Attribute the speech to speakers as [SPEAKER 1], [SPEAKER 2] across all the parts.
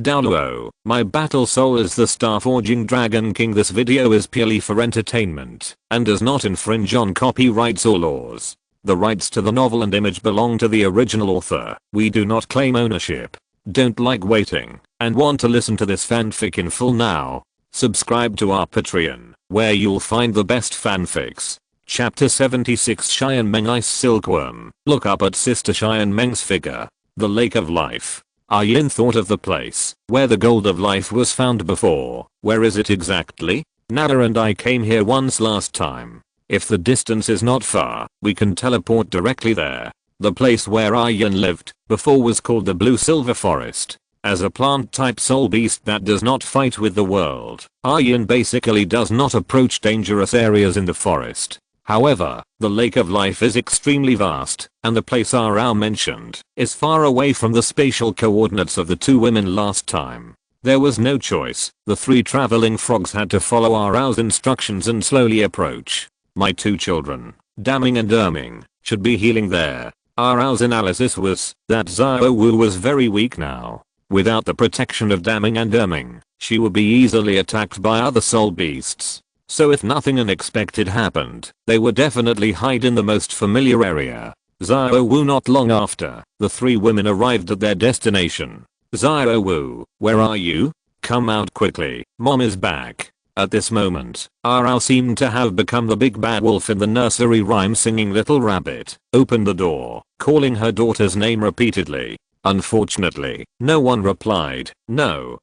[SPEAKER 1] Douluo, my battle soul is the star-forging Dragon King. This video is purely for entertainment and does not infringe on copyrights or laws. The rights to the novel and image belong to the original author. We do not claim ownership. Don't like waiting and want to listen to this fanfic in full now? Subscribe to our Patreon, where you'll find the best fanfics. Chapter 76, Cheyenne Meng Ice Silkworm. Look up at Sister Cheyenne Meng's figure. The Lake of Life. Yin thought of the place where the gold of life was found before. Where is it exactly? Nada and I came here once last time. If the distance is not far, we can teleport directly there. The place where Yin lived before was called the Blue Silver Forest. As a plant type soul beast that does not fight with the world, Yin basically does not approach dangerous areas in the forest. However, the Lake of Life is extremely vast, and the place Arao mentioned is far away from the spatial coordinates of the two women last time. There was no choice. The three traveling frogs had to follow Arao's instructions and slowly approach. My two children, Daming and Erming, should be healing there. Arao's analysis was that Xiao Wu was very weak now. Without the protection of Daming and Erming, she would be easily attacked by other soul beasts. So if nothing unexpected happened, they would definitely hide in the most familiar area. Xiao Wu. Not long after, the three women arrived at their destination. Xiao Wu, where are you? Come out quickly, Mom is back. At this moment, Arao seemed to have become the big bad wolf in the nursery rhyme singing Little Rabbit, opened the door, calling her daughter's name repeatedly. Unfortunately, no one replied. No,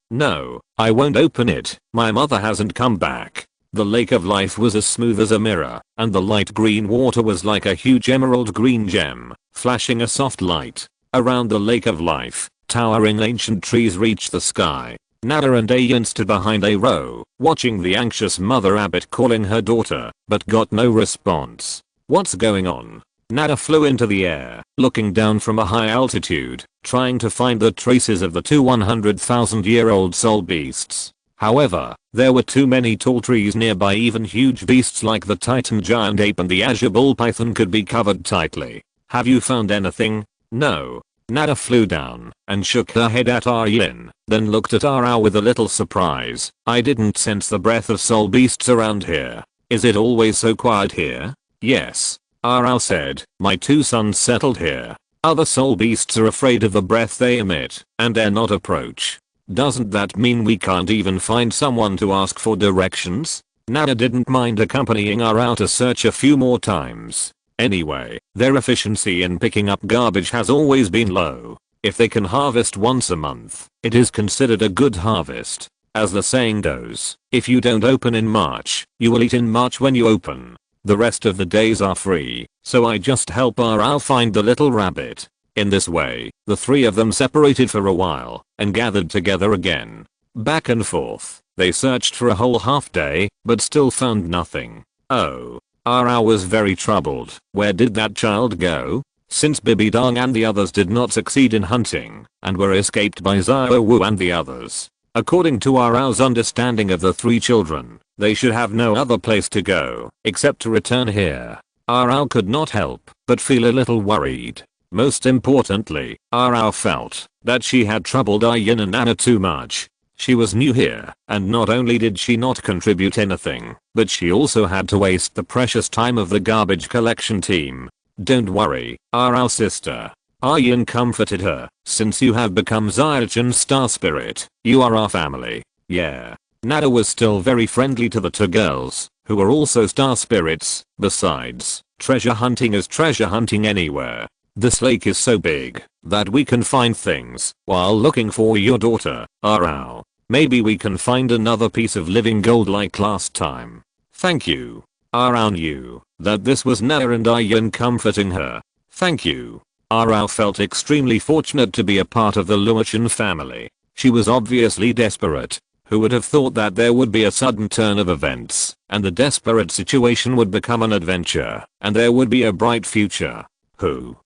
[SPEAKER 1] I won't open it, my mother hasn't come back. The Lake of Life was as smooth as a mirror, and the light green water was like a huge emerald green gem, flashing a soft light. Around the Lake of Life, towering ancient trees reached the sky. Nada and Yin stood behind a row, watching the anxious mother rabbit calling her daughter, but got no response. What's going on? Nada flew into the air, looking down from a high altitude, trying to find the traces of the two 100,000-year-old soul beasts. However, there were too many tall trees nearby. Even huge beasts like the Titan giant ape and the Azure bull python could be covered tightly. Have you found anything? No. Nada flew down and shook her head at Yin, then looked at Arao with a little surprise. I didn't sense the breath of soul beasts around here. Is it always so quiet here? Yes. Arao said. My two sons settled here. Other soul beasts are afraid of the breath they emit and dare not approach. Doesn't that mean we can't even find someone to ask for directions? Nada didn't mind accompanying Arao to search a few more times. Anyway, their efficiency in picking up garbage has always been low. If they can harvest once a month, it is considered a good harvest. As the saying goes, if you don't open in March, you will eat in March when you open. The rest of the days are free, so I just help Arao find the little rabbit. In this way, the three of them separated for a while and gathered together again. Back and forth, they searched for a whole half day, but still found nothing. Oh. Arao was very troubled. Where did that child go? Since Bibidang and the others did not succeed in hunting and were escaped by Xiao Wu and the others. According to Arao's understanding of the three children, they should have no other place to go except to return here. Arao could not help but feel a little worried. Most importantly, Arao felt that she had troubled Yin and Nada too much. She was new here, and not only did she not contribute anything, but she also had to waste the precious time of the garbage collection team. Don't worry, Arao sister. Yin comforted her. Since you have become Xiao Chen's star spirit, you are our family. Yeah. Nada was still very friendly to the two girls, who were also star spirits. Besides, treasure hunting is treasure hunting anywhere. This lake is so big that we can find things while looking for your daughter, Arao. Maybe we can find another piece of living gold like last time. Thank you. Arao knew that this was Nada and Yin comforting her. Thank you. Arao felt extremely fortunate to be a part of the Luo Chen family. She was obviously desperate. Who would have thought that there would be a sudden turn of events, and the desperate situation would become an adventure, and there would be a bright future. Who?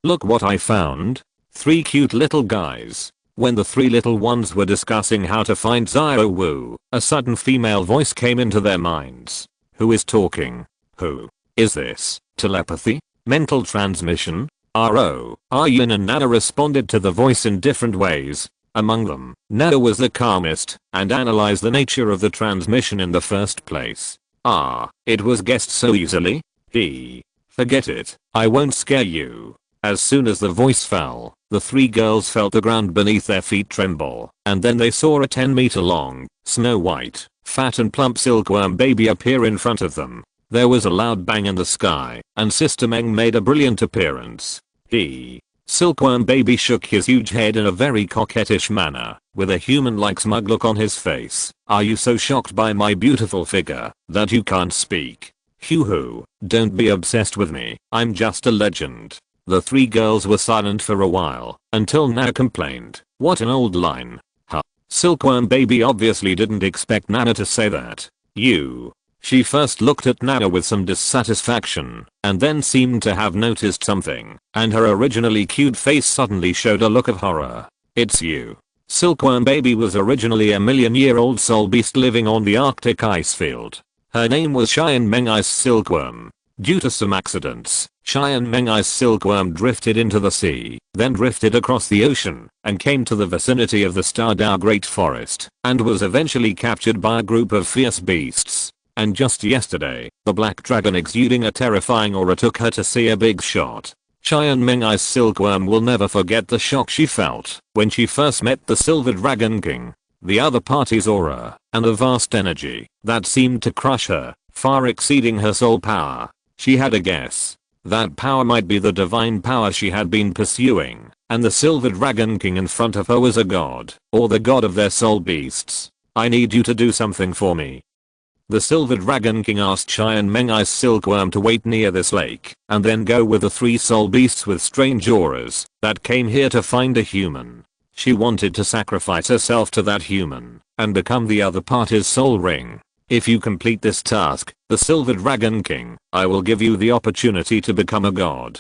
[SPEAKER 1] Look what I found. Three cute little guys. When the three little ones were discussing how to find Xiao Wu, a sudden female voice came into their minds. Who is talking? Who is this? Telepathy? Mental transmission? Yin and Nada responded to the voice in different ways. Among them, Nana was the calmest and analyzed the nature of the transmission in the first place. It was guessed so easily? Forget it, I won't scare you. As soon as the voice fell, the three girls felt the ground beneath their feet tremble, and then they saw a 10-meter long, snow white, fat and plump silkworm baby appear in front of them. There was a loud bang in the sky, and Sister Meng made a brilliant appearance. Silkworm baby shook his huge head in a very coquettish manner, with a human-like smug look on his face. Are you so shocked by my beautiful figure that you can't speak? Hoo-hoo, don't be obsessed with me, I'm just a legend. The three girls were silent for a while, until Nana complained. What an old line. Silkworm baby obviously didn't expect Nana to say that. She first looked at Nana with some dissatisfaction, and then seemed to have noticed something, and her originally cute face suddenly showed a look of horror. It's you. Silkworm baby was originally a million-year-old soul beast living on the Arctic ice field. Her name was Cheyenne Meng Ice Silkworm. Due to some accidents, Cheyenne Meng Ice Silkworm drifted into the sea, then drifted across the ocean, and came to the vicinity of the Stardao Great Forest, and was eventually captured by a group of fierce beasts. And just yesterday, the black dragon exuding a terrifying aura took her to see a big shot. Cheyenne Meng Ice Silkworm will never forget the shock she felt when she first met the Silver Dragon King, the other party's aura, and the vast energy that seemed to crush her, far exceeding her soul power. She had a guess. That power might be the divine power she had been pursuing, and the Silver Dragon King in front of her was a god, or the god of their soul beasts. I need you to do something for me. The Silver Dragon King asked Cheyenne Meng Ice Silkworm to wait near this lake, and then go with the three soul beasts with strange auras that came here to find a human. She wanted to sacrifice herself to that human, and become the other party's soul ring. If you complete this task, the Silver Dragon King, I will give you the opportunity to become a god.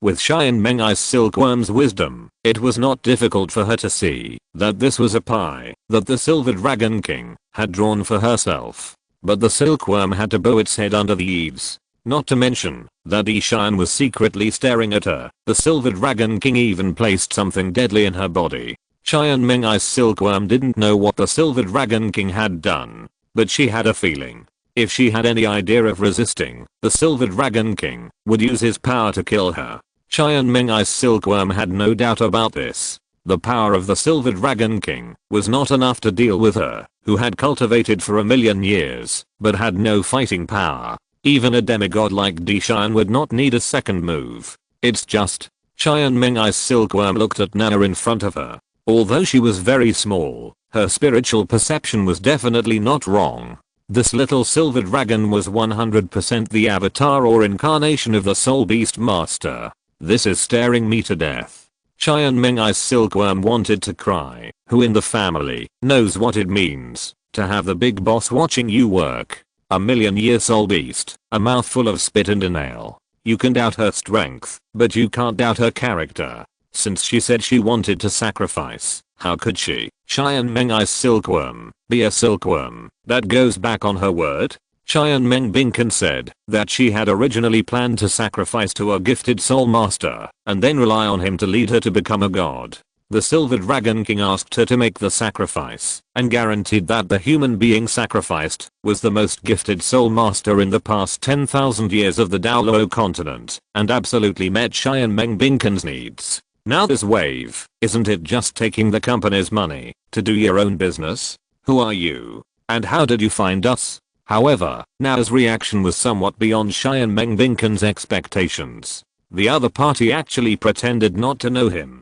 [SPEAKER 1] With Cheyenne Meng Ice Silkworm's wisdom, it was not difficult for her to see that this was a pie that the Silver Dragon King had drawn for herself. But the silkworm had to bow its head under the eaves. Not to mention that Cheyenne was secretly staring at her. The Silver Dragon King even placed something deadly in her body. Cheyenne Meng Ice Silkworm didn't know what the Silver Dragon King had done, but she had a feeling. If she had any idea of resisting, the Silver Dragon King would use his power to kill her. Cheyenne Meng Ice Silkworm had no doubt about this. The power of the Silver Dragon King was not enough to deal with her, who had cultivated for 1,000,000 years, but had no fighting power. Even a demigod like Cheyenne would not need a second move. It's just, Cheyenne Meng Ice Silkworm looked at Nana in front of her. Although she was very small, her spiritual perception was definitely not wrong. This little silver dragon was 100% the avatar or incarnation of the Soul Beast Master. This is staring me to death. Cheyenne Meng Ice Silkworm wanted to cry. Who in the family knows what it means to have the big boss watching you work? A million-year soul beast, a mouthful of spit and a nail. You can doubt her strength, but you can't doubt her character. Since she said she wanted to sacrifice, how could she, Cheyenne Meng Ice Silkworm, be a silkworm that goes back on her word? Cheyenne Meng Binken said that she had originally planned to sacrifice to a gifted soul master and then rely on him to lead her to become a god. The Silver Dragon King asked her to make the sacrifice and guaranteed that the human being sacrificed was the most gifted soul master in the past 10,000 years of the Douluo Continent and absolutely met Cheyenne Meng Binken's needs. Now this wave, isn't it just taking the company's money to do your own business? Who are you? And how did you find us? However, Nao's reaction was somewhat beyond Cheyenne Meng Binken's expectations. The other party actually pretended not to know him.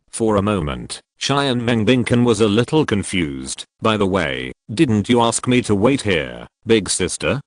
[SPEAKER 1] For a moment, Cheyenne Meng Binken was a little confused. By the way, didn't you ask me to wait here, big sister?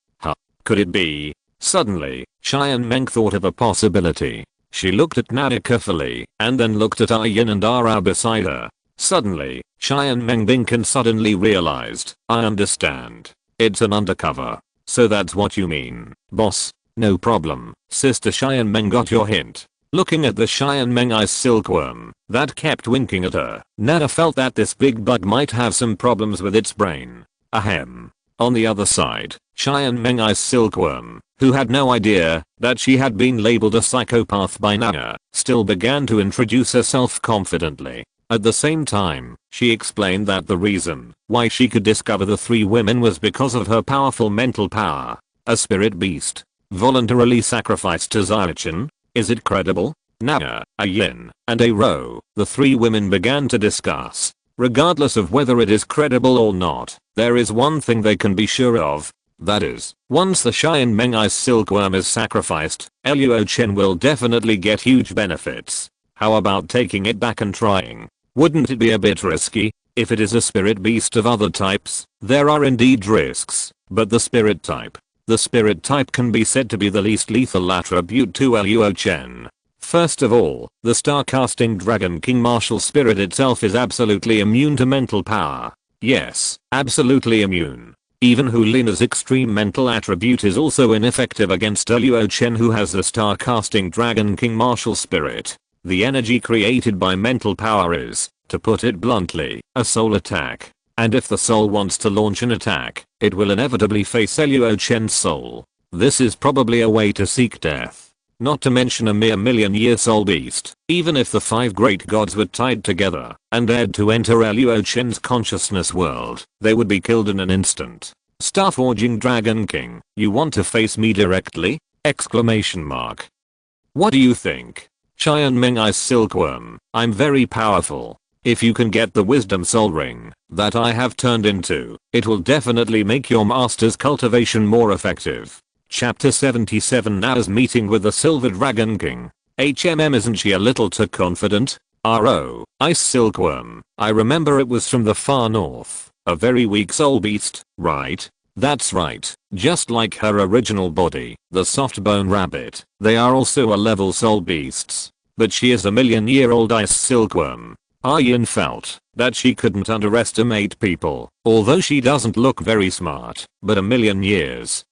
[SPEAKER 1] Could it be? Suddenly, Cheyenne Meng thought of a possibility. She looked at Nana carefully and then looked at Yin and Ara beside her. Suddenly, Cheyenne Meng Binken suddenly realized, I understand. It's an undercover. So that's what you mean, boss. No problem, Sister Cheyenne Meng got your hint. Looking at the Cheyenne Meng Ice Silkworm that kept winking at her, Nana felt that this big bug might have some problems with its brain. Ahem. On the other side, Cheyenne Meng Ice Silkworm, who had no idea that she had been labeled a psychopath by Nana, still began to introduce herself confidently. At the same time, she explained that the reason why she could discover the 3 women was because of her powerful mental power. A spirit beast voluntarily sacrificed to Luo Chen? Is it credible? Na, a yin, and a ro, the 3 women began to discuss. Regardless of whether it is credible or not, there is one thing they can be sure of. That is, once the Cheyenne Meng Ice Silkworm is sacrificed, Luo Chen will definitely get huge benefits. How about taking it back and trying? Wouldn't it be a bit risky? If it is a spirit beast of other types, there are indeed risks, but the spirit type can be said to be the least lethal attribute to Luo Chen. First of all, the star-casting Dragon King martial spirit itself is absolutely immune to mental power. Yes, absolutely immune. Even Hu Lina's extreme mental attribute is also ineffective against Luo Chen, who has the star-casting Dragon King martial spirit. The energy created by mental power is, to put it bluntly, a soul attack. And if the soul wants to launch an attack, it will inevitably face Luo Chen's soul. This is probably a way to seek death. Not to mention a mere million-year soul beast. Even if the 5 great gods were tied together and dared to enter Luo Chen's consciousness world, they would be killed in an instant. Star-forging Dragon King, you want to face me directly? Exclamation mark. What do you think? Cheyenne Meng Ice Silkworm, I'm very powerful. If you can get the Wisdom Soul Ring that I have turned into, it will definitely make your master's cultivation more effective. Chapter 77. Nao's meeting with the Silver Dragon King. Isn't she a little too confident? RO, Ice Silkworm, I remember it was from the far north. A very weak soul beast, right? That's right, just like her original body, the soft bone rabbit. They are also a level soul beasts. But she is a million-year-old ice silkworm. Aryan felt that she couldn't underestimate people, although she doesn't look very smart. But a million years.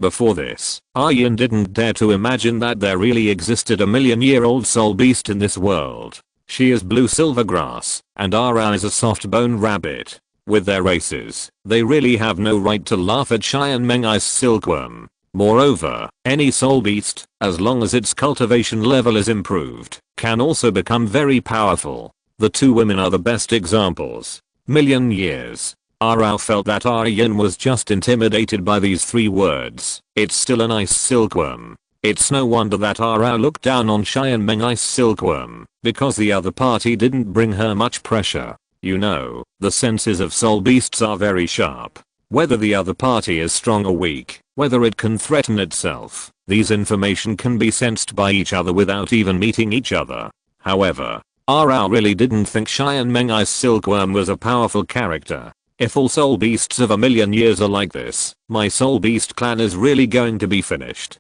[SPEAKER 1] Before this, Aryan didn't dare to imagine that there really existed a million-year-old soul beast in this world. She is blue silvergrass, and Ara is a soft bone rabbit. With their races, they really have no right to laugh at Cheyenne Meng Ice Silkworm. Moreover, any soul beast, as long as its cultivation level is improved, can also become very powerful. The 2 women are the best examples. Million years. Ara felt that Aryan was just intimidated by these 3 words. It's still an ice silkworm. It's no wonder that Ara looked down on Cheyenne Meng Ice Silkworm, because the other party didn't bring her much pressure. You know, the senses of soul beasts are very sharp. Whether the other party is strong or weak, whether it can threaten itself, these information can be sensed by each other without even meeting each other. However, Ara really didn't think Cheyenne Meng Ice Silkworm was a powerful character. If all soul beasts of a million years are like this, my soul beast clan is really going to be finished.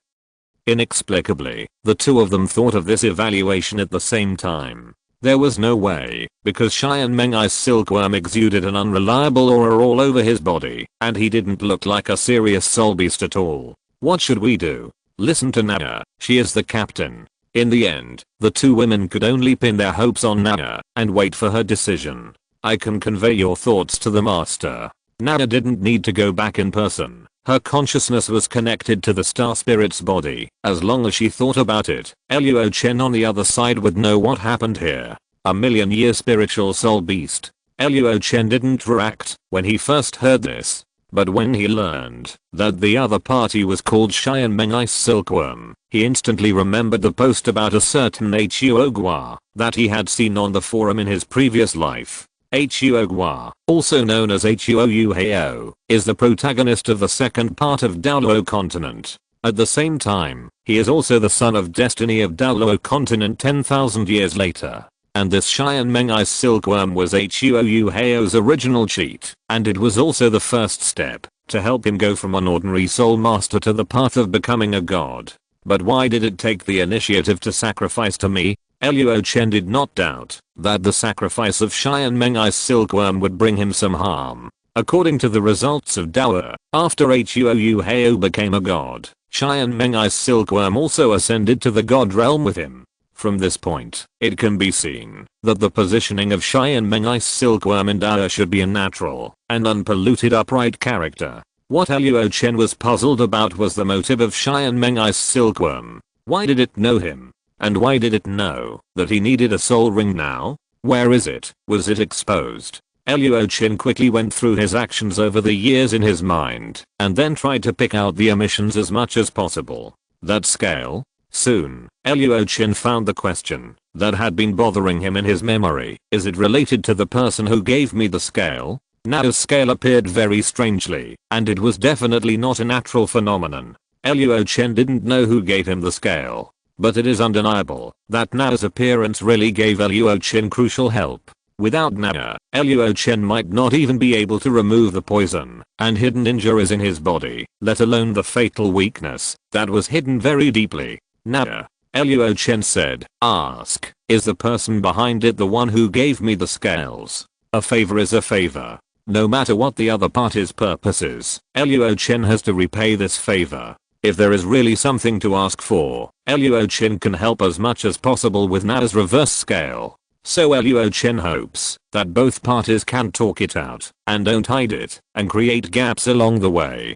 [SPEAKER 1] Inexplicably, the 2 of them thought of this evaluation at the same time. There was no way, because Cheyenne Meng Ice Silkworm exuded an unreliable aura all over his body, and he didn't look like a serious soul beast at all. What should we do? Listen to Nana, she is the captain. In the end, the 2 women could only pin their hopes on Nana and wait for her decision. I can convey your thoughts to the master. Nana didn't need to go back in person. Her consciousness was connected to the star spirit's body. As long as she thought about it, Luo Chen on the other side would know what happened here. A million-year spiritual soul beast. Luo Chen didn't react when he first heard this. But when he learned that the other party was called Cheyenne Meng Ice Silkworm, he instantly remembered the post about a certain Huo Gua that he had seen on the forum in his previous life. Huo Gua, also known as Huo Heo, is the protagonist of the second part of Douluo Continent. At the same time, he is also the son of Destiny of Douluo Continent 10,000 years later. And this Cheyenne Meng Ice Silkworm was Huo Heo's original cheat, and it was also the first step to help him go from an ordinary soul master to the path of becoming a god. But why did it take the initiative to sacrifice to me? Luo Chen did not doubt that the sacrifice of Cheyenne Meng Ice Silkworm would bring him some harm. According to the results of Douluo, after Huo Heo became a god, Cheyenne Meng Ice Silkworm also ascended to the god realm with him. From this point, it can be seen that the positioning of Cheyenne Meng Ice Silkworm in Douluo should be a natural and unpolluted upright character. What Luo Chen was puzzled about was the motive of Cheyenne Meng Ice Silkworm. Why did it know him? And why did it know that he needed a soul ring now? Where is it? Was it exposed? Luo Chen quickly went through his actions over the years in his mind and then tried to pick out the omissions as much as possible. That scale? Soon, Luo Chen found the question that had been bothering him in his memory. Is it related to the person who gave me the scale? Nao's scale appeared very strangely, and it was definitely not a natural phenomenon. Luo Chen didn't know who gave him the scale, but it is undeniable that Nao's appearance really gave Luo Chen crucial help. Without Nao, Luo Chen might not even be able to remove the poison and hidden injuries in his body, let alone the fatal weakness that was hidden very deeply. Nao, Luo Chen said, ask, is the person behind it the one who gave me the scales? A favor is a favor. No matter what the other party's purpose is, Luo Chen has to repay this favor. If there is really something to ask for, Luo Chen can help as much as possible with Nao's reverse scale. So Luo Chen hopes that both parties can talk it out and don't hide it and create gaps along the way.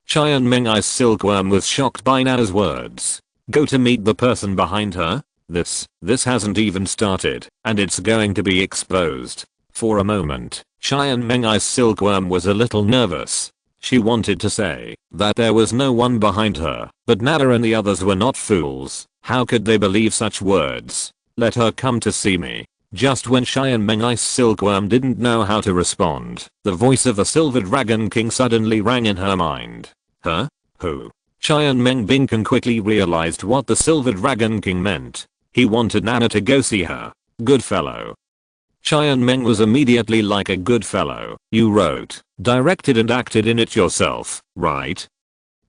[SPEAKER 1] Chai Meng Ai's silkworm was shocked by Nao's words. Go to meet the person behind her? This hasn't even started and it's going to be exposed. For a moment, Chai Meng Ai's silkworm was a little nervous. She wanted to say that there was no one behind her, but Nada and the others were not fools. How could they believe such words? Let her come to see me. Just when Chai Meng Ai's silkworm didn't know how to respond, the voice of the Silver Dragon King suddenly rang in her mind. Huh? Who? Chai Meng Binkan quickly realized what the Silver Dragon King meant. He wanted Nana to go see her. Good fellow. Chai Meng was immediately like a good fellow. You wrote, directed and acted in it yourself, right?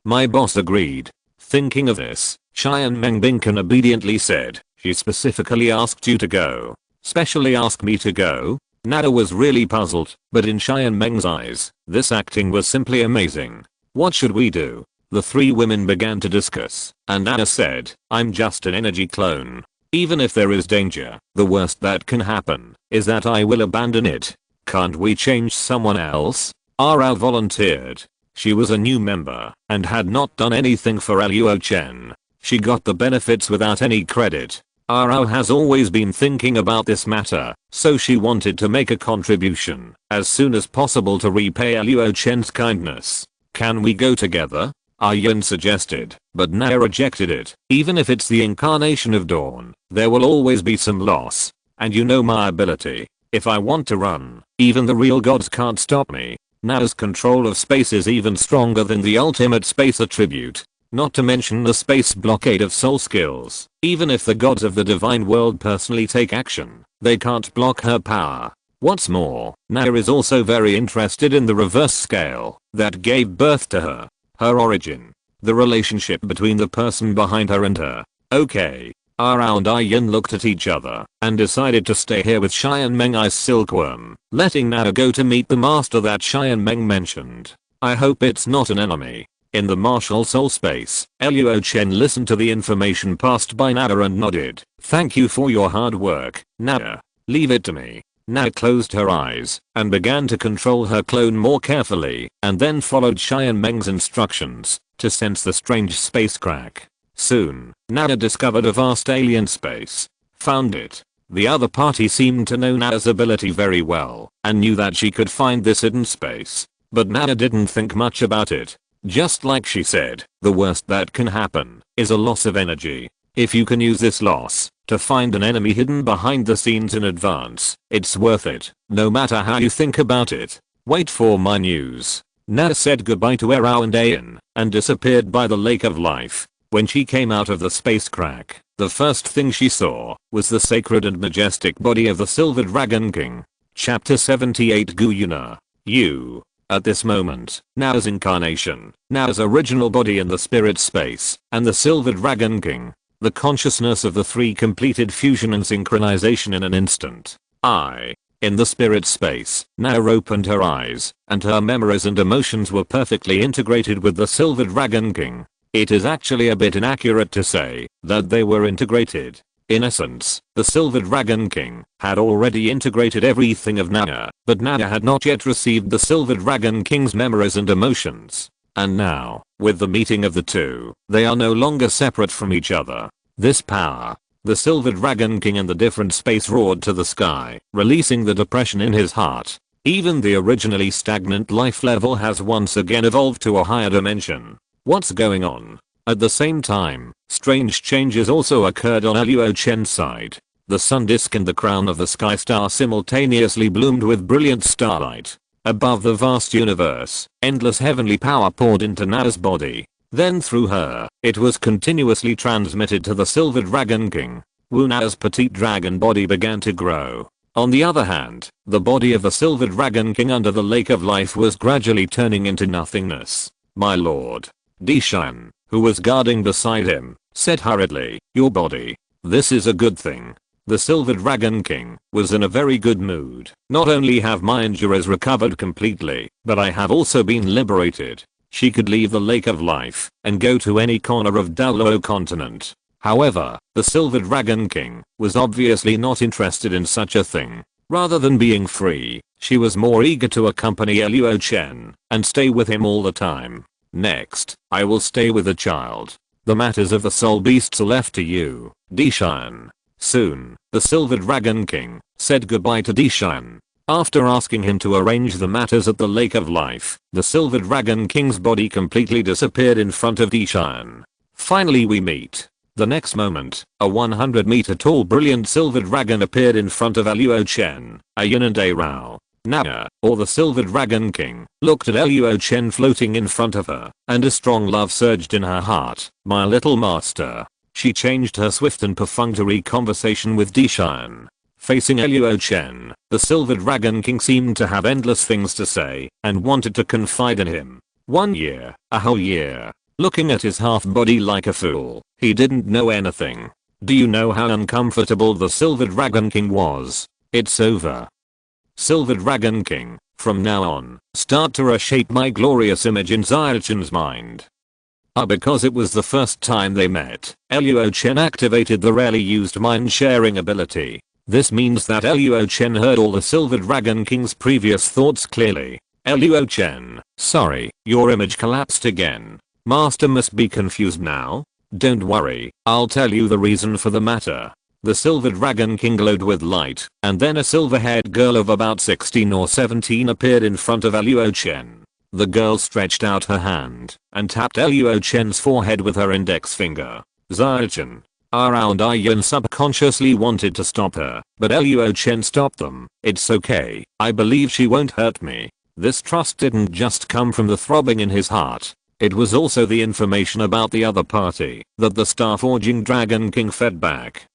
[SPEAKER 1] My boss agreed. Thinking of this, Chai Meng Binkan obediently said, she specifically asked you to go. Specially asked me to go? Nada was really puzzled, but in Chai Meng's eyes, this acting was simply amazing. What should we do? The three women began to discuss, and Nada said, I'm just an energy clone. Even if there is danger, the worst that can happen is that I will abandon it. Can't we change someone else? Arao volunteered. She was a new member and had not done anything for Luo Chen. She got the benefits without any credit. Arao has always been thinking about this matter, so she wanted to make a contribution as soon as possible to repay Luo Chen's kindness. Can we go together? Yin suggested, but Na rejected it. Even if it's the incarnation of Dawn, there will always be some loss. And you know my ability. If I want to run, even the real gods can't stop me. Na's control of space is even stronger than the ultimate space attribute. Not to mention the space blockade of soul skills. Even if the gods of the divine world personally take action, they can't block her power. What's more, Na is also very interested in the reverse scale that gave birth to her. Her origin. The relationship between the person behind her and her. Okay. Arao and Yin looked at each other and decided to stay here with Chai Meng Ai's silkworm, letting Na go to meet the master that Chai Meng mentioned. I hope it's not an enemy. In the martial soul space, Luo Chen listened to the information passed by Nada and nodded. Thank you for your hard work, Nada. Leave it to me. Nada closed her eyes and began to control her clone more carefully and then followed Chai Meng's instructions to sense the strange space crack. Soon, Nada discovered a vast alien space. Found it. The other party seemed to know Nada's ability very well and knew that she could find this hidden space. But Nada didn't think much about it. Just like she said, the worst that can happen is a loss of energy. If you can use this loss to find an enemy hidden behind the scenes in advance, it's worth it, no matter how you think about it. Wait for my news. Nada said goodbye to Arao and Ayan and disappeared by the Lake of Life. When she came out of the space crack, the first thing she saw was the sacred and majestic body of the Silver Dragon King. Chapter 78 Guyuna. You. At this moment, Nao's incarnation, Nao's original body in the spirit space, and the Silver Dragon King. The consciousness of the three completed fusion and synchronization in an instant. In the spirit space, Nao opened her eyes, and her memories and emotions were perfectly integrated with the Silver Dragon King. It is actually a bit inaccurate to say that they were integrated. In essence, the Silver Dragon King had already integrated everything of Nana, but Nana had not yet received the Silver Dragon King's memories and emotions. And now, with the meeting of the two, they are no longer separate from each other. this power. The Silver Dragon King and the different space roared to the sky, releasing the depression in his heart. Even the originally stagnant life level has once again evolved to a higher dimension. What's going on? At the same time, strange changes also occurred on Luo Chen's side. The sun disk and the crown of the sky star simultaneously bloomed with brilliant starlight. Above the vast universe, endless heavenly power poured into Nao's body. Then through her, it was continuously transmitted to the Silver Dragon King. Wu Nao's petite dragon body began to grow. On the other hand, the body of the Silver Dragon King under the Lake of Life was gradually turning into nothingness. My lord. Dishan, who was guarding beside him, said hurriedly, your body. This is a good thing. The Silver Dragon King was in a very good mood. Not only have my injuries recovered completely, but I have also been liberated. She could leave the Lake of Life and go to any corner of Douluo Continent. However, the Silver Dragon King was obviously not interested in such a thing. Rather than being free, she was more eager to accompany Luo Chen and stay with him all the time. Next, I will stay with the child. The matters of the soul beasts are left to you, Dishan. Soon, the Silver Dragon King said goodbye to Dishan. After asking him to arrange the matters at the Lake of Life, the Silver Dragon King's body completely disappeared in front of Dishan. Finally we meet. The next moment, a 100-meter tall brilliant silver dragon appeared in front of Luo Chen, a yin and a rao. Nao, or the Silver Dragon King, looked at Luo Chen floating in front of her, and a strong love surged in her heart. My little master. She changed her swift and perfunctory conversation with Dishan. Facing Luo Chen, the Silver Dragon King seemed to have endless things to say, and wanted to confide in him. 1 year, a whole year. Looking at his half body like a fool, he didn't know anything. Do you know how uncomfortable the Silver Dragon King was? It's over. Silver Dragon King, from now on, start to reshape my glorious image in Luo Chen's mind. Because it was the first time they met, Luo Chen activated the rarely used mind sharing ability. This means that Luo Chen heard all the Silver Dragon King's previous thoughts clearly. Luo Chen, sorry, your image collapsed again. Master must be confused now? Don't worry, I'll tell you the reason for the matter. The Silver Dragon King glowed with light, and then a silver-haired girl of about 16 or 17 appeared in front of Luo Chen. The girl stretched out her hand and tapped Luo Chen's forehead with her index finger. Luo Chen. Around Ian subconsciously wanted to stop her, but Luo Chen stopped them. It's okay, I believe she won't hurt me. This trust didn't just come from the throbbing in his heart. It was also the information about the other party that the Star-Forging Dragon King fed back.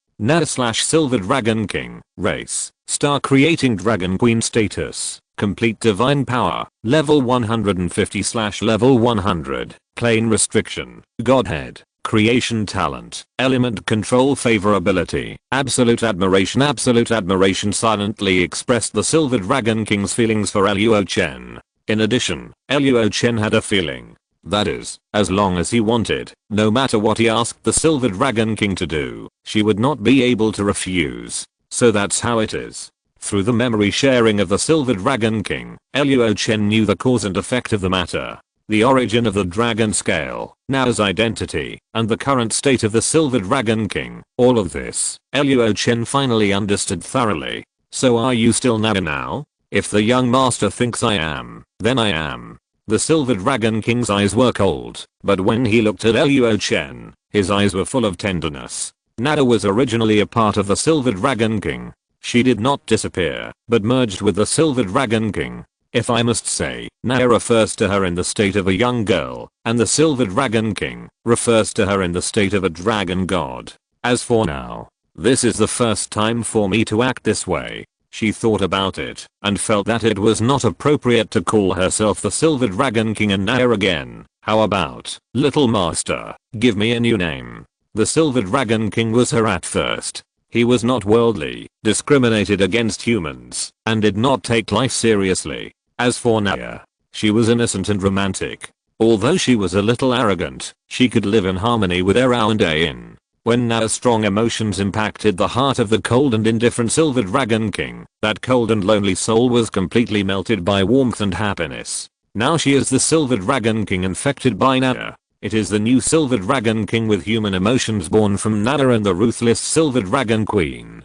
[SPEAKER 1] Silver Dragon King, race, Star Creating Dragon Queen status, complete divine power, level 150/level 100, plane restriction, godhead, creation talent, element control favorability, absolute admiration silently expressed the Silver Dragon King's feelings for Luo Chen. In addition, Luo Chen had a feeling. That is, as long as he wanted, no matter what he asked the Silver Dragon King to do, she would not be able to refuse. So that's how it is. Through the memory sharing of the Silver Dragon King, Luo Chen knew the cause and effect of the matter. The origin of the dragon scale, Nao's identity, and the current state of the Silver Dragon King. All of this, Luo Chen finally understood thoroughly. So are you still Nao now? If the young master thinks I am, then I am. The Silver Dragon King's eyes were cold, but when he looked at Luo Chen, his eyes were full of tenderness. Nao was originally a part of the Silver Dragon King. She did not disappear, but merged with the Silver Dragon King. If I must say, Nao refers to her in the state of a young girl, and the Silver Dragon King refers to her in the state of a dragon god. As for now, this is the first time for me to act this way. She thought about it and felt that it was not appropriate to call herself the Silver Dragon King and Nao again. How about, little master, give me a new name? The Silver Dragon King was her at first. He was not worldly, discriminated against humans, and did not take life seriously. As for Nao, she was innocent and romantic. Although she was a little arrogant, she could live in harmony with Erao and Ain. When Nao's strong emotions impacted the heart of the cold and indifferent Silver Dragon King, that cold and lonely soul was completely melted by warmth and happiness. Now she is the Silver Dragon King infected by Nao. It is the new Silver Dragon King with human emotions born from Nana and the ruthless Silver Dragon Queen.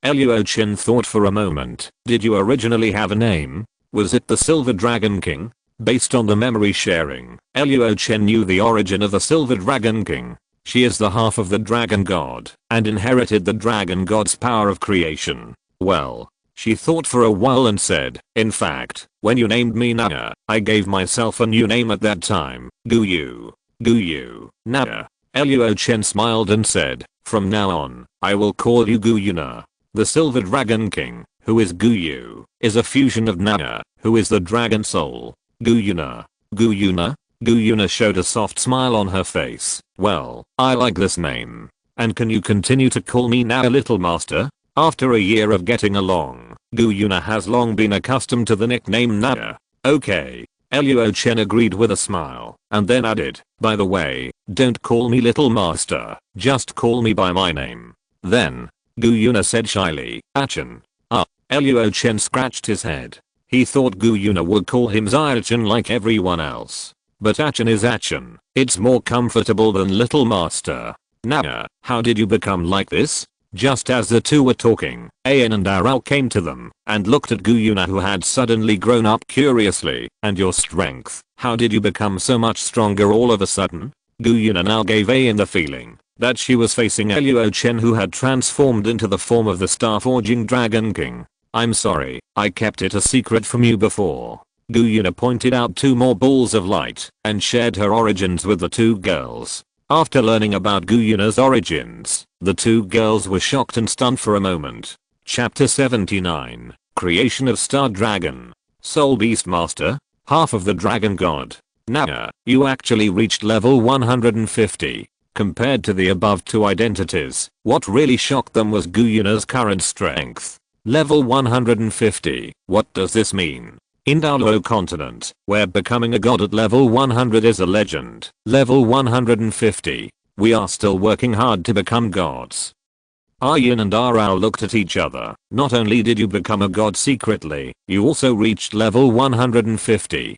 [SPEAKER 1] Luo Chen thought for a moment. Did you originally have a name? Was it the Silver Dragon King? Based on the memory sharing, Luo Chen knew the origin of the Silver Dragon King. She is the half of the Dragon God and inherited the Dragon God's power of creation. Well, she thought for a while and said, in fact, when you named me Nana, I gave myself a new name at that time, Guyu. Guyu, Nana. Luo Chen smiled and said, from now on, I will call you Guyuna. The Silver Dragon King, who is Guyu, is a fusion of Nana, who is the dragon soul. Guyuna. Guyuna? Guyuna showed a soft smile on her face. Well, I like this name. And can you continue to call me Nana, little master? After a year of getting along, Guyuna has long been accustomed to the nickname Nana. Okay. Luo Chen agreed with a smile, and then added, by the way, don't call me little master, just call me by my name. Then, Guyuna said shyly, Achin. Luo Chen scratched his head. He thought Guyuna would call him Achin like everyone else. But Achin is Achin. It's more comfortable than little master. Nana, how did you become like this? Just as the two were talking, Ayan and Arao came to them and looked at Guyuna, who had suddenly grown up curiously. And your strength, how did you become so much stronger all of a sudden? Guyuna now gave Ayan the feeling that she was facing Luo Chen, who had transformed into the form of the star-forging Dragon King. I'm sorry, I kept it a secret from you before. Guyuna pointed out two more balls of light and shared her origins with the two girls. After learning about Guyuna's origins, the two girls were shocked and stunned for a moment. Chapter 79, Creation of Star Dragon. Soul Beast Master, half of the Dragon God. Nana, you actually reached level 150. Compared to the above two identities, what really shocked them was Guyuna's current strength. Level 150. What does this mean? In Douluo Continent, where becoming a god at level 100 is a legend, level 150. We are still working hard to become gods. Ayan and Arao looked at each other. Not only did you become a god secretly, you also reached level 150.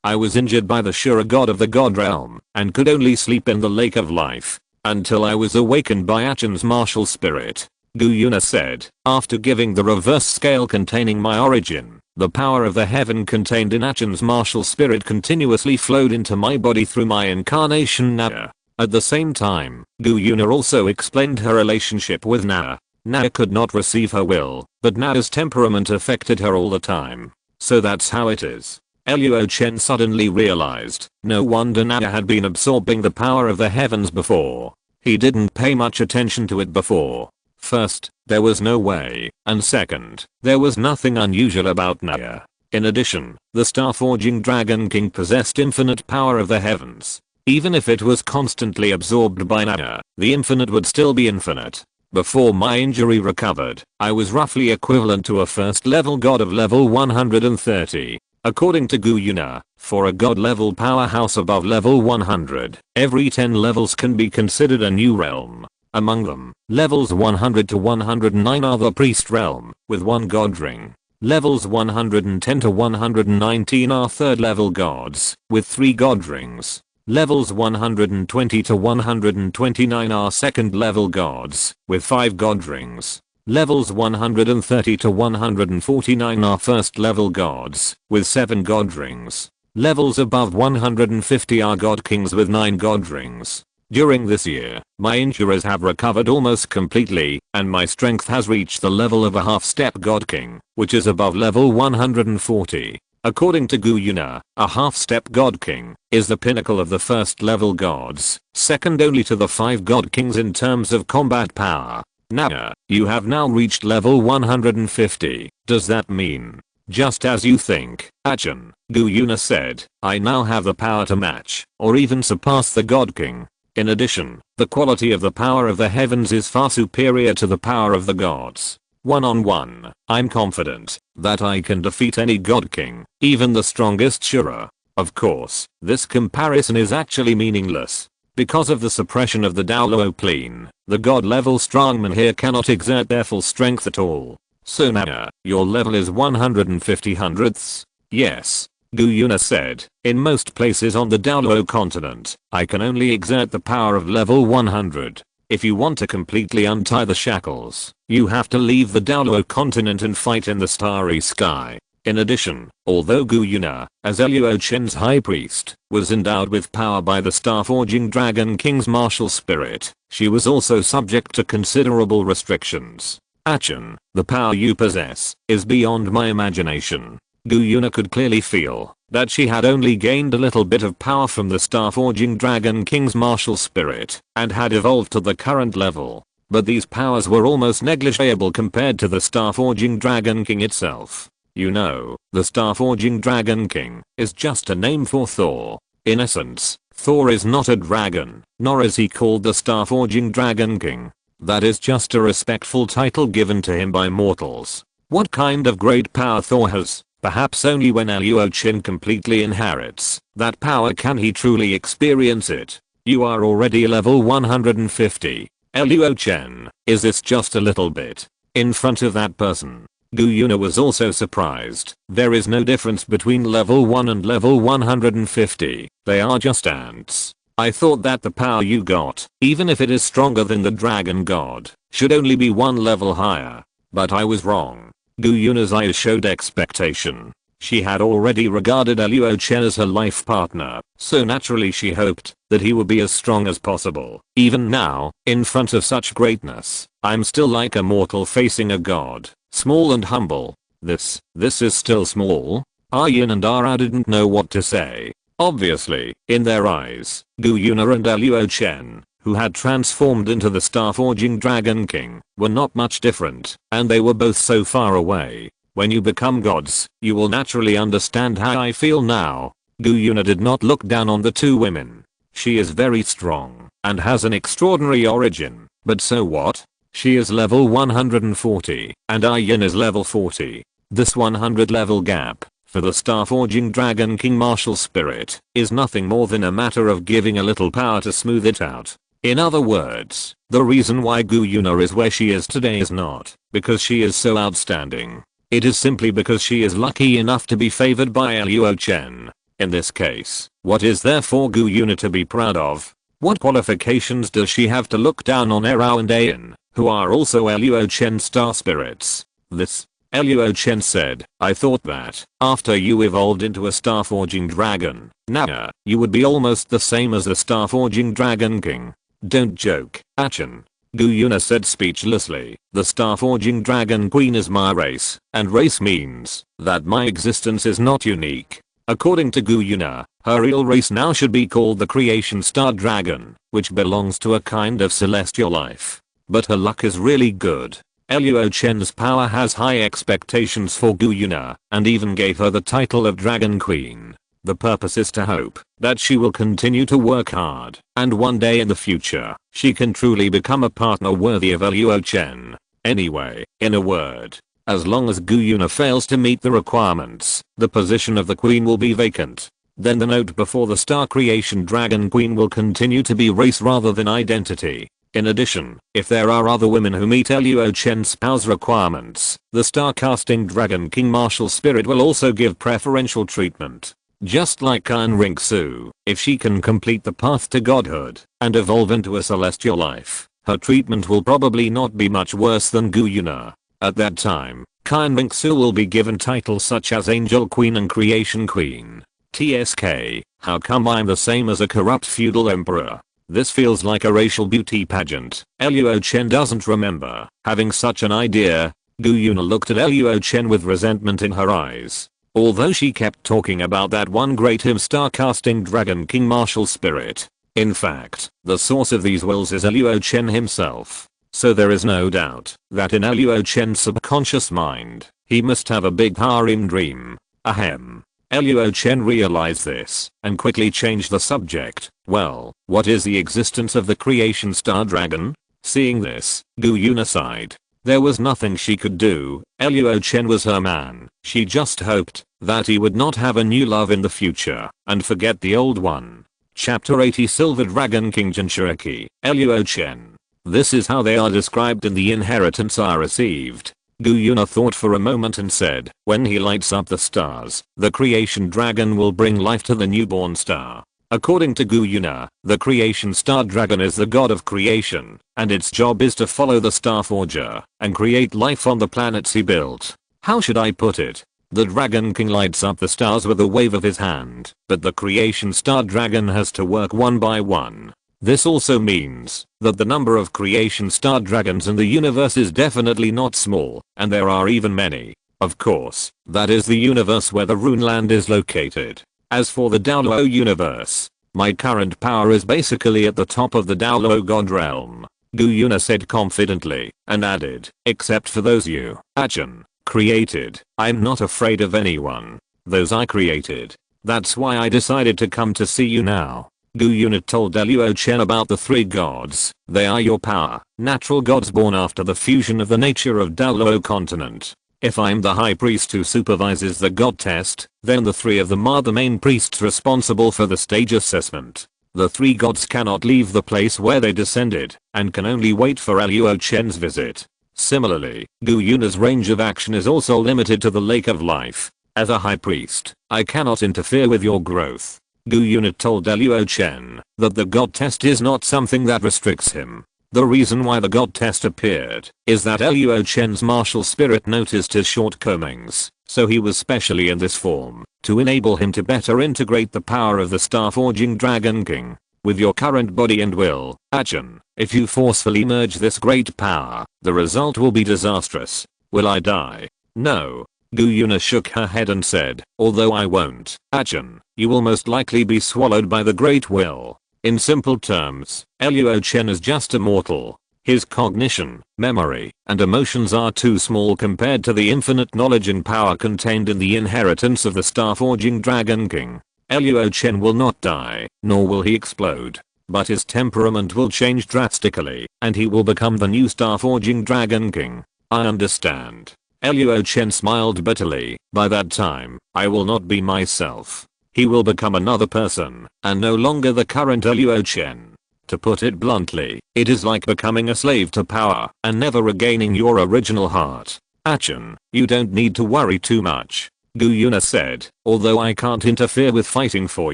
[SPEAKER 1] I was injured by the Shura god of the god realm and could only sleep in the lake of life until I was awakened by Achin's martial spirit. Guyuna said, after giving the reverse scale containing my origin, the power of the heaven contained in Achin's martial spirit continuously flowed into my body through my incarnation Nana. At the same time, Guyuna also explained her relationship with Nana. Nana could not receive her will, but Nana's temperament affected her all the time. So that's how it is. Luo Chen suddenly realized, no wonder Nana had been absorbing the power of the heavens before. He didn't pay much attention to it before. First, there was no way, and second, there was nothing unusual about Nana. In addition, the star-forging Dragon King possessed infinite power of the heavens. Even if it was constantly absorbed by Nana, the infinite would still be infinite. Before my injury recovered, I was roughly equivalent to a first level god of level 130. According to Guyuna, for a god level powerhouse above level 100, every 10 levels can be considered a new realm. Among them, levels 100 to 109 are the priest realm, with 1 god ring. Levels 110 to 119 are third level gods, with 3 god rings. Levels 120 to 129 are second level gods, with 5 god rings. Levels 130 to 149 are first level gods, with 7 god rings. Levels above 150 are god kings with 9 god rings. During this year, my injuries have recovered almost completely, and my strength has reached the level of a half-step god king, which is above level 140. According to Guyuna, a half-step god king is the pinnacle of the first level gods, second only to the 5 god kings in terms of combat power. Nana, you have now reached level 150. Does that mean, just as you think, Achin? Guyuna said, I now have the power to match, or even surpass the god king. In addition, the quality of the power of the heavens is far superior to the power of the gods. One-on-one, I'm confident that I can defeat any god king, even the strongest Shura. Of course, this comparison is actually meaningless. Because of the suppression of the Douluo plane, the god level strongmen here cannot exert their full strength at all. So Nana, your level is 150 hundredths? Yes. Gu Yuna said, in most places on the Douluo Continent, I can only exert the power of level 100. If you want to completely untie the shackles, you have to leave the Douluo Continent and fight in the starry sky. In addition, although Gu Yuna, as Luo Chen's high priest, was endowed with power by the Star-Forging Dragon King's martial spirit, she was also subject to considerable restrictions. Achin, the power you possess is beyond my imagination. Gu Yuna could clearly feel that she had only gained a little bit of power from the Star-Forging Dragon King's martial spirit and had evolved to the current level. But these powers were almost negligible compared to the Star-Forging Dragon King itself. You know, the Star-Forging Dragon King is just a name for Thor. In essence, Thor is not a dragon, nor is he called the Star-Forging Dragon King. That is just a respectful title given to him by mortals. What kind of great power Thor has? Perhaps only when Luo Chen completely inherits that power can he truly experience it. You are already level 150. Luo Chen, is this just a little bit? In front of that person, Gu Yuna was also surprised. There is no difference between level 1 and level 150. They are just ants. I thought that the power you got, even if it is stronger than the dragon god, should only be one level higher. But I was wrong. Gu Yuna's eyes showed expectation. She had already regarded Luo Chen as her life partner, so naturally she hoped that he would be as strong as possible. Even now, in front of such greatness, I'm still like a mortal facing a god, small and humble. This is still small? Yin and Ara didn't know what to say. Obviously, in their eyes, Gu Yuna and Luo Chen, who had transformed into the Star-Forging Dragon King, were not much different, and they were both so far away. When you become gods, you will naturally understand how I feel now. Gu Yuna did not look down on the two women. She is very strong, and has an extraordinary origin, but so what? She is level 140, and Yin is level 40. This 100 level gap, for the Star-Forging Dragon King martial spirit, is nothing more than a matter of giving a little power to smooth it out. In other words, the reason why Gu Yuna is where she is today is not because she is so outstanding. It is simply because she is lucky enough to be favored by Luo Chen. In this case, what is there for Gu Yuna to be proud of? What qualifications does she have to look down on Erao and Ayin, who are also Luo Chen star spirits? Luo Chen said, I thought that, after you evolved into a Star-Forging Dragon, now, you would be almost the same as the Star-Forging Dragon King. Don't joke, Achin. Gu Yuna said speechlessly, the Star-Forging Dragon Queen is my race, and race means that my existence is not unique. According to Gu Yuna, her real race now should be called the Creation Star Dragon, which belongs to a kind of celestial life. But her luck is really good. Luo Chen's power has high expectations for Gu Yuna, and even gave her the title of Dragon Queen. The purpose is to hope that she will continue to work hard, and one day in the future, she can truly become a partner worthy of Luo Chen. Anyway, in a word, as long as Gu Yuna fails to meet the requirements, the position of the queen will be vacant. Then the note before the Star Creation Dragon Queen will continue to be race rather than identity. In addition, if there are other women who meet Luo Chen's spouse requirements, the Star Casting Dragon King martial spirit will also give preferential treatment. Just like Kan Ring-Su, if she can complete the path to godhood and evolve into a celestial life, her treatment will probably not be much worse than Gu Yuna. At that time, Kan Ring-Su will be given titles such as Angel Queen and Creation Queen. TSK, how come I'm the same as a corrupt feudal emperor? This feels like a racial beauty pageant. Luo Chen doesn't remember having such an idea. Gu Yuna looked at Luo Chen with resentment in her eyes. Although she kept talking about that one great Star Casting Dragon King martial spirit. In fact, the source of these wills is Luo Chen himself. So there is no doubt that in Luo Chen's subconscious mind, he must have a big harem dream. Ahem. Luo Chen realized this and quickly changed the subject. Well, what is the existence of the Creation Star Dragon? Seeing this, Gu Yuna sighed. There was nothing she could do. Luo Chen was her man. She just hoped that he would not have a new love in the future and forget the old one. Chapter 80 Silver Dragon King Jinchuriki, Luo Chen. This is how they are described in the inheritance I received. Gu Yuna thought for a moment and said, when he lights up the stars, the creation dragon will bring life to the newborn star. According to Gu Yuna, the creation star dragon is the god of creation, and its job is to follow the star forger and create life on the planets he built. How should I put it? The Dragon King lights up the stars with a wave of his hand, but the creation star dragon has to work one by one. This also means that the number of creation star dragons in the universe is definitely not small, and there are even many. Of course, that is the universe where the Runeland is located. As for the Douluo universe, my current power is basically at the top of the Douluo god realm, Gu Yuna said confidently, and added, except for those you, Achin, created, I'm not afraid of anyone. Those I created. That's why I decided to come to see you now. Gu Yuna told Luo Chen about the three gods. They are your power, natural gods born after the fusion of the nature of Douluo Continent. If I'm the high priest who supervises the god test, then the three of them are the main priests responsible for the stage assessment. The three gods cannot leave the place where they descended, and can only wait for Luo Chen's visit. Similarly, Gu Yuna's range of action is also limited to the Lake of Life. As a high priest, I cannot interfere with your growth. Gu Yuna told Luo Chen that the god test is not something that restricts him. The reason why the god test appeared is that Luo Chen's martial spirit noticed his shortcomings, so he was specially in this form to enable him to better integrate the power of the star-forging Dragon King with your current body and will. Achin, if you forcefully merge this great power, the result will be disastrous. Will I die? No. Gu Yuna shook her head and said, although I won't, Achin, you will most likely be swallowed by the great will. In simple terms, Luo Chen is just a mortal. His cognition, memory, and emotions are too small compared to the infinite knowledge and power contained in the inheritance of the star-forging Dragon King. Luo Chen will not die, nor will he explode. But his temperament will change drastically, and he will become the new star-forging Dragon King. I understand. Luo Chen smiled bitterly. By that time, I will not be myself. He will become another person, and no longer the current Luo Chen. To put it bluntly, it is like becoming a slave to power and never regaining your original heart. Achin, you don't need to worry too much. Gu Yuna said, although I can't interfere with fighting for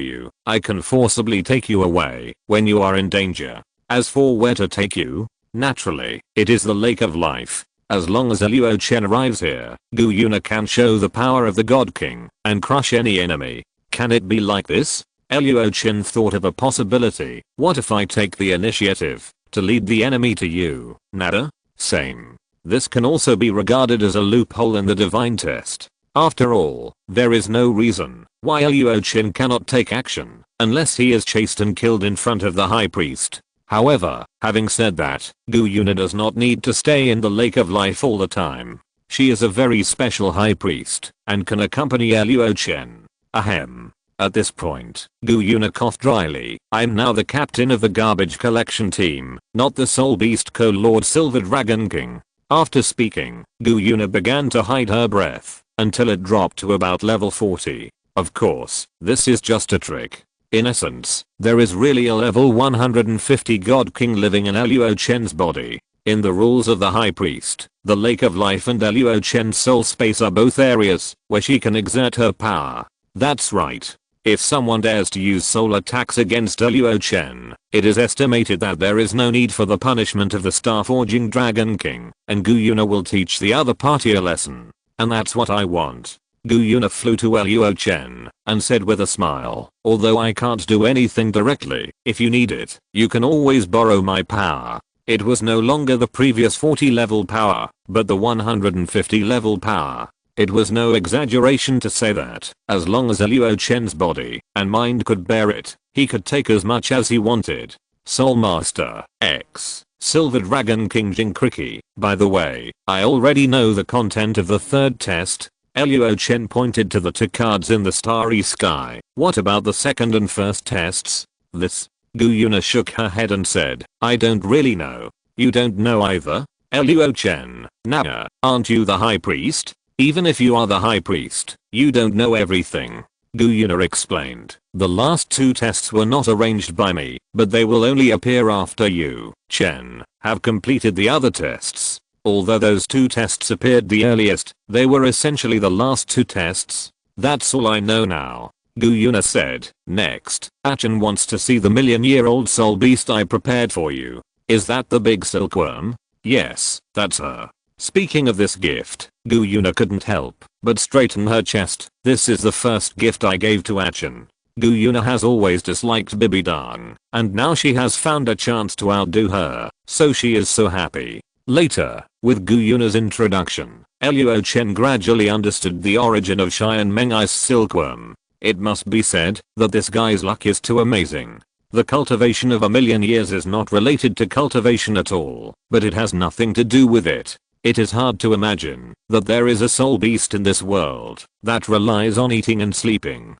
[SPEAKER 1] you, I can forcibly take you away when you are in danger. As for where to take you, naturally, it is the Lake of Life. As long as Luo Chen arrives here, Gu Yuna can show the power of the God King and crush any enemy. Can it be like this? Luo Chen thought of a possibility. What if I take the initiative to lead the enemy to you? Nada? Same. This can also be regarded as a loophole in the divine test. After all, there is no reason why Luo Chen cannot take action unless he is chased and killed in front of the high priest. However, having said that, Gu Yuna does not need to stay in the Lake of Life all the time. She is a very special high priest and can accompany Luo Chen. Ahem. At this point, Gu Yuna coughed dryly. I'm now the captain of the garbage collection team, not the Soul Beast co-lord Silver Dragon King. After speaking, Gu Yuna began to hide her breath until it dropped to about level 40. Of course, this is just a trick. In essence, there is really a level 150 God King living in Luo Chen's body. In the rules of the High Priest, the Lake of Life and Luo Chen's soul space are both areas where she can exert her power. That's right. If someone dares to use soul attacks against Luo Chen, it is estimated that there is no need for the punishment of the Star-Forging Dragon King, and Gu Yuna will teach the other party a lesson. And that's what I want. Gu Yuna flew to Luo Chen and said with a smile, although I can't do anything directly, if you need it, you can always borrow my power. It was no longer the previous 40 level power, but the 150 level power. It was no exaggeration to say that, as long as Luo Chen's body and mind could bear it, he could take as much as he wanted. Soul Master X Silver Dragon King Jinkriki. By the way, I already know the content of the third test. Luo Chen pointed to the two cards in the starry sky. What about the second and first tests? This? Gu Yuna shook her head and said, I don't really know. You don't know either? Luo Chen, nah, aren't you the high priest? Even if you are the high priest, you don't know everything. Gu Yuna explained. The last two tests were not arranged by me, but they will only appear after you, Chen, have completed the other tests. Although those 2 tests appeared the earliest, they were essentially the last 2 tests. That's all I know now. Gu Yuna said. Next, Achin wants to see the million-year-old soul beast I prepared for you. Is that the big silkworm? Yes, that's her. Speaking of this gift, Gu Yuna couldn't help but straighten her chest. This is the first gift I gave to Achin. Gu Yuna has always disliked Bibi Dang, and now she has found a chance to outdo her, so she is so happy. Later, with Gu Yuna's introduction, Luo Chen gradually understood the origin of Xian Mengai's silkworm. It must be said that this guy's luck is too amazing. The cultivation of a million years is not related to cultivation at all, but it has nothing to do with it. It is hard to imagine that there is a soul beast in this world that relies on eating and sleeping,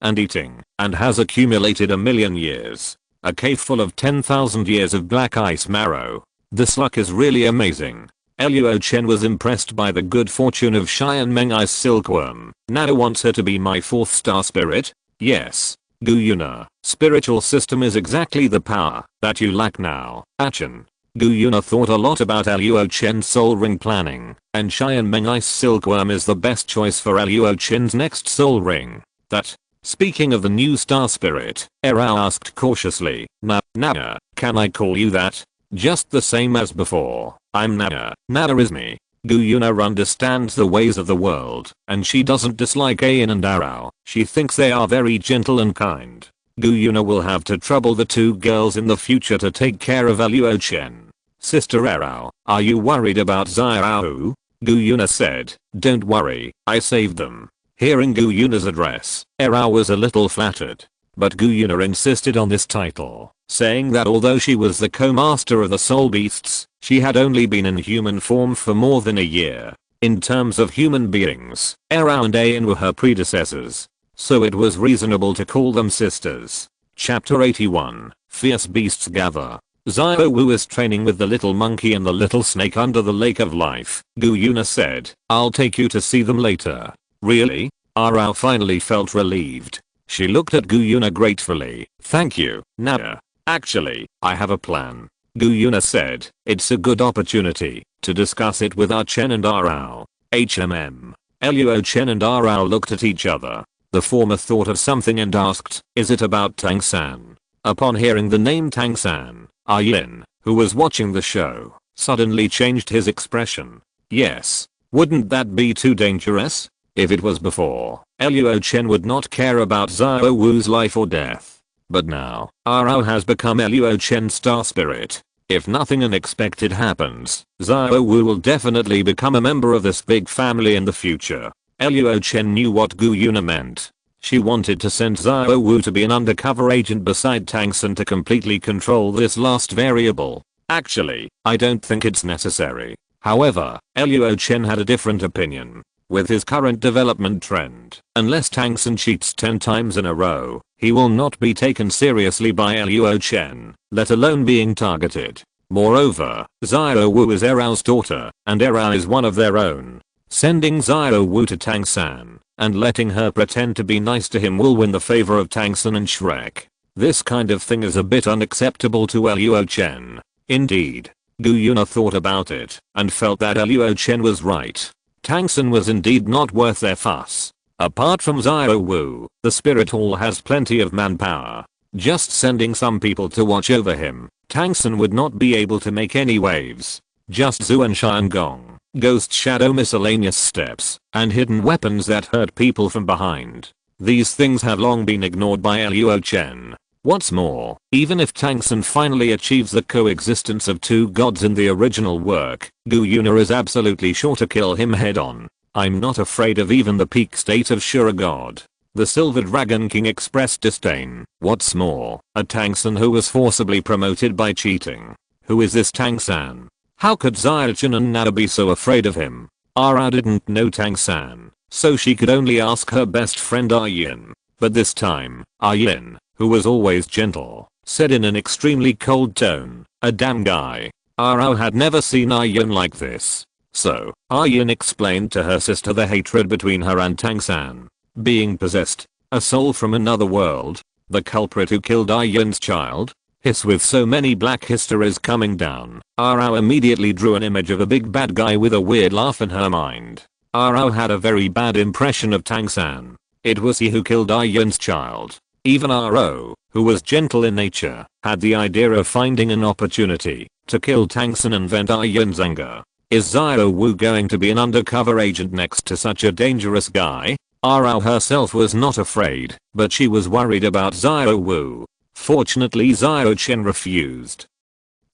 [SPEAKER 1] and eating, and has accumulated a million years. A cave full of 10,000 years of black ice marrow. This luck is really amazing. Luo Chen was impressed by the good fortune of Xian Mengai's silkworm. Nana wants her to be my 4th star spirit? Yes. Gu Yuna, spiritual system is exactly the power that you lack now, Achin. Gu Yuna thought a lot about Luo Chen's soul ring planning, and Xian Mengai's silkworm is the best choice for Luo Chen's next soul ring. Speaking of the new star spirit, Erao asked cautiously, Nana, can I call you that? Just the same as before. I'm Nana. Nana is me. Gu Yuna understands the ways of the world, and she doesn't dislike Ayan and Arao. She thinks they are very gentle and kind. Gu Yuna will have to trouble the 2 girls in the future to take care of Luo Chen. Sister Erao, are you worried about Xiao? Gu Yuna said, don't worry, I saved them. Hearing Gu Yuna's address, Erao was a little flattered. But Gu Yuna insisted on this title, saying that although she was the co-master of the soul beasts, she had only been in human form for more than a year. In terms of human beings, Erao and Ayan were her predecessors, so it was reasonable to call them sisters. Chapter 81, Fierce Beasts Gather. Xiao Wu is training with the little monkey and the little snake under the lake of life. Gu Yuna said, I'll take you to see them later. Really? Arao finally felt relieved. She looked at Gu Yuna gratefully. Thank you, Nana. Actually, I have a plan. Gu Yuna said, it's a good opportunity to discuss it with Chen and Arao. Luo Chen and Arao looked at each other. The former thought of something and asked, is it about Tang San? Upon hearing the name Tang San, Yin, who was watching the show, suddenly changed his expression. Yes. Wouldn't that be too dangerous? If it was before, Luo Chen would not care about Xiao Wu's life or death. But now, Arao has become Luo Chen's star spirit. If nothing unexpected happens, Xiao Wu will definitely become a member of this big family in the future. Luo Chen knew what Gu Yuna meant. She wanted to send Xiao Wu to be an undercover agent beside Tang San to completely control this last variable. Actually, I don't think it's necessary. However, Luo Chen had a different opinion. With his current development trend, unless Tang San cheats 10 times in a row, he will not be taken seriously by Luo Chen, let alone being targeted. Moreover, Xiao Wu is Erao's daughter, and Erao is one of their own. Sending Xiao Wu to Tang San and letting her pretend to be nice to him will win the favor of Tang San and Shrek. This kind of thing is a bit unacceptable to Luo Chen. Indeed. Gu Yuna thought about it and felt that Luo Chen was right. Tang San was indeed not worth their fuss. Apart from Xiao Wu, the spirit hall has plenty of manpower. Just sending some people to watch over him, Tang San would not be able to make any waves. Just Zhu and Shan Gong, ghost shadow miscellaneous steps, and hidden weapons that hurt people from behind. These things have long been ignored by Luo Chen. What's more, even if Tang San finally achieves the coexistence of 2 gods in the original work, Gu Yuna is absolutely sure to kill him head on. I'm not afraid of even the peak state of Shura God. The Silver Dragon King expressed disdain. What's more, a Tang San who was forcibly promoted by cheating. Who is this Tang San? How could Xiao Chen and Nana be so afraid of him? Ara didn't know Tang San, so she could only ask her best friend Yin. But this time, Yin, who was always gentle, said in an extremely cold tone, a damn guy. Arao had never seen Yin like this. So, Yin explained to her sister the hatred between her and Tang San. Being possessed, a soul from another world, the culprit who killed Yin's child. Hiss. With so many black histories coming down, Arao immediately drew an image of a big bad guy with a weird laugh in her mind. Arao had a very bad impression of Tang San. It was he who killed Yun's child. Even Arao, who was gentle in nature, had the idea of finding an opportunity to kill Tang San and vent Yun's anger. Is Xiao Wu going to be an undercover agent next to such a dangerous guy? Arao herself was not afraid, but she was worried about Xiao Wu. Fortunately Luo Chen refused.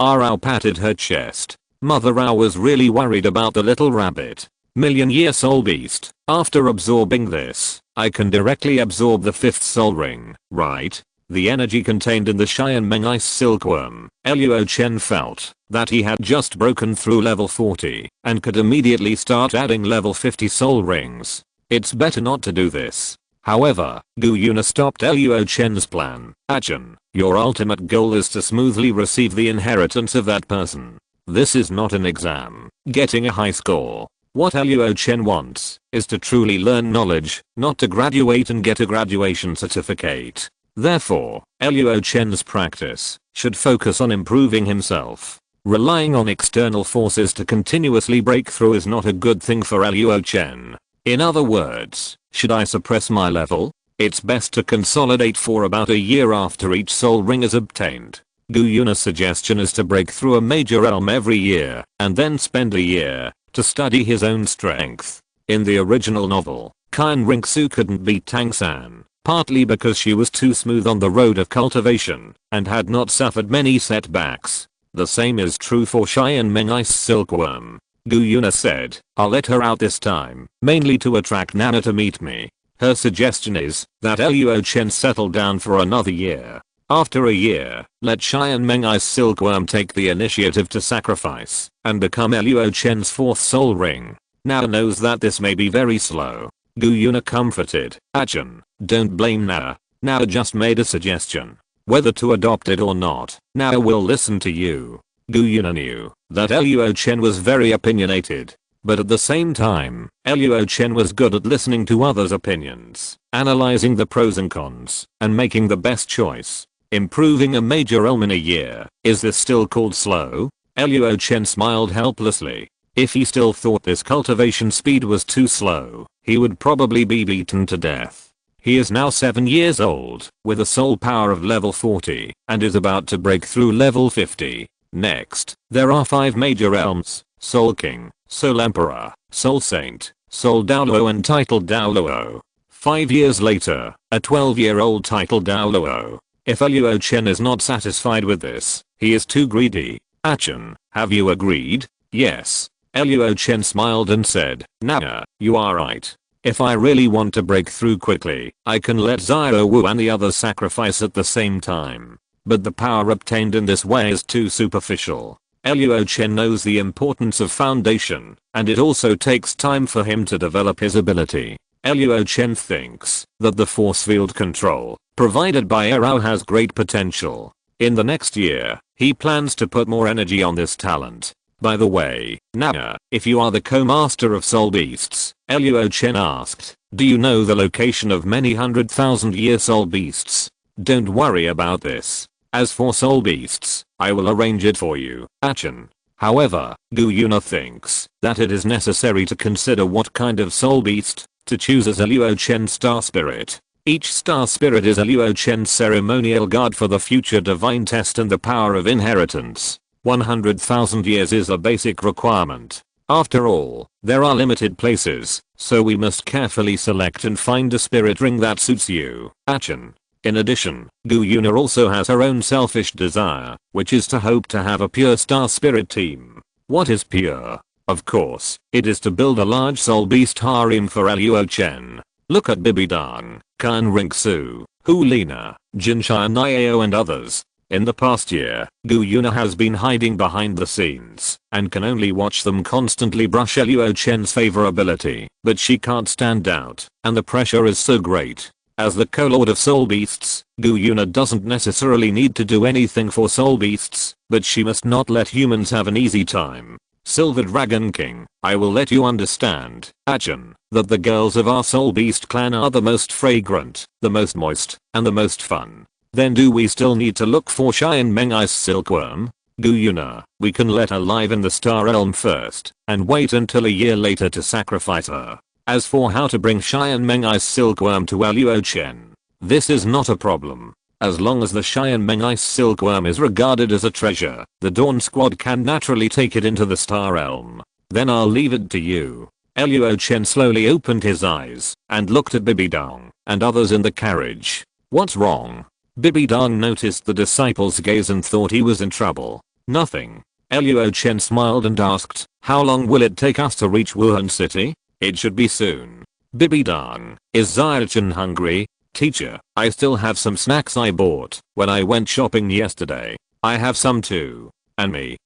[SPEAKER 1] Arao patted her chest. Mother Rao was really worried about the little rabbit. Million-year soul beast. After absorbing this, I can directly absorb the 5th soul ring, right? The energy contained in the Xian Meng ice silkworm. Luo Chen felt that he had just broken through level 40 and could immediately start adding level 50 soul rings. It's better not to do this. However, Gu Yuna stopped Luo Chen's plan. Achin, your ultimate goal is to smoothly receive the inheritance of that person. This is not an exam, getting a high score. What Luo Chen wants is to truly learn knowledge, not to graduate and get a graduation certificate. Therefore, Luo Chen's practice should focus on improving himself. Relying on external forces to continuously break through is not a good thing for Luo Chen. In other words, should I suppress my level? It's best to consolidate for about a year after each soul ring is obtained. Gu Yuna's suggestion is to break through a major realm every year and then spend a year to study his own strength. In the original novel, Qian Ringsu couldn't beat Tang San, partly because she was too smooth on the road of cultivation and had not suffered many setbacks. The same is true for Xian Meng Ice Silkworm. Gu Yuna said, I'll let her out this time, mainly to attract Nana to meet me. Her suggestion is that Luo Chen settle down for another year. After a year, let Xian Meng Ice Silkworm take the initiative to sacrifice and become Luo Chen's 4th soul ring. Nana knows that this may be very slow. Gu Yuna comforted. Achin, don't blame Nana. Nana just made a suggestion. Whether to adopt it or not, Nana will listen to you. Gu Yuna knew that Luo Chen was very opinionated. But at the same time, Luo Chen was good at listening to others' opinions, analyzing the pros and cons, and making the best choice. Improving a major realm in a year, is this still called slow? Luo Chen smiled helplessly. If he still thought this cultivation speed was too slow, he would probably be beaten to death. He is now 7 years old, with a soul power of level 40, and is about to break through level 50. Next, there are 5 major realms: Soul King, Soul Emperor, Soul Saint, Soul Douluo and titled Douluo. 5 years later, a 12-year-old titled Douluo. If Luo Chen is not satisfied with this, he is too greedy. Achin, have you agreed? Yes. Luo Chen smiled and said, Nana, you are right. If I really want to break through quickly, I can let Xiao Wu and the others sacrifice at the same time. But the power obtained in this way is too superficial. Luo Chen knows the importance of foundation, and it also takes time for him to develop his ability. Luo Chen thinks that the force field control provided by Arao has great potential. In the next year, he plans to put more energy on this talent. By the way, Nana, if you are the co-master of soul beasts, Luo Chen asked, do you know the location of many 100,000-year soul beasts? Don't worry about this. As for soul beasts, I will arrange it for you, Achin. However, Gu Yuna thinks that it is necessary to consider what kind of soul beast to choose as a Luo Chen star spirit. Each star spirit is a Luo Chen ceremonial guard for the future divine test and the power of inheritance. 100,000 years is a basic requirement. After all, there are limited places, so we must carefully select and find a spirit ring that suits you, Achin. In addition, Gu Yuna also has her own selfish desire, which is to hope to have a pure star spirit team. What is pure? Of course, it is to build a large soul beast harem for Luo Chen. Look at Bibidang, Qian Ringsu, Hulina, Jinsha Niao and others. In the past year, Gu Yuna has been hiding behind the scenes and can only watch them constantly brush Luo Chen's favorability, but she can't stand out, and the pressure is so great. As the co-lord of soul beasts, Gu Yuna doesn't necessarily need to do anything for soul beasts, but she must not let humans have an easy time. Silver Dragon King, I will let you understand, Achin, that the girls of our soul beast clan are the most fragrant, the most moist, and the most fun. Then do we still need to look for Cheyenne Meng Ice Silkworm? Gu Yuna, we can let her live in the Star Realm first, and wait until a year later to sacrifice her. As for how to bring Cheyenne Meng Ice Silkworm to Luo Chen, this is not a problem. As long as the Cheyenne Meng Ice Silkworm is regarded as a treasure, the Dawn Squad can naturally take it into the Star Realm. Then I'll leave it to you. Luo Chen slowly opened his eyes, and looked at Bibidong, and others in the carriage. What's wrong? Bibidong noticed the disciples' gaze and thought he was in trouble. Nothing. Luo Chen smiled and asked, how long will it take us to reach Wuhan City? It should be soon. Bibidong, is Zai-chan hungry? Teacher, I still have some snacks I bought when I went shopping yesterday. I have some too. And me.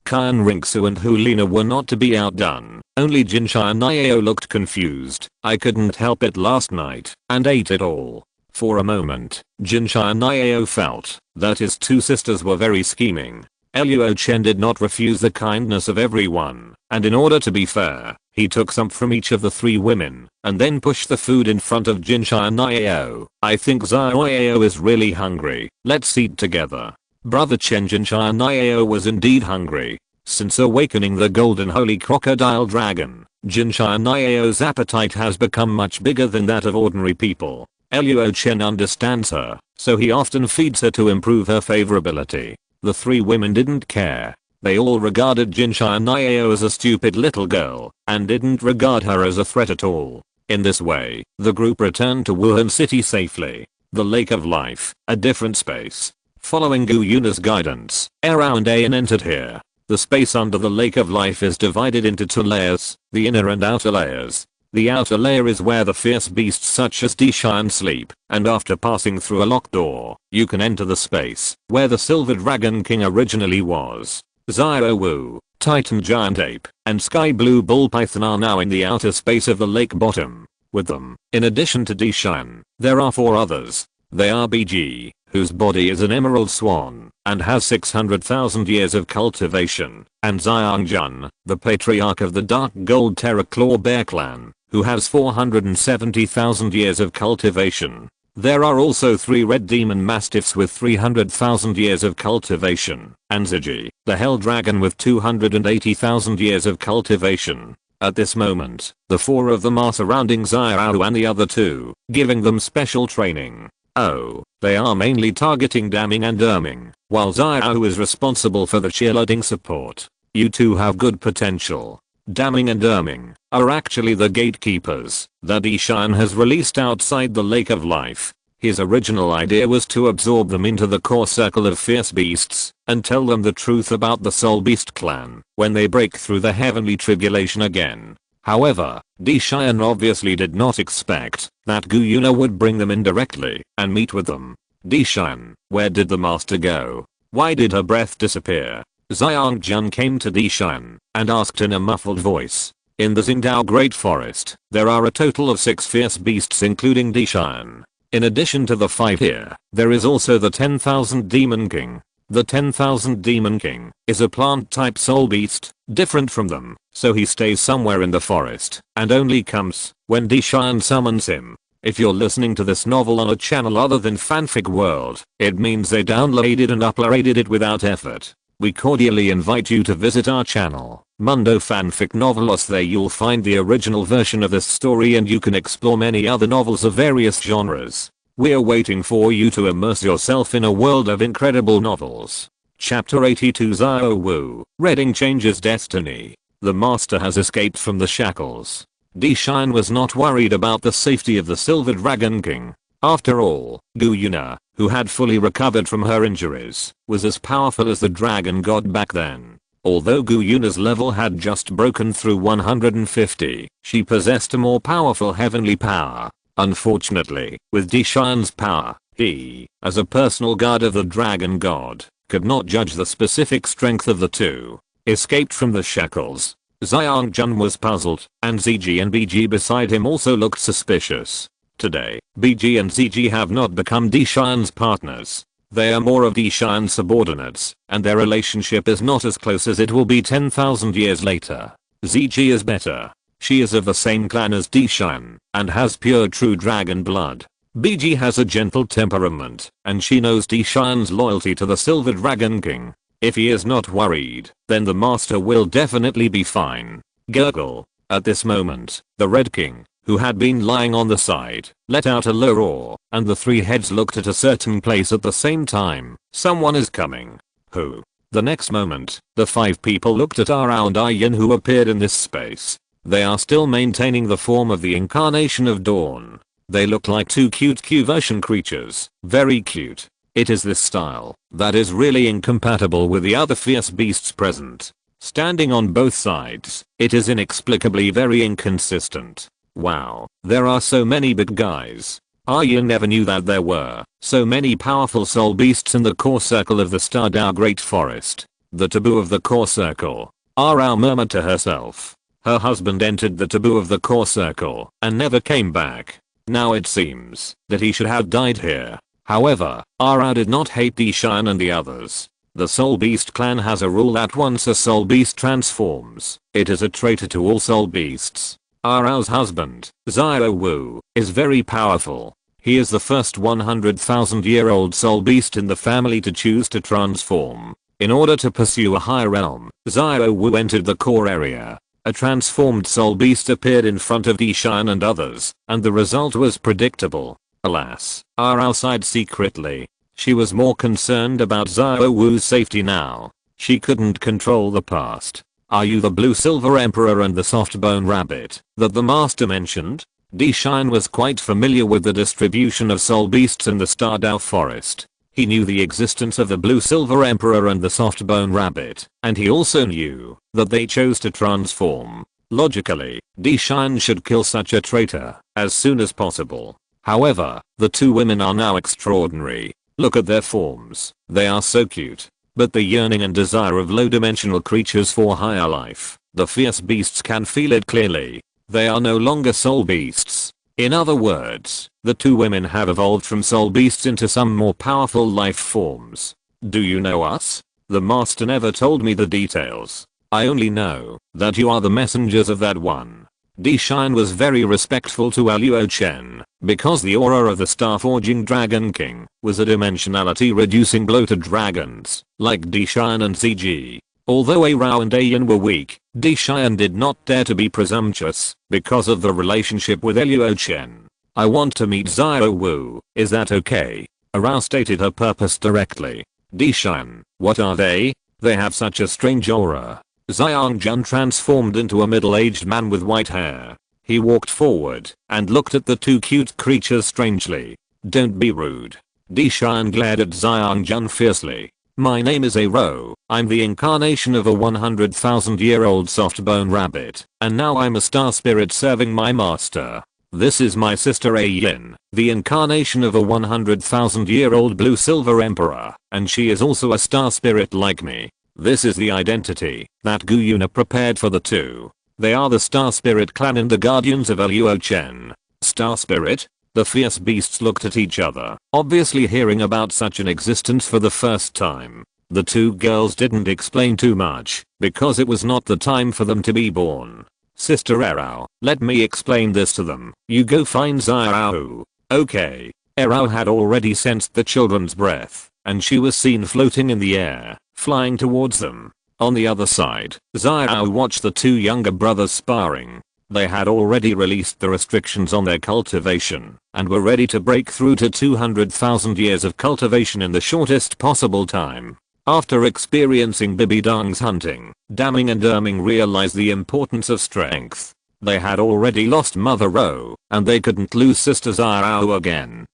[SPEAKER 1] Kyan Rinksu and Hulina were not to be outdone. Only Jinchai and Niao looked confused. I couldn't help it last night and ate it all. For a moment, Jinchai and Niao felt that his two sisters were very scheming. Luo Chen did not refuse the kindness of everyone, and in order to be fair, he took some from each of the three women, and then pushed the food in front of Jinchai and Niao. I think Xiao is really hungry. Let's eat together. Brother Chen Jinchai and Niao was indeed hungry. Since awakening the golden holy crocodile dragon, Jinchai and Niao's appetite has become much bigger than that of ordinary people. Luo Chen understands her, so he often feeds her to improve her favorability. The three women didn't care. They all regarded Jinchai and Niao as a stupid little girl, and didn't regard her as a threat at all. In this way, the group returned to Wuhan City safely. The Lake of Life, a different space. Following Gu Yuna's guidance, around Ayan entered here. The space under the Lake of Life is divided into two layers, the inner and outer layers. The outer layer is where the fierce beasts such as Dishan sleep, and after passing through a locked door, you can enter the space where the Silver Dragon King originally was. Xiao Wu, Titan Giant Ape, and Sky Blue Bull Python are now in the outer space of the lake bottom. With them, in addition to Dishan, there are 4 others. They are BG, whose body is an emerald swan, and has 600,000 years of cultivation, and Xiangjun, the patriarch of the Dark Gold Terror Claw Bear Clan, who has 470,000 years of cultivation. There are also 3 red demon mastiffs with 300,000 years of cultivation, and Ziji, the hell dragon with 280,000 years of cultivation. At this moment, the 4 of them are surrounding Xiao and the other 2, giving them special training. Oh, they are mainly targeting Daming and Erming, while Xiao is responsible for the cheerleading support. You two have good potential. Daming and Erming are actually the gatekeepers that Ishan has released outside the Lake of Life. His original idea was to absorb them into the core circle of fierce beasts and tell them the truth about the Soul Beast clan when they break through the heavenly tribulation again. However, Dishan obviously did not expect that Gu Yuna would bring them in directly and meet with them. Dishan, where did the master go? Why did her breath disappear? Xiangjun came to Dishan and asked in a muffled voice. In the Xingdao Great Forest, there are a total of 6 fierce beasts including Dishan. In addition to the 5 here, there is also the 10,000 Demon King. The 10,000 Demon King is a plant-type soul beast, different from them, so he stays somewhere in the forest and only comes when Dishan summons him. If you're listening to this novel on a channel other than Fanfic World, it means they downloaded and uploaded it without effort. We cordially invite you to visit our channel, Mundo Fanfic Novelos. There you'll find the original version of this story and you can explore many other novels of various genres. We're waiting for you to immerse yourself in a world of incredible novels. Chapter 82 Xiao Wu, Reading Changes Destiny. The master has escaped from the shackles. Dishan was not worried about the safety of the Silver Dragon King. After all, Gu Yuna, who had fully recovered from her injuries, was as powerful as the dragon god back then. Although Gu Yuna's level had just broken through 150, she possessed a more powerful heavenly power. Unfortunately, with Dishan's power, he, as a personal guard of the dragon god, could not judge the specific strength of the two. Escaped from the shackles. Xiangjun was puzzled, and Ziji and BG beside him also looked suspicious. Today, BG and Ziji have not become Dishan's partners. They are more of Dishan's subordinates, and their relationship is not as close as it will be 10,000 years later. Ziji is better. She is of the same clan as Dishan, and has pure true dragon blood. BG has a gentle temperament, and she knows Dishan's loyalty to the Silver Dragon King. If he is not worried, then the master will definitely be fine. Gurgle. At this moment, the Red King, who had been lying on the side, let out a low roar, and the three heads looked at a certain place at the same time. Someone is coming. Who? The next moment, the 5 people looked at Arao and Ayin who appeared in this space. They are still maintaining the form of the incarnation of Dawn. They look like 2 cute Q-version creatures. Very cute. It is this style that is really incompatible with the other fierce beasts present. Standing on both sides, it is inexplicably very inconsistent. Wow, there are so many big guys. Arya never knew that there were so many powerful soul beasts in the core circle of the Stardow Great Forest. The taboo of the core circle. Arao murmured to herself. Her husband entered the taboo of the core circle and never came back. Now it seems that he should have died here. However, Arao did not hate Dishan and the others. The Soul Beast clan has a rule that once a Soul Beast transforms, it is a traitor to all Soul Beasts. Arao's husband, Xiao Wu, is very powerful. He is the first 100,000-year-old Soul Beast in the family to choose to transform. In order to pursue a higher realm, Xiao Wu entered the core area. A transformed Soul Beast appeared in front of Dishan and others, and the result was predictable. Alas, Arao sighed secretly. She was more concerned about Xiao Wu's safety now. She couldn't control the past. Are you the Blue Silver Emperor and the Soft Bone Rabbit that the master mentioned? Dishan was quite familiar with the distribution of soul beasts in the Stardow Forest. He knew the existence of the Blue Silver Emperor and the Soft Bone Rabbit, and he also knew that they chose to transform. Logically, Dishan should kill such a traitor as soon as possible. However, the 2 women are now extraordinary. Look at their forms. They are so cute. But the yearning and desire of low-dimensional creatures for higher life, the fierce beasts can feel it clearly. They are no longer soul beasts. In other words, the 2 women have evolved from soul beasts into some more powerful life forms. Do you know us? The master never told me the details. I only know that you are the messengers of that one. Dishan was very respectful to Luo Chen, because the aura of the star-forging Dragon King was a dimensionality reducing blow to dragons, like Dishan and CG. Although Arao and Ayan were weak, Dishan did not dare to be presumptuous, because of the relationship with Luo Chen. I want to meet Xiao Wu, is that okay? Arao stated her purpose directly. Dishan, what are they? They have such a strange aura. Xiangjun transformed into a middle-aged man with white hair. He walked forward and looked at the 2 cute creatures strangely. Don't be rude. Dishan glared at Xiangjun fiercely. My name is Arao. I'm the incarnation of a 100,000-year-old soft bone rabbit, and now I'm a star spirit serving my master. This is my sister Ayin, the incarnation of a 100,000-year-old blue silver emperor, and she is also a star spirit like me. This is the identity that Gu Yuna prepared for the 2. They are the Star Spirit clan and the guardians of Luo Chen. Star Spirit? The fierce beasts looked at each other, obviously hearing about such an existence for the first time. The 2 girls didn't explain too much, because it was not the time for them to be born. Sister Arao, let me explain this to them. You go find Xiao. Okay. Arao had already sensed the children's breath, and she was seen floating in the air, flying towards them. On the other side, Xiao watched the 2 younger brothers sparring. They had already released the restrictions on their cultivation, and were ready to break through to 200,000 years of cultivation in the shortest possible time. After experiencing Bibidang's hunting, Damming and Erming realized the importance of strength. They had already lost Mother Ro, and they couldn't lose Sister Xiao again.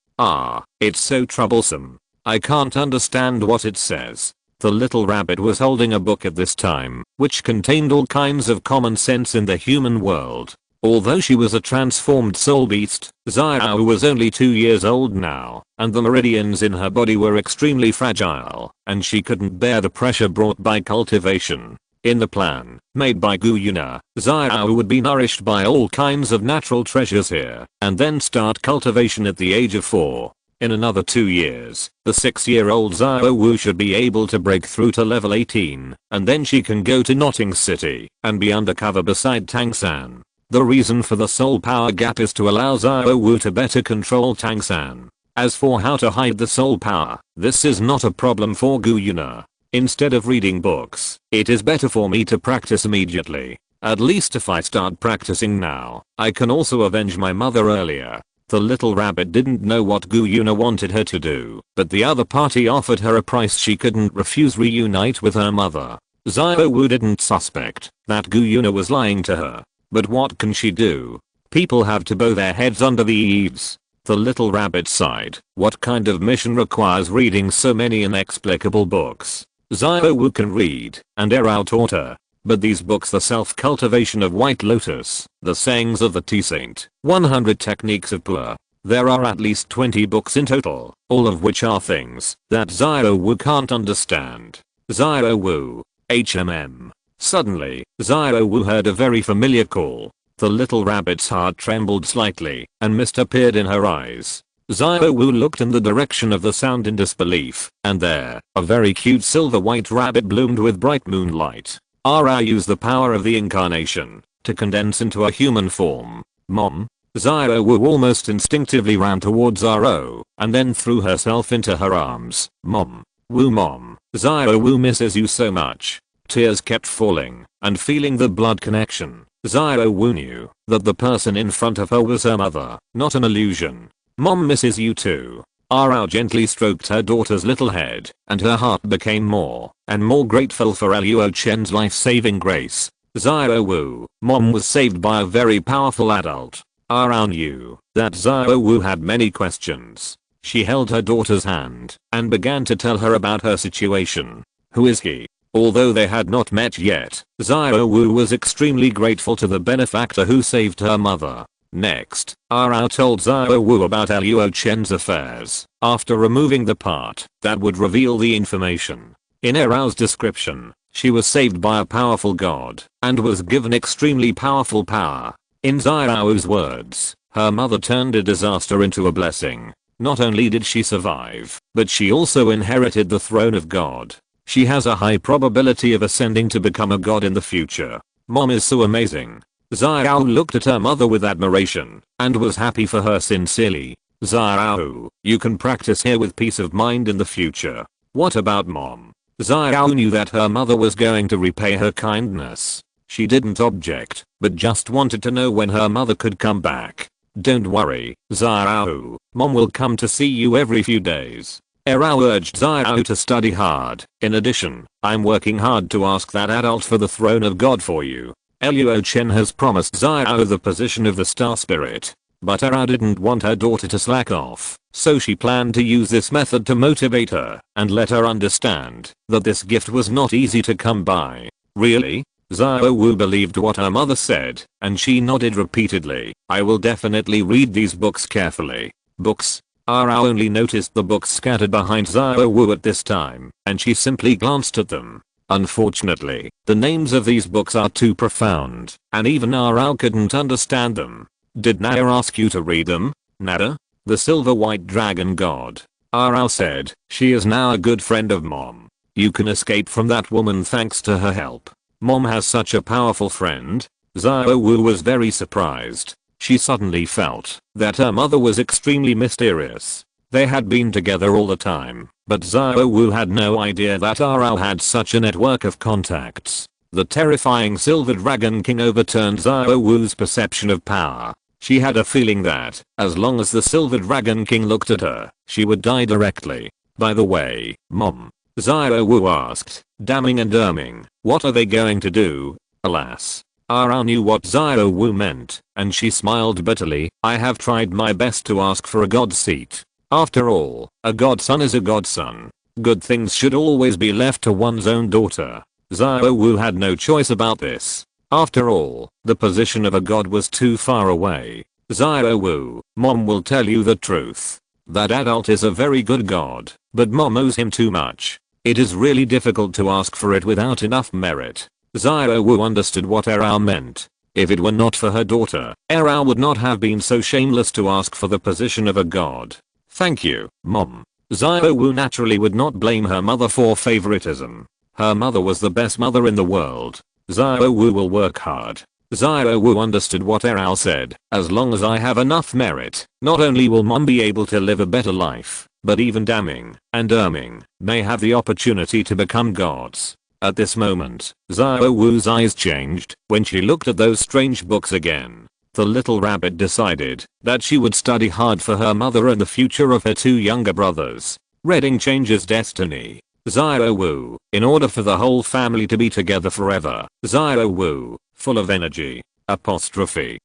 [SPEAKER 1] It's so troublesome. I can't understand what it says. The little rabbit was holding a book at this time, which contained all kinds of common sense in the human world. Although she was a transformed soul beast, Xiao was only 2 years old now, and the meridians in her body were extremely fragile, and she couldn't bear the pressure brought by cultivation. In the plan made by Gu Yuna, Xiao would be nourished by all kinds of natural treasures here, and then start cultivation at the age of 4. In another 2 years, the 6-year-old Xiao Wu should be able to break through to level 18, and then she can go to Notting City and be undercover beside Tang San. The reason for the soul power gap is to allow Xiao Wu to better control Tang San. As for how to hide the soul power, this is not a problem for Gu Yuna. Instead of reading books, it is better for me to practice immediately. At least if I start practicing now, I can also avenge my mother earlier. The little rabbit didn't know what Gu Yuna wanted her to do, but the other party offered her a price she couldn't refuse: reunite with her mother. Xiao Wu didn't suspect that Gu Yuna was lying to her. But what can she do? People have to bow their heads under the eaves. The little rabbit sighed. What kind of mission requires reading so many inexplicable books? Xiao Wu can read, and Erao taught her. But these books, the self-cultivation of White Lotus, the sayings of the Tea Saint, 100 techniques of Pua. There are at least 20 books in total, all of which are things that Xiao Wu can't understand. Xiao Wu. HMM. Suddenly, Xiao Wu heard a very familiar call. The little rabbit's heart trembled slightly, and mist appeared in her eyes. Xiao Wu looked in the direction of the sound in disbelief, and there, a very cute silver-white rabbit bloomed with bright moonlight. Ra used the power of the incarnation to condense into a human form. Mom. Xiao Wu almost instinctively ran towards Ro, and then threw herself into her arms. Mom. Wu Mom. Xiao Wu misses you so much. Tears kept falling, and feeling the blood connection, Xiao Wu knew that the person in front of her was her mother, not an illusion. Mom misses you too. Rao gently stroked her daughter's little head, and her heart became more and more grateful for Luo Chen's life-saving grace. Xiao Wu. Mom was saved by a very powerful adult. Rao knew that Xiao Wu had many questions. She held her daughter's hand and began to tell her about her situation. Who is he? Although they had not met yet, Xiao Wu was extremely grateful to the benefactor who saved her mother. Next, Rao told Xiao Wu about Luo Chen's affairs, after removing the part that would reveal the information. In Rao's description, she was saved by a powerful god, and was given extremely powerful power. In Xiao Wu's words, her mother turned a disaster into a blessing. Not only did she survive, but she also inherited the throne of God. She has a high probability of ascending to become a god in the future. Mom is so amazing. Xiao looked at her mother with admiration, and was happy for her sincerely. Xiao, you can practice here with peace of mind in the future. What about Mom? Xiao knew that her mother was going to repay her kindness. She didn't object, but just wanted to know when her mother could come back. Don't worry, Xiao, Mom will come to see you every few days. Rao urged Xiao to study hard. In addition, I'm working hard to ask that adult for the throne of God for you. Luo Chen has promised Xiao the position of the star spirit. But Rao didn't want her daughter to slack off, so she planned to use this method to motivate her and let her understand that this gift was not easy to come by. Really? Xiao Wu believed what her mother said, and she nodded repeatedly. I will definitely read these books carefully. Books? Rao only noticed the books scattered behind Xiao Wu at this time, and she simply glanced at them. Unfortunately, the names of these books are too profound, and even Rao couldn't understand them. Did Nada ask you to read them? Nada? The silver-white dragon god. Rao said, she is now a good friend of Mom. You can escape from that woman thanks to her help. Mom has such a powerful friend. Xiao Wu was very surprised. She suddenly felt that her mother was extremely mysterious. They had been together all the time, but Xiao Wu had no idea that Rao had such a network of contacts. The terrifying Silver Dragon King overturned Xiao Wu's perception of power. She had a feeling that, as long as the Silver Dragon King looked at her, she would die directly. By the way, Mom, Xiao Wu asked, damning and erming, what are they going to do? Alas. Rao knew what Xiao Wu meant, and she smiled bitterly. I have tried my best to ask for a god seat. After all, a godson is a godson. Good things should always be left to one's own daughter. Xiao Wu had no choice about this. After all, the position of a god was too far away. Xiao Wu, Mom will tell you the truth. That adult is a very good god, but Mom owes him too much. It is really difficult to ask for it without enough merit. Xiao Wu understood what Rao meant. If it were not for her daughter, Rao would not have been so shameless to ask for the position of a god. Thank you, Mom. Xiao Wu naturally would not blame her mother for favoritism. Her mother was the best mother in the world. Xiao Wu will work hard. Xiao Wu understood what Erao said. As long as I have enough merit, not only will mom be able to live a better life, but even Daming and Erming may have the opportunity to become gods. At this moment, Xiao Wu's eyes changed when she looked at those strange books again. The little rabbit decided that she would study hard for her mother and the future of her two younger brothers. Reading changes destiny. Xiao Wu, in order for the whole family to be together forever. Xiao Wu, full of energy. Apostrophe.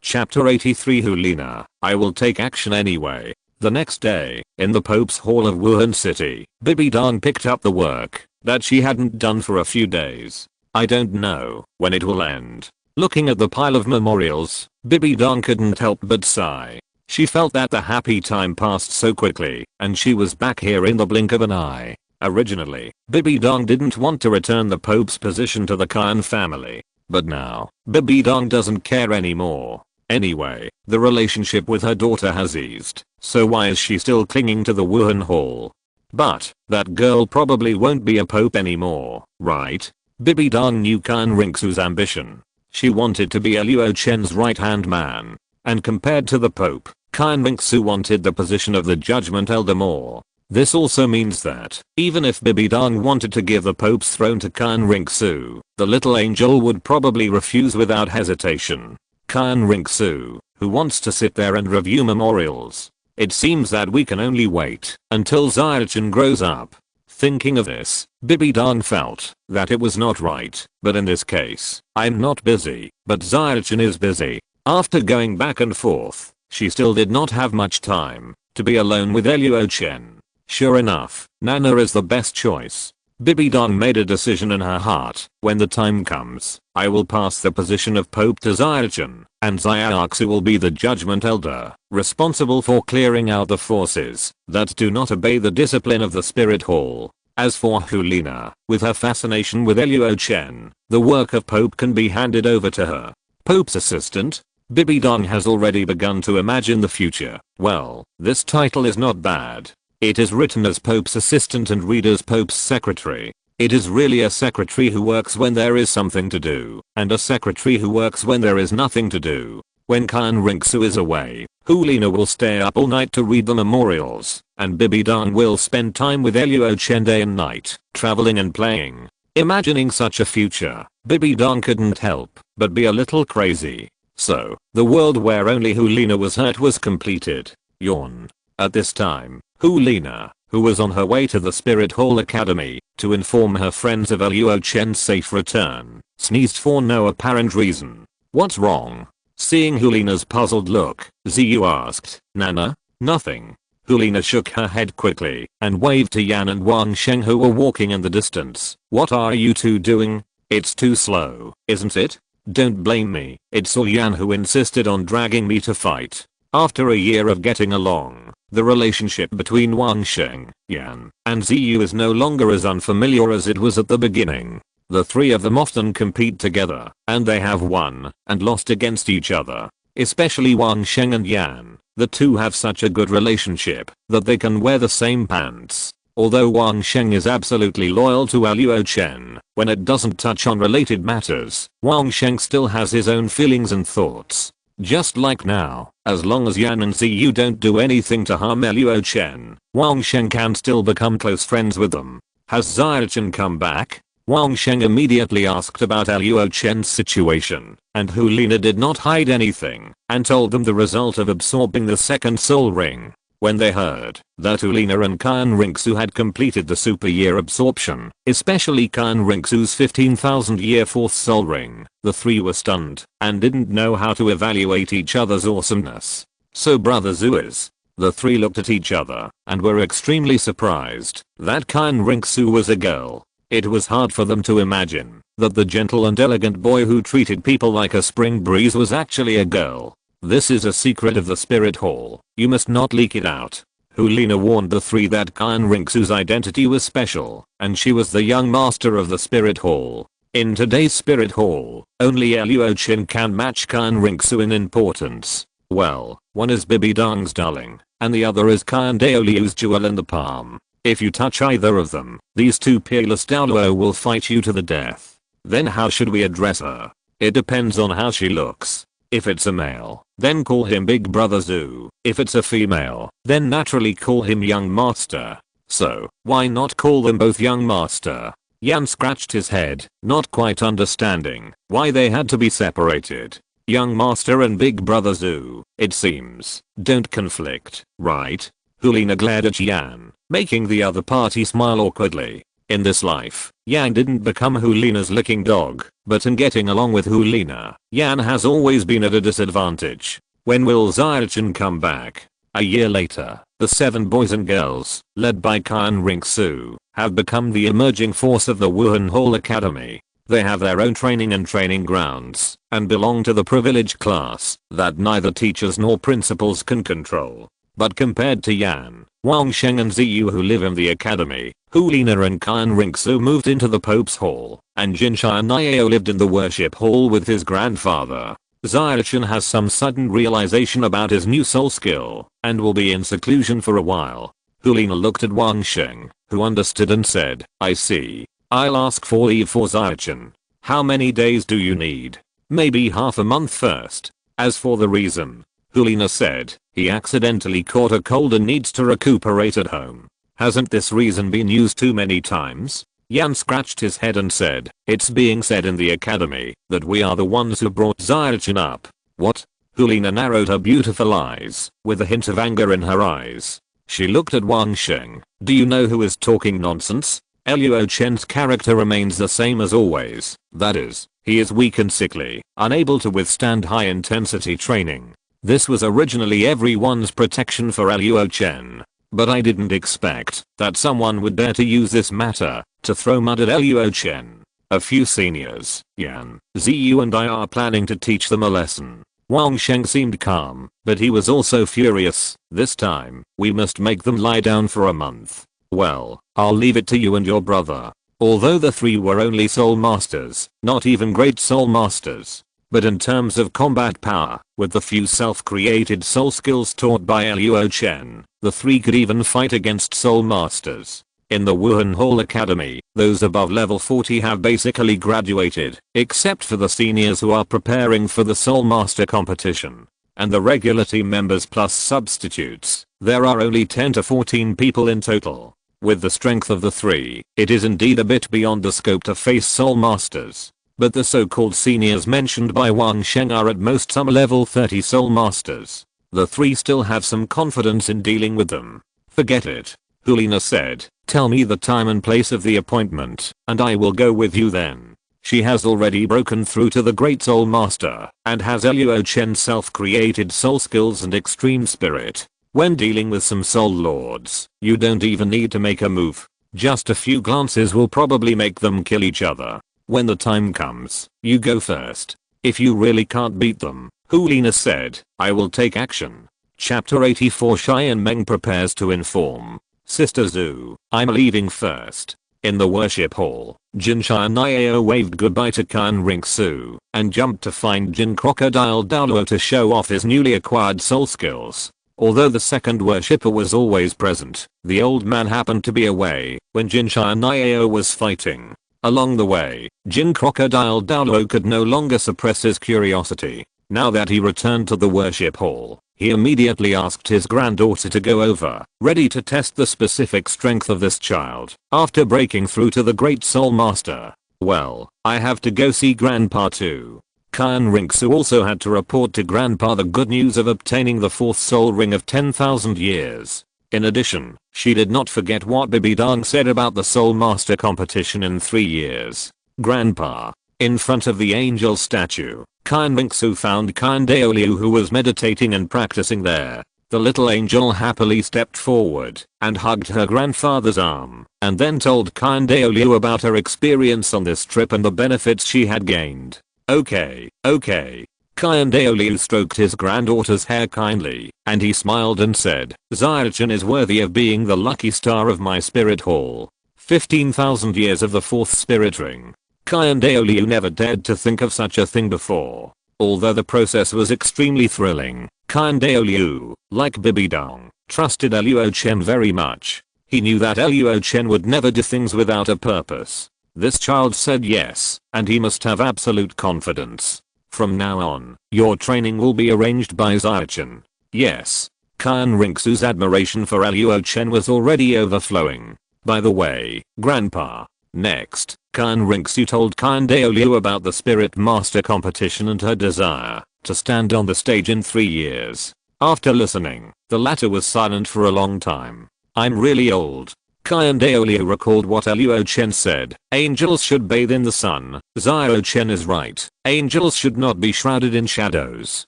[SPEAKER 1] Chapter 83 Hulina, I will take action anyway. The next day, in the Pope's Hall of Wuhan City, Bibi Dong picked up the work that she hadn't done for a few days. I don't know when it will end. Looking at the pile of memorials, Bibi Dong couldn't help but sigh. She felt that the happy time passed so quickly, and she was back here in the blink of an eye. Originally, Bibi Dong didn't want to return the Pope's position to the Khan family. But now, Bibi Dong doesn't care anymore. Anyway, the relationship with her daughter has eased, so why is she still clinging to the Wuhan Hall? But, that girl probably won't be a pope anymore, right? Bibi Dong knew Khan Rinxu's ambition. She wanted to be Luo Chen's right-hand man. And compared to the Pope, Khan Rinxu wanted the position of the Judgment Elder more. This also means that, even if Bibi Dong wanted to give the Pope's throne to Khan Rinxu, the little angel would probably refuse without hesitation. Khan Rinxu, who wants to sit there and review memorials. It seems that we can only wait until Luo Chen grows up. Thinking of this, Bibi Dong felt that it was not right, but in this case, I'm not busy, but Luo Chen is busy. After going back and forth, she still did not have much time to be alone with Luo Chen. Sure enough, Nana is the best choice. Bibi Dong made a decision in her heart. When the time comes, I will pass the position of Pope to Luo Chen, and Xiaoxu will be the Judgment Elder, responsible for clearing out the forces that do not obey the discipline of the Spirit Hall. As for Hulina, with her fascination with Luo Chen, the work of Pope can be handed over to her. Pope's assistant? Bibi Dong has already begun to imagine the future. Well, this title is not bad. It is written as Pope's assistant and read as Pope's secretary. It is really a secretary who works when there is something to do, and a secretary who works when there is nothing to do. When Khan Rinxu is away, Hulina will stay up all night to read the memorials, and Bibi Dong will spend time with Luo Chen day and night, traveling and playing. Imagining such a future, Bibi Dong couldn't help but be a little crazy. So, the world where only Hulina was hurt was completed. Yawn. At this time, Hulina, who was on her way to the Spirit Hall Academy to inform her friends of Luo Chen's safe return, sneezed for no apparent reason. What's wrong? Seeing Hulina's puzzled look, Ziyu asked, Nana? Nothing. Hulina shook her head quickly and waved to Yan and Wang Sheng who were walking in the distance. What are you two doing? It's too slow, isn't it? Don't blame me, it's all Yan who insisted on dragging me to fight. After a year of getting along, the relationship between Wang Sheng, Yan, and Ziyu is no longer as unfamiliar as it was at the beginning. The three of them often compete together, and they have won and lost against each other. Especially Wang Sheng and Yan. The two have such a good relationship that they can wear the same pants. Although Wang Sheng is absolutely loyal to Luo Chen, when it doesn't touch on related matters, Wang Sheng still has his own feelings and thoughts. Just like now, as long as Yan and Ziyu don't do anything to harm Luo Chen, Wang Sheng can still become close friends with them. Has Luo Chen come back? Wang Sheng immediately asked about Luo Chen's situation, and Hulina did not hide anything, and told them the result of absorbing the second soul ring. When they heard that Hulina and Khan Rinxu had completed the super year absorption, especially Khan Rinxu's 15,000 year fourth soul ring, the three were stunned and didn't know how to evaluate each other's awesomeness. So brother Zuiz. The three looked at each other and were extremely surprised that Khan Rinxu was a girl. It was hard for them to imagine that the gentle and elegant boy who treated people like a spring breeze was actually a girl. This is a secret of the Spirit Hall. You must not leak it out. Hulina warned the three that Khan Rinxu's identity was special, and she was the young master of the Spirit Hall. In today's Spirit Hall, only Luo Chen can match Khan Rinxu in importance. Well, one is Bibi Dong's darling, and the other is Khan Daoliu's jewel in the palm. If you touch either of them, these two peerless Douluo will fight you to the death. Then how should we address her? It depends on how she looks. If it's a male, then call him Big Brother Zoo. If it's a female, then naturally call him Young Master. So, why not call them both Young Master? Yan scratched his head, not quite understanding why they had to be separated. Young Master and Big Brother Zoo, it seems, don't conflict, right? Hulina glared at Yan, making the other party smile awkwardly. In this life, Yan didn't become Hulina's licking dog, but in getting along with Hulina, Yan has always been at a disadvantage. When will Chen come back? A year later, the 7 boys and girls, led by Kyan Ringsu, have become the emerging force of the Wuhan Hall Academy. They have their own training and training grounds, and belong to the privileged class that neither teachers nor principals can control. But compared to Yan, Wangsheng and Ziyu who live in the academy, Hulina and Kyan Ringsu moved into the Pope's Hall, and Jinsha Niao lived in the worship hall with his grandfather. Chen has some sudden realization about his new soul skill, and will be in seclusion for a while. Hulina looked at Wangsheng, who understood and said, I see. I'll ask for leave for Chen. How many days do you need? Maybe half a month first. As for the reason, Hulina said, he accidentally caught a cold and needs to recuperate at home. Hasn't this reason been used too many times? Yan scratched his head and said, it's being said in the academy that we are the ones who brought Chen up. What? Hulina narrowed her beautiful eyes, with a hint of anger in her eyes. She looked at Wangsheng. Do you know who is talking nonsense? Luo Chen's character remains the same as always. That is, he is weak and sickly, unable to withstand high intensity training. This was originally everyone's protection for Luo Chen. But I didn't expect that someone would dare to use this matter to throw mud at Luo Chen. A few seniors, Yan, Ziyu and I are planning to teach them a lesson. Wangsheng seemed calm, but he was also furious. This time, we must make them lie down for a month. Well, I'll leave it to you and your brother. Although the 3 were only soul masters, not even great soul masters. But in terms of combat power, with the few self-created soul skills taught by Luo Chen, the 3 could even fight against soul masters. In the Wuhan Hall Academy, those above level 40 have basically graduated, except for the seniors who are preparing for the soul master competition. And the regular team members plus substitutes, there are only 10 to 14 people in total. With the strength of the 3, it is indeed a bit beyond the scope to face soul masters. But the so-called seniors mentioned by Wangsheng are at most some level 30 soul masters. The 3 still have some confidence in dealing with them. Forget it. Hulina said, tell me the time and place of the appointment, and I will go with you then. She has already broken through to the Great Soul Master, and has Luo Chen's self-created soul skills and extreme spirit. When dealing with some soul lords, you don't even need to make a move. Just a few glances will probably make them kill each other. When the time comes, you go first. If you really can't beat them, Hulina said, I will take action. Chapter 84 Xian Meng prepares to inform. Sister Zhu, I'm leaving first. In the worship hall, Jinsha Niao waved goodbye to Kyan Ringsu and jumped to find Jin Crocodile Douluo to show off his newly acquired soul skills. Although the second worshipper was always present, the old man happened to be away when Jinsha Niao was fighting. Along the way, Jin Crocodile Douluo could no longer suppress his curiosity. Now that he returned to the worship hall, he immediately asked his granddaughter to go over, ready to test the specific strength of this child. After breaking through to the Great Soul Master, well, I have to go see Grandpa too. Kyan Ringsu also had to report to Grandpa the good news of obtaining the 4th soul ring of 10,000 years. In addition, she did not forget what Bibi Dang said about the Soul Master competition in 3 years. Grandpa. In front of the angel statue, Kyan Ringsu found Kyan Daoliu who was meditating and practicing there. The little angel happily stepped forward and hugged her grandfather's arm, and then told Kyan Daoliu about her experience on this trip and the benefits she had gained. Okay. Kyan Daoliu stroked his granddaughter's hair kindly, and he smiled and said, Chen is worthy of being the lucky star of my spirit hall. 15,000 years of the 4th spirit ring. Kyan Daoliu never dared to think of such a thing before. Although the process was extremely thrilling, Kyan Daoliu, like Bibi Dang, trusted Luo Chen very much. He knew that Luo Chen would never do things without a purpose. This child said yes, and he must have absolute confidence. From now on, your training will be arranged by Luo Chen. Yes. Qian Rinxu's admiration for Luo Chen was already overflowing. By the way, Grandpa. Next, Qian Rinxu told Qian Douluo about the Spirit Master competition and her desire to stand on the stage in 3 years. After listening, the latter was silent for a long time. I'm really old. Qian Douluo recalled what Luo Chen said. Angels should bathe in the sun. Luo Chen is right. Angels should not be shrouded in shadows.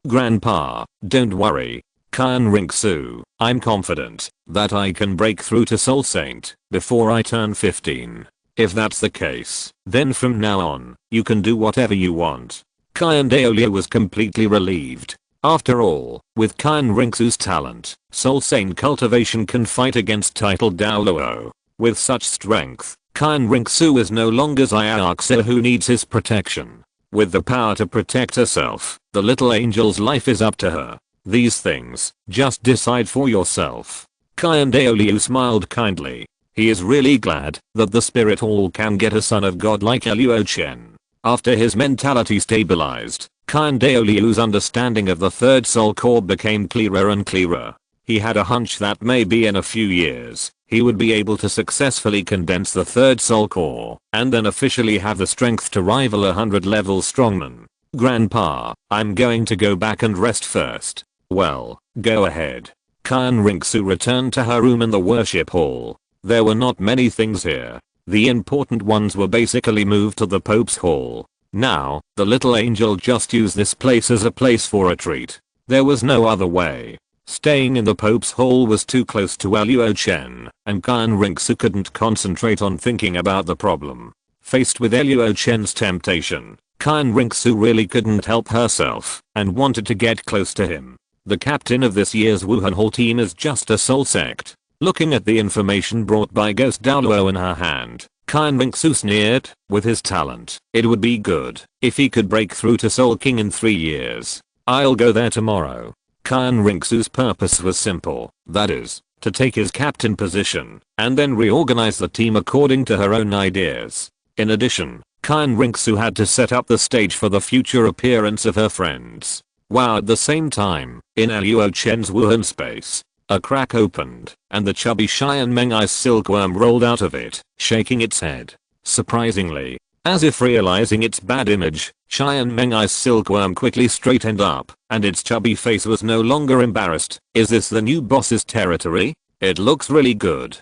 [SPEAKER 1] Grandpa, don't worry. Qian Rinxu, I'm confident that I can break through to Soul Saint before I turn 15. If that's the case, then from now on, you can do whatever you want. Qian Douluo was completely relieved. After all, with Qian Rinxu's talent, Soul Saint cultivation can fight against titled Douluo. With such strength, Qian Rinxu is no longer Xiaoxia who needs his protection. With the power to protect herself, the little angel's life is up to her. These things, just decide for yourself. Qian Douluo smiled kindly. He is really glad that the spirit hall can get a son of God like Luo Chen. After his mentality stabilized, Qian Douluo's understanding of the third soul core became clearer and clearer. He had a hunch that maybe in a few years, he would be able to successfully condense the third soul core and then officially have the strength to rival 100-level strongman. Grandpa, I'm going to go back and rest first. Well, go ahead. Qian Rinxu returned to her room in the worship hall. There were not many things here. The important ones were basically moved to the Pope's Hall. Now, the little angel just used this place as a place for a treat. There was no other way. Staying in the Pope's Hall was too close to Luo Chen, and Qian Rinxu couldn't concentrate on thinking about the problem. Faced with Luo Chen's temptation, Qian Rinxu really couldn't help herself and wanted to get close to him. The captain of this year's Wuhan Hall team is just a soul sect. Looking at the information brought by Ghost Douluo in her hand, Qian Rinxu sneered. With his talent, it would be good if he could break through to Soul King in 3 years. I'll go there tomorrow. Qian Rinxu's purpose was simple, that is, to take his captain position and then reorganize the team according to her own ideas. In addition, Qian Rinxu had to set up the stage for the future appearance of her friends. While at the same time, in Luo Chen's Wuhan space, a crack opened, and the chubby Xian Meng Ice silkworm rolled out of it, shaking its head. Surprisingly, as if realizing its bad image, Xian Meng Ice silkworm quickly straightened up, and its chubby face was no longer embarrassed. Is this the new boss's territory? It looks really good.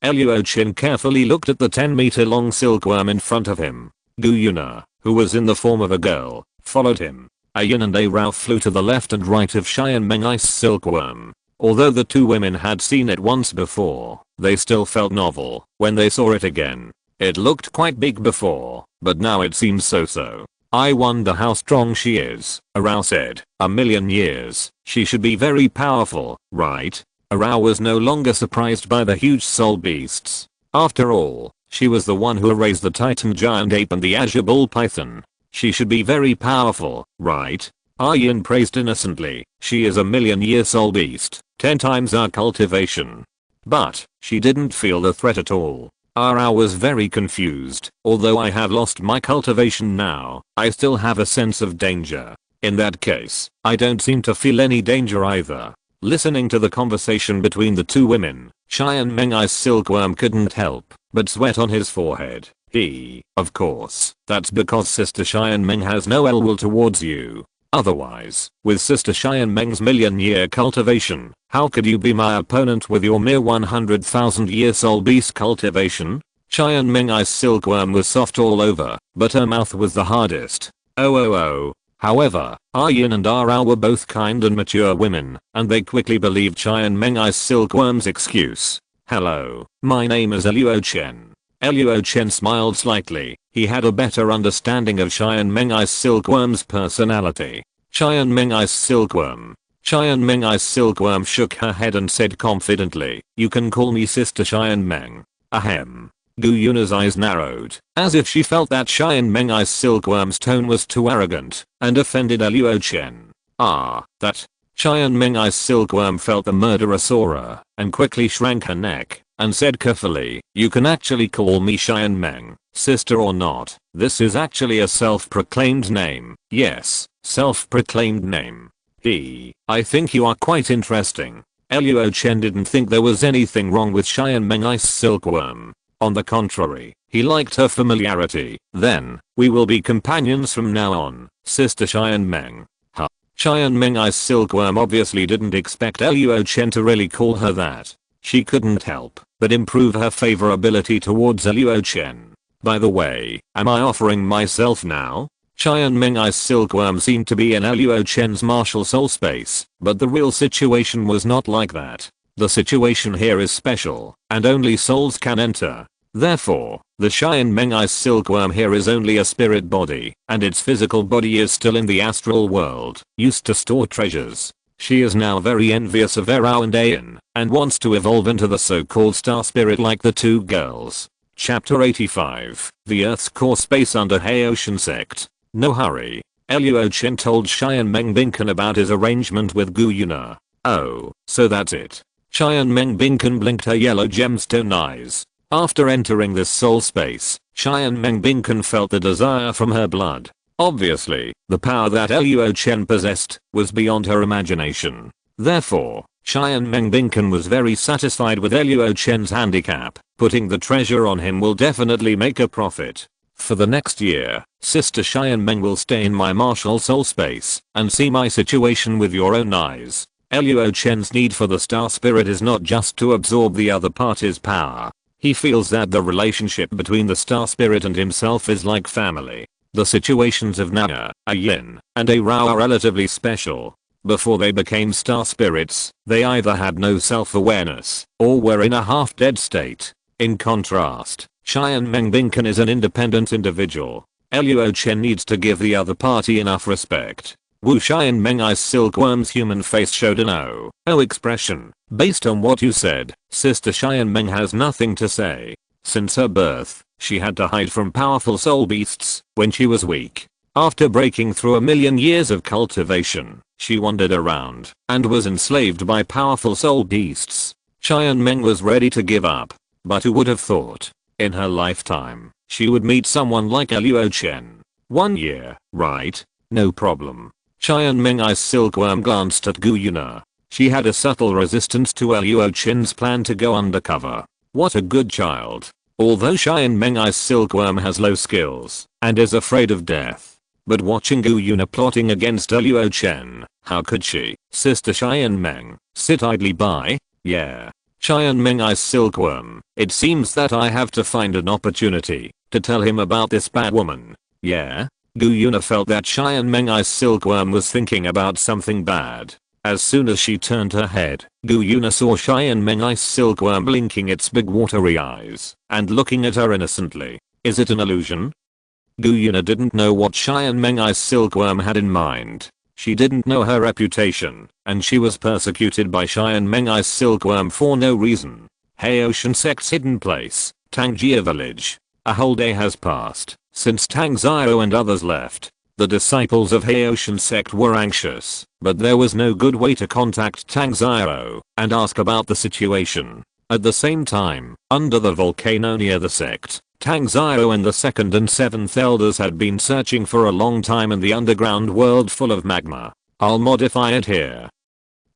[SPEAKER 1] Luo Chen carefully looked at the 10-meter long silkworm in front of him. Gu Yuna, who was in the form of a girl, followed him. A yin and a rao flew to the left and right of Xian Meng Ice silkworm. Although the two women had seen it once before, they still felt novel when they saw it again. It looked quite big before, but now it seems so-so. I wonder how strong she is, Arao said. 1,000,000 years, she should be very powerful, right? Arao was no longer surprised by the huge soul beasts. After all, she was the one who erased the Titan giant ape and the Azure bull python. She should be very powerful, right? Yin praised innocently. She is 1,000,000-year soul beast, 10 times our cultivation. But, she didn't feel the threat at all. Arao was very confused. Although I have lost my cultivation now, I still have a sense of danger. In that case, I don't seem to feel any danger either. Listening to the conversation between the two women, Xian Meng Ice silkworm couldn't help but sweat on his forehead. Of course, that's because Sister Xian Meng has no ill will towards you. Otherwise, with Sister Xian Meng's 1,000,000-year cultivation, how could you be my opponent with your mere 100,000-year soul beast cultivation? Xian Meng Ice silkworm was soft all over, but her mouth was the hardest. However, Yin and Arao were both kind and mature women, and they quickly believed Xian Meng Ice silkworm's excuse. Hello, my name is Luo Chen. Luo Chen smiled slightly. He had a better understanding of Xian Meng Ice silkworm's personality. Xian Meng Ice silkworm. Xian Meng Ice silkworm shook her head and said confidently, you can call me Sister Xian Meng. Ahem. Gu Yuna's eyes narrowed, as if she felt that Xian Meng Ice silkworm's tone was too arrogant and offended Luo Chen. That. Xian Meng Ice silkworm felt the murderous aura and quickly shrank her neck. and said carefully, "You can actually call me Cheyenne Meng, sister or not. This is actually a self-proclaimed name. Yes, self-proclaimed name. I think you are quite interesting." Luo Chen didn't think there was anything wrong with Cheyenne Meng Ice Silkworm. On the contrary, he liked her familiarity. "Then, we will be companions from now on, Sister Cheyenne Meng." Huh. Cheyenne Meng Ice Silkworm obviously didn't expect Luo Chen to really call her that. She couldn't help but improve her favorability towards Luo Chen. "By the way, am I offering myself now?" Cheyenne Meng Ice Silkworm seemed to be in Luo Chen's martial soul space, but the real situation was not like that. The situation here is special, and only souls can enter. Therefore, the Cheyenne Meng Ice Silkworm here is only a spirit body, and its physical body is still in the astral world, used to store treasures. She is now very envious of Erao and Ayan, and wants to evolve into the so-called star spirit like the two girls. Chapter 85, The Earth's Core Space Under Haotian Sect. "No hurry." Luo Chen told Cheyenne Meng Binkan about his arrangement with Gu Yuna. "Oh, so that's it." Cheyenne Meng Binkan blinked her yellow gemstone eyes. After entering this soul space, Cheyenne Meng Binkan felt the desire from her blood. Obviously, the power that Luo Chen possessed was beyond her imagination. Therefore, Cheyenne Meng Binkan was very satisfied with Luo Chen's handicap. Putting the treasure on him will definitely make a profit. "For the next year, Sister Cheyenne Meng will stay in my martial soul space and see my situation with your own eyes." Luo Chen's need for the star spirit is not just to absorb the other party's power. He feels that the relationship between the star spirit and himself is like family. The situations of Naya, Ayin, and Erao are relatively special. Before they became star spirits, they either had no self-awareness or were in a half-dead state. In contrast, Cheyenne Meng Binkan is an independent individual. Luo Chen needs to give the other party enough respect. Wu Cheyenne Meng Ice Silkworm's human face showed an oh expression. "Based on what you said, Sister Cheyenne Meng has nothing to say. Since her birth, she had to hide from powerful soul beasts when she was weak. After breaking through 1,000,000 years of cultivation, she wandered around and was enslaved by powerful soul beasts. Cheyenne Meng was ready to give up. But who would have thought? In her lifetime, she would meet someone like Luo Chen. 1 year, right? No problem." Cheyenne Meng Ice Silkworm glanced at Gu Yuna. She had a subtle resistance to Luo Chen's plan to go undercover. What a good child. Although Cheyenne Meng Ice Silkworm has low skills and is afraid of death. But watching Gu Yuna plotting against Luo Chen, how could she, Sister Cheyenne Meng, sit idly by? Yeah. Cheyenne Meng Ice Silkworm, it seems that I have to find an opportunity to tell him about this bad woman. Yeah? Gu Yuna felt that Cheyenne Meng Ice Silkworm was thinking about something bad. As soon as she turned her head, Gu Yuna saw Cheyenne Meng Ice Silkworm blinking its big watery eyes and looking at her innocently. Is it an illusion? Gu Yuna didn't know what Cheyenne Meng Ice Silkworm had in mind. She didn't know her reputation, and she was persecuted by Cheyenne Meng Ice Silkworm for no reason. Haotian Sect's hidden place, Tangjia Village. A whole day has passed since Tang Xiao and others left. The disciples of Haotian Sect were anxious, but there was no good way to contact Tang Xiao and ask about the situation. At the same time, under the volcano near the sect, Tang Xiao and the 2nd and 7th elders had been searching for a long time in the underground world full of magma. I'll modify it here.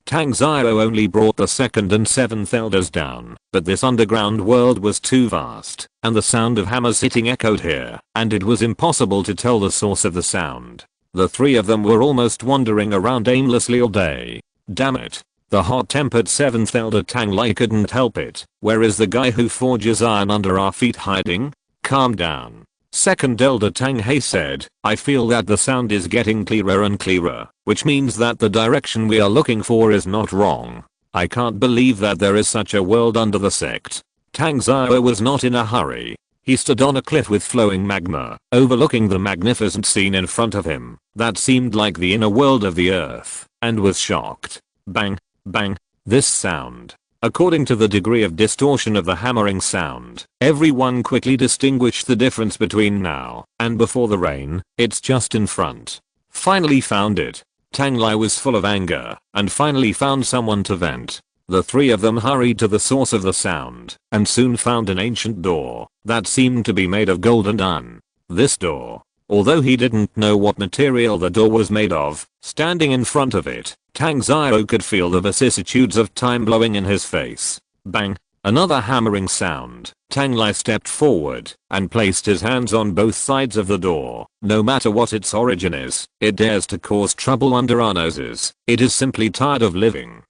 [SPEAKER 1] Tang Xiao only brought the 2nd and 7th elders down, but this underground world was too vast, and the sound of hammers hitting echoed here, and it was impossible to tell the source of the sound. The three of them were almost wandering around aimlessly all day. Damn it. The hot-tempered 7th elder Tang Lai couldn't help it. Where is the guy who forges iron under our feet hiding? Calm down. 2nd elder Tang He said, I feel that the sound is getting clearer and clearer, which means that the direction we are looking for is not wrong. I can't believe that there is such a world under the sect. Tang Xiao was not in a hurry. He stood on a cliff with flowing magma, overlooking the magnificent scene in front of him, that seemed like the inner world of the earth, and was shocked. Bang. Bang. This sound. According to the degree of distortion of the hammering sound, everyone quickly distinguished the difference between now and before the rain. It's just in front. Finally found it. Tang Lai was full of anger and finally found someone to vent. The three of them hurried to the source of the sound and soon found an ancient door that seemed to be made of gold and iron. This door, although he didn't know what material the door was made of, standing in front of it, Tang Xiao could feel the vicissitudes of time blowing in his face. Bang! Another hammering sound. Tang Lai stepped forward and placed his hands on both sides of the door. No matter what its origin is, it dares to cause trouble under our noses. It is simply tired of living.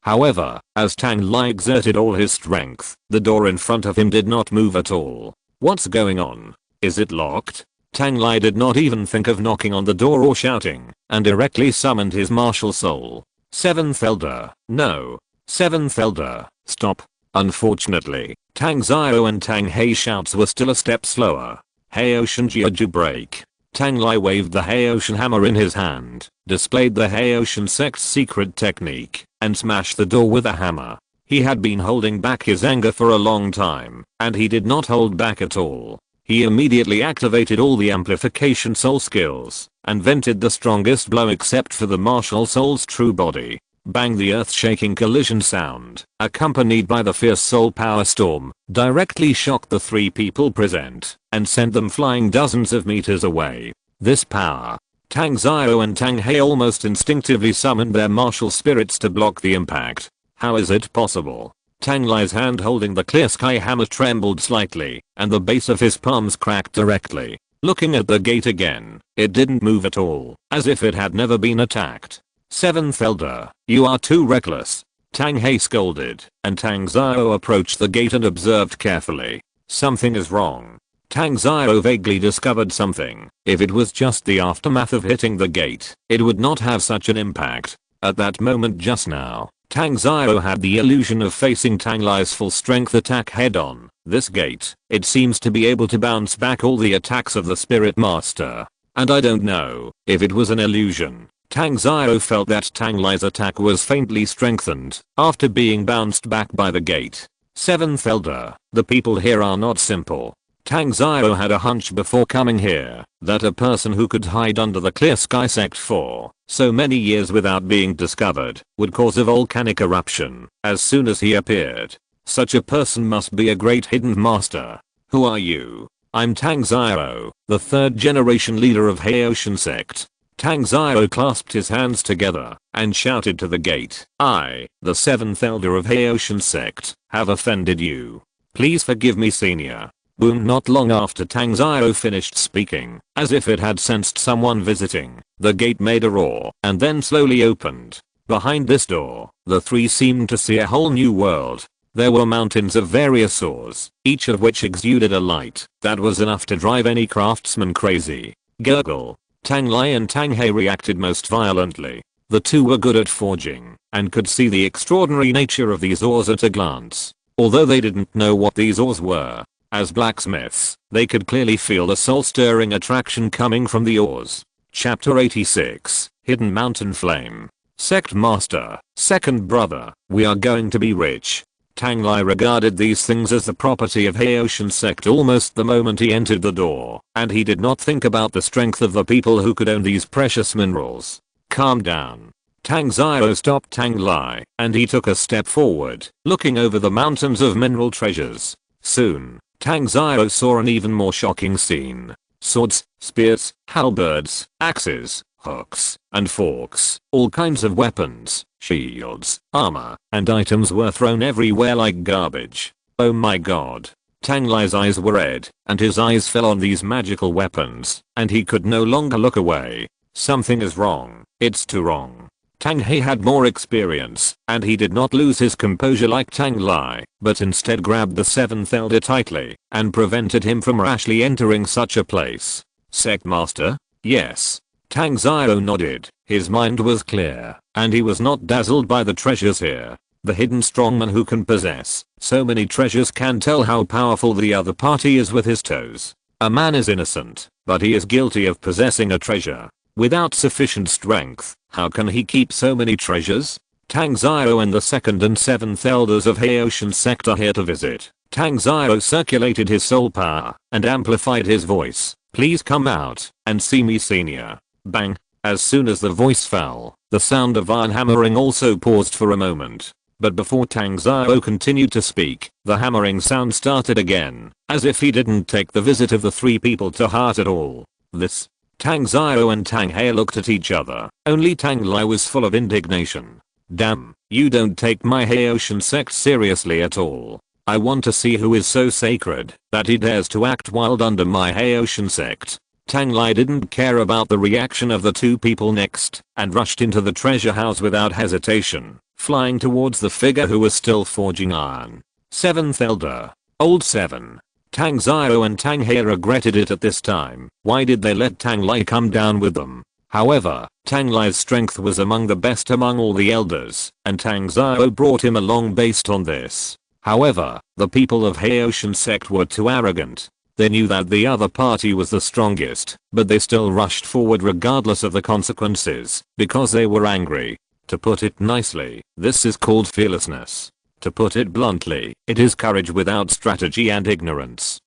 [SPEAKER 1] However, as Tang Lai exerted all his strength, the door in front of him did not move at all. What's going on? Is it locked? Tang Lai did not even think of knocking on the door or shouting, and directly summoned his martial soul. Seventh Elder. No. Seventh Elder. Stop. Unfortunately, Tang Xiao and Tang Hei's shouts were still a step slower. Heotian Jiaju break. Tang Lai waved the Heotian hammer in his hand, displayed the Heotian sect's secret technique, and smashed the door with a hammer. He had been holding back his anger for a long time, and he did not hold back at all. He immediately activated all the amplification soul skills, and vented the strongest blow except for the martial soul's true body. Bang! The earth-shaking collision sound, accompanied by the fierce soul power storm, directly shocked the three people present, and sent them flying dozens of meters away. This power. Tang Xiao and Tang Hei almost instinctively summoned their martial spirits to block the impact. How is it possible? Tang Lai's hand holding the clear sky hammer trembled slightly, and the base of his palms cracked directly. Looking at the gate again, it didn't move at all, as if it had never been attacked. Seventh Elder, you are too reckless. Tang Hei scolded, and Tang Xiao approached the gate and observed carefully. Something is wrong. Tang Xiao vaguely discovered something. If it was just the aftermath of hitting the gate, it would not have such an impact. At that moment just now, Tang Xiao had the illusion of facing Tang Lai's full strength attack head on. This gate, it seems to be able to bounce back all the attacks of the Spirit Master. And I don't know if it was an illusion. Tang Xiao felt that Tang Lai's attack was faintly strengthened after being bounced back by the gate. Seventh Elder, the people here are not simple. Tang Xiao had a hunch before coming here that a person who could hide under the clear sky sect for so many years without being discovered would cause a volcanic eruption as soon as he appeared. Such a person must be a great hidden master. Who are you? I'm Tang Xiao, the third generation leader of Heotian sect. Tang Xiao clasped his hands together and shouted to the gate. I, the seventh elder of Heotian sect, have offended you. Please forgive me, senior. Boom! Not long after Tang Xiao finished speaking, as if it had sensed someone visiting, the gate made a roar and then slowly opened. Behind this door, the three seemed to see a whole new world. There were mountains of various ores, each of which exuded a light that was enough to drive any craftsman crazy. Gurgle. Tang Lai and Tang Hei reacted most violently. The two were good at forging and could see the extraordinary nature of these ores at a glance. Although they didn't know what these ores were, as blacksmiths, they could clearly feel the soul-stirring attraction coming from the ores. Chapter 86, Hidden Mountain Flame. Sect Master, second brother, we are going to be rich. Tang Lai regarded these things as the property of Heotian sect almost the moment he entered the door, and he did not think about the strength of the people who could own these precious minerals. Calm down. Tang Xiao stopped Tang Lai, and he took a step forward, looking over the mountains of mineral treasures. Soon, Tang Xiao saw an even more shocking scene. Swords, spears, halberds, axes, hooks, and forks, all kinds of weapons, shields, armor, and items were thrown everywhere like garbage. Oh my god. Tang Lai's eyes were red, and his eyes fell on these magical weapons, and he could no longer look away. Something is wrong. It's too wrong. Tang Hei had more experience, and he did not lose his composure like Tang Lai, but instead grabbed the seventh elder tightly, and prevented him from rashly entering such a place. Sect Master? Yes. Tang Xiao nodded. His mind was clear, and he was not dazzled by the treasures here. The hidden strongman who can possess so many treasures can tell how powerful the other party is with his toes. A man is innocent, but he is guilty of possessing a treasure. Without sufficient strength, how can he keep so many treasures? Tang Xiao and the second and seventh elders of Heotian sect are here to visit. Tang Xiao circulated his soul power and amplified his voice. Please come out and see me, senior. Bang. As soon as the voice fell, the sound of iron hammering also paused for a moment. But before Tang Xiao continued to speak, the hammering sound started again, as if he didn't take the visit of the three people to heart at all. This. Tang Xiao and Tang He looked at each other. Only Tang Lai was full of indignation. Damn, you don't take my Haitian sect seriously at all. I want to see who is so sacred that he dares to act wild under my Haitian sect. Tang Lai didn't care about the reaction of the two people next and rushed into the treasure house without hesitation, flying towards the figure who was still forging iron. 7th Elder. Old 7. Tang Xiao and Tang He regretted it at this time. Why did they let Tang Lai come down with them? However, Tang Lai's strength was among the best among all the elders, and Tang Xiao brought him along based on this. However, the people of Haitian sect were too arrogant. They knew that the other party was the strongest, but they still rushed forward regardless of the consequences, because they were angry. To put it nicely, this is called fearlessness. To put it bluntly, it is courage without strategy and ignorance.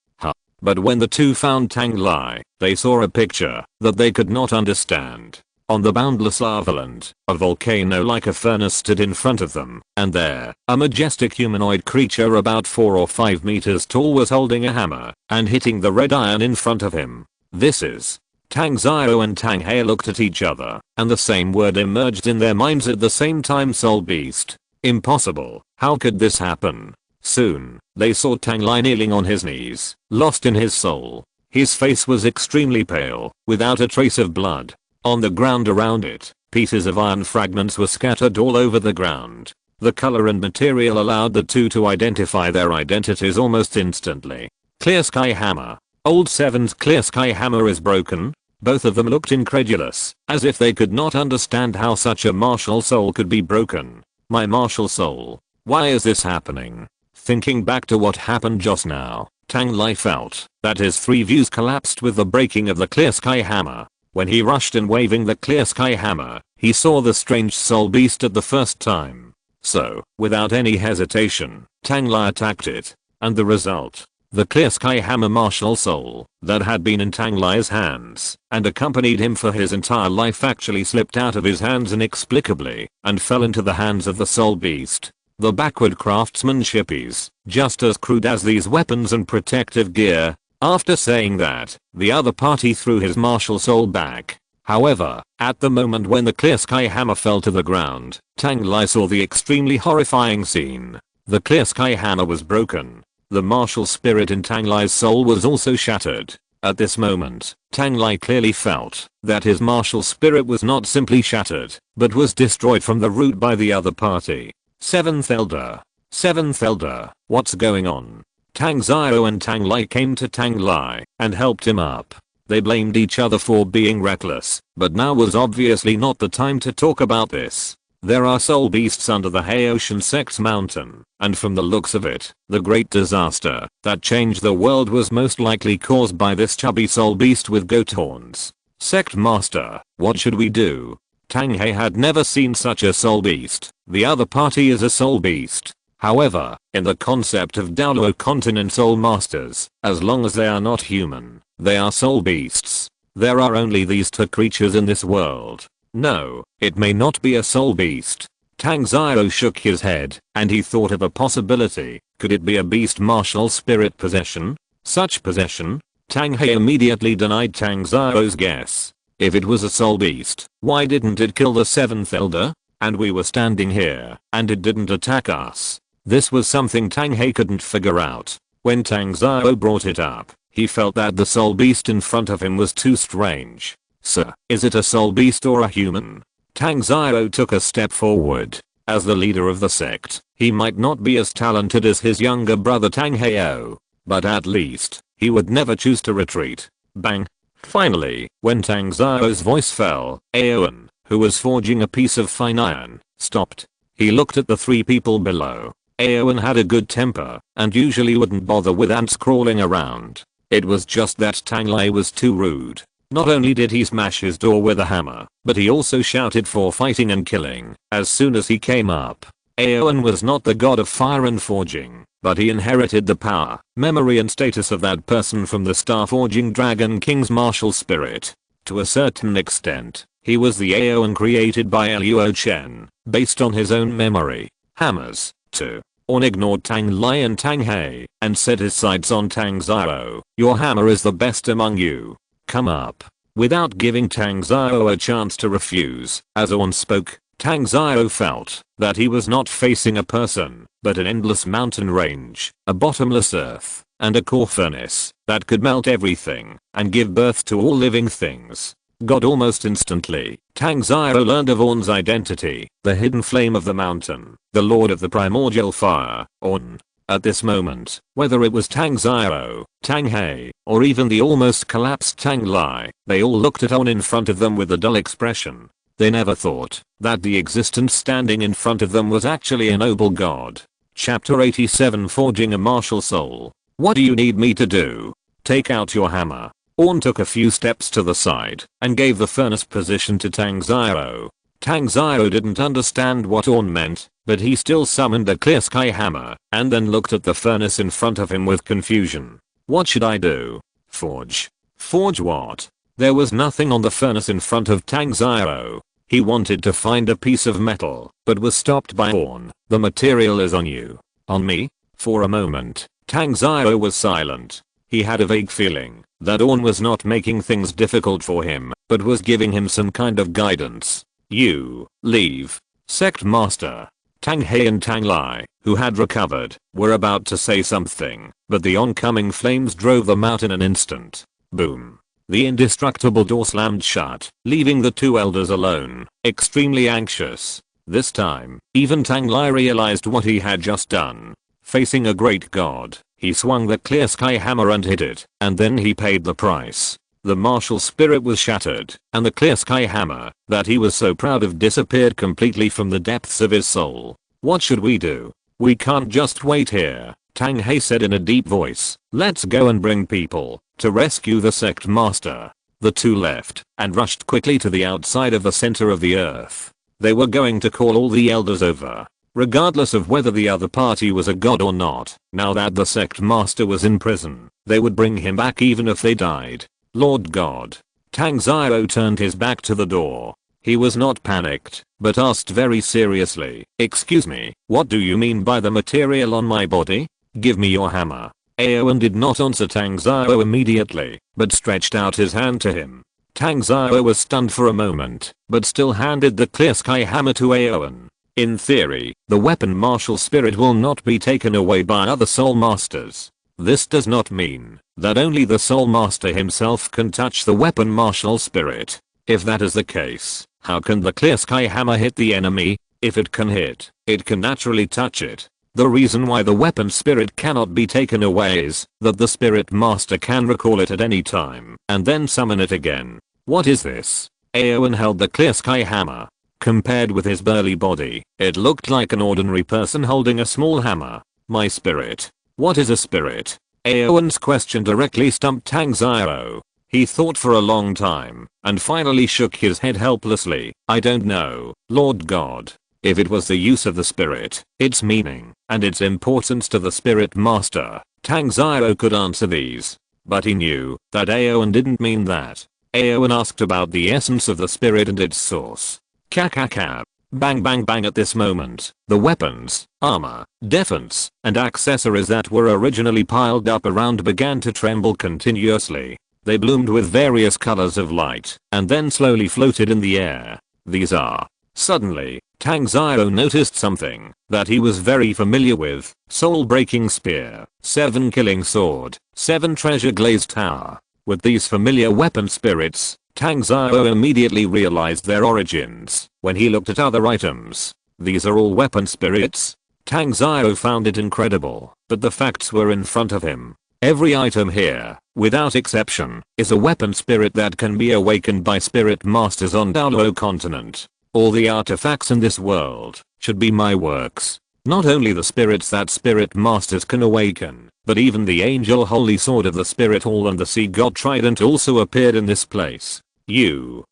[SPEAKER 1] But when the two found Tang Lai, they saw a picture that they could not understand. On the boundless lavaland, a volcano like a furnace stood in front of them, and there, a majestic humanoid creature about 4 or 5 meters tall was holding a hammer and hitting the red iron in front of him. This is. Tang Xiao and Tang He looked at each other, and the same word emerged in their minds at the same time: Soul Beast. Impossible. How could this happen? Soon, they saw Tang Lai kneeling on his knees, lost in his soul. His face was extremely pale, without a trace of blood. On the ground around it, pieces of iron fragments were scattered all over the ground. The color and material allowed the two to identify their identities almost instantly. Clear Sky Hammer. Old 7's Clear Sky Hammer is broken? Both of them looked incredulous, as if they could not understand how such a martial soul could be broken. My martial soul. Why is this happening? Thinking back to what happened just now, Tang Lai felt that his three views collapsed with the breaking of the Clear Sky Hammer. When he rushed in waving the Clear Sky Hammer, he saw the strange soul beast at the first time. So, without any hesitation, Tang Lai attacked it. And the result? The Clear Sky Hammer martial soul that had been in Tang Lai's hands and accompanied him for his entire life actually slipped out of his hands inexplicably and fell into the hands of the soul beast. The backward craftsmanship is just as crude as these weapons and protective gear. After saying that, the other party threw his martial soul back. However, at the moment when the Clear Sky Hammer fell to the ground, Tang Lai saw the extremely horrifying scene. The Clear Sky Hammer was broken. The martial spirit in Tang Lai's soul was also shattered. At this moment, Tang Lai clearly felt that his martial spirit was not simply shattered, but was destroyed from the root by the other party. 7th Elder. 7th Elder, what's going on? Tang Xiao and Tang Lai came to Tang Lai and helped him up. They blamed each other for being reckless, but now was obviously not the time to talk about this. There are soul beasts under the Haitian sect's mountain, and from the looks of it, the great disaster that changed the world was most likely caused by this chubby soul beast with goat horns. Sect Master, what should we do? Tang He had never seen such a soul beast. The other party is a soul beast. However, in the concept of Douluo Continent soul masters, as long as they are not human, they are soul beasts. There are only these two creatures in this world. No, it may not be a soul beast. Tang Xiao shook his head, and he thought of a possibility. Could it be a beast martial spirit possession? Such possession? Tang He immediately denied Tang Xiao's guess. If it was a soul beast, why didn't it kill the 7th Elder? And we were standing here, and it didn't attack us. This was something Tang He couldn't figure out. When Tang Xiao brought it up, he felt that the soul beast in front of him was too strange. Sir, is it a soul beast or a human? Tang Xiao took a step forward. As the leader of the sect, he might not be as talented as his younger brother Tang Heo, but at least, he would never choose to retreat. Bang. Finally, when Tang Xiao's voice fell, Aowen, who was forging a piece of fine iron, stopped. He looked at the three people below. Aowen had a good temper, and usually wouldn't bother with ants crawling around. It was just that Tang Lai was too rude. Not only did he smash his door with a hammer, but he also shouted for fighting and killing as soon as he came up. Aowen was not the god of fire and forging, but he inherited the power, memory and status of that person from the Star Forging Dragon King's martial spirit. To a certain extent, he was the Aowen created by Luo Chen, based on his own memory. hammers, 2. Orn ignored Tang Lai and Tang He and set his sights on Tang Xiao. Your hammer is the best among you. Come up. Without giving Tang Xiao a chance to refuse, as Orn spoke, Tang Xiao felt that he was not facing a person, but an endless mountain range, a bottomless earth, and a core furnace that could melt everything and give birth to all living things. God almost instantly, Tang Xiao learned of Orn's identity, the hidden flame of the mountain, the lord of the primordial fire, Orn. At this moment, whether it was Tang Xiao, Tang He, or even the almost collapsed Tang Lai, they all looked at Orn in front of them with a dull expression. They never thought that the existence standing in front of them was actually a noble god. Chapter 87 Forging a Martial Soul. What do you need me to do? Take out your hammer. Orn took a few steps to the side and gave the furnace position to Tang Xiao. Tang Xiao didn't understand what Orn meant, but he still summoned a clear sky hammer and then looked at the furnace in front of him with confusion. What should I do? Forge. Forge what? There was nothing on the furnace in front of Tang Xiao. He wanted to find a piece of metal, but was stopped by Orn. The material is on you. On me? For a moment, Tang Xiao was silent. He had a vague feeling that Orn was not making things difficult for him, but was giving him some kind of guidance. You, leave. Sect Master. Tang He and Tang Lai, who had recovered, were about to say something, but the oncoming flames drove them out in an instant. Boom. The indestructible door slammed shut, leaving the two elders alone, extremely anxious. This time, even Tang Lai realized what he had just done. Facing a great god, he swung the clear sky hammer and hit it, and then he paid the price. The martial spirit was shattered, and the clear sky hammer that he was so proud of disappeared completely from the depths of his soul. What should we do? We can't just wait here, Tang He said in a deep voice. Let's go and bring people to rescue the sect master. The two left and rushed quickly to the outside of the center of the earth. They were going to call all the elders over. Regardless of whether the other party was a god or not, now that the sect master was in prison, they would bring him back even if they died. Lord God. Tang Xiao turned his back to the door. He was not panicked, but asked very seriously, excuse me, what do you mean by the material on my body? Give me your hammer. Aowen did not answer Tang Xiao immediately, but stretched out his hand to him. Tang Xiao was stunned for a moment, but still handed the clear sky hammer to Aowen. In theory, the weapon martial spirit will not be taken away by other soul masters. This does not mean that only the soul master himself can touch the weapon martial spirit. If that is the case, how can the clear sky hammer hit the enemy? If it can hit, it can naturally touch it. The reason why the weapon spirit cannot be taken away is that the spirit master can recall it at any time and then summon it again. What is this? Aowen held the clear sky hammer. Compared with his burly body, it looked like an ordinary person holding a small hammer. My spirit. What is a spirit? Aowen's question directly stumped Tang Xiao. He thought for a long time and finally shook his head helplessly. I don't know, Lord God. If it was the use of the spirit, its meaning, and its importance to the spirit master, Tang Xiao could answer these. But he knew that Aowen didn't mean that. Aowen asked about the essence of the spirit and its source. Kakaka. Bang bang bang. At this moment, the weapons, armor, defense, and accessories that were originally piled up around began to tremble continuously. They bloomed with various colors of light and then slowly floated in the air. These are. Suddenly, Tang Xiao noticed something that he was very familiar with. Soul-breaking spear, 7 killing sword, 7 treasure glazed tower. With these familiar weapon spirits, Tang Xiao immediately realized their origins when he looked at other items. These are all weapon spirits? Tang Xiao found it incredible, but the facts were in front of him. Every item here, without exception, is a weapon spirit that can be awakened by spirit masters on Douluo Continent. All the artifacts in this world should be my works. Not only the spirits that spirit masters can awaken, but even the angel holy sword of the spirit hall and the sea god trident also appeared in this place.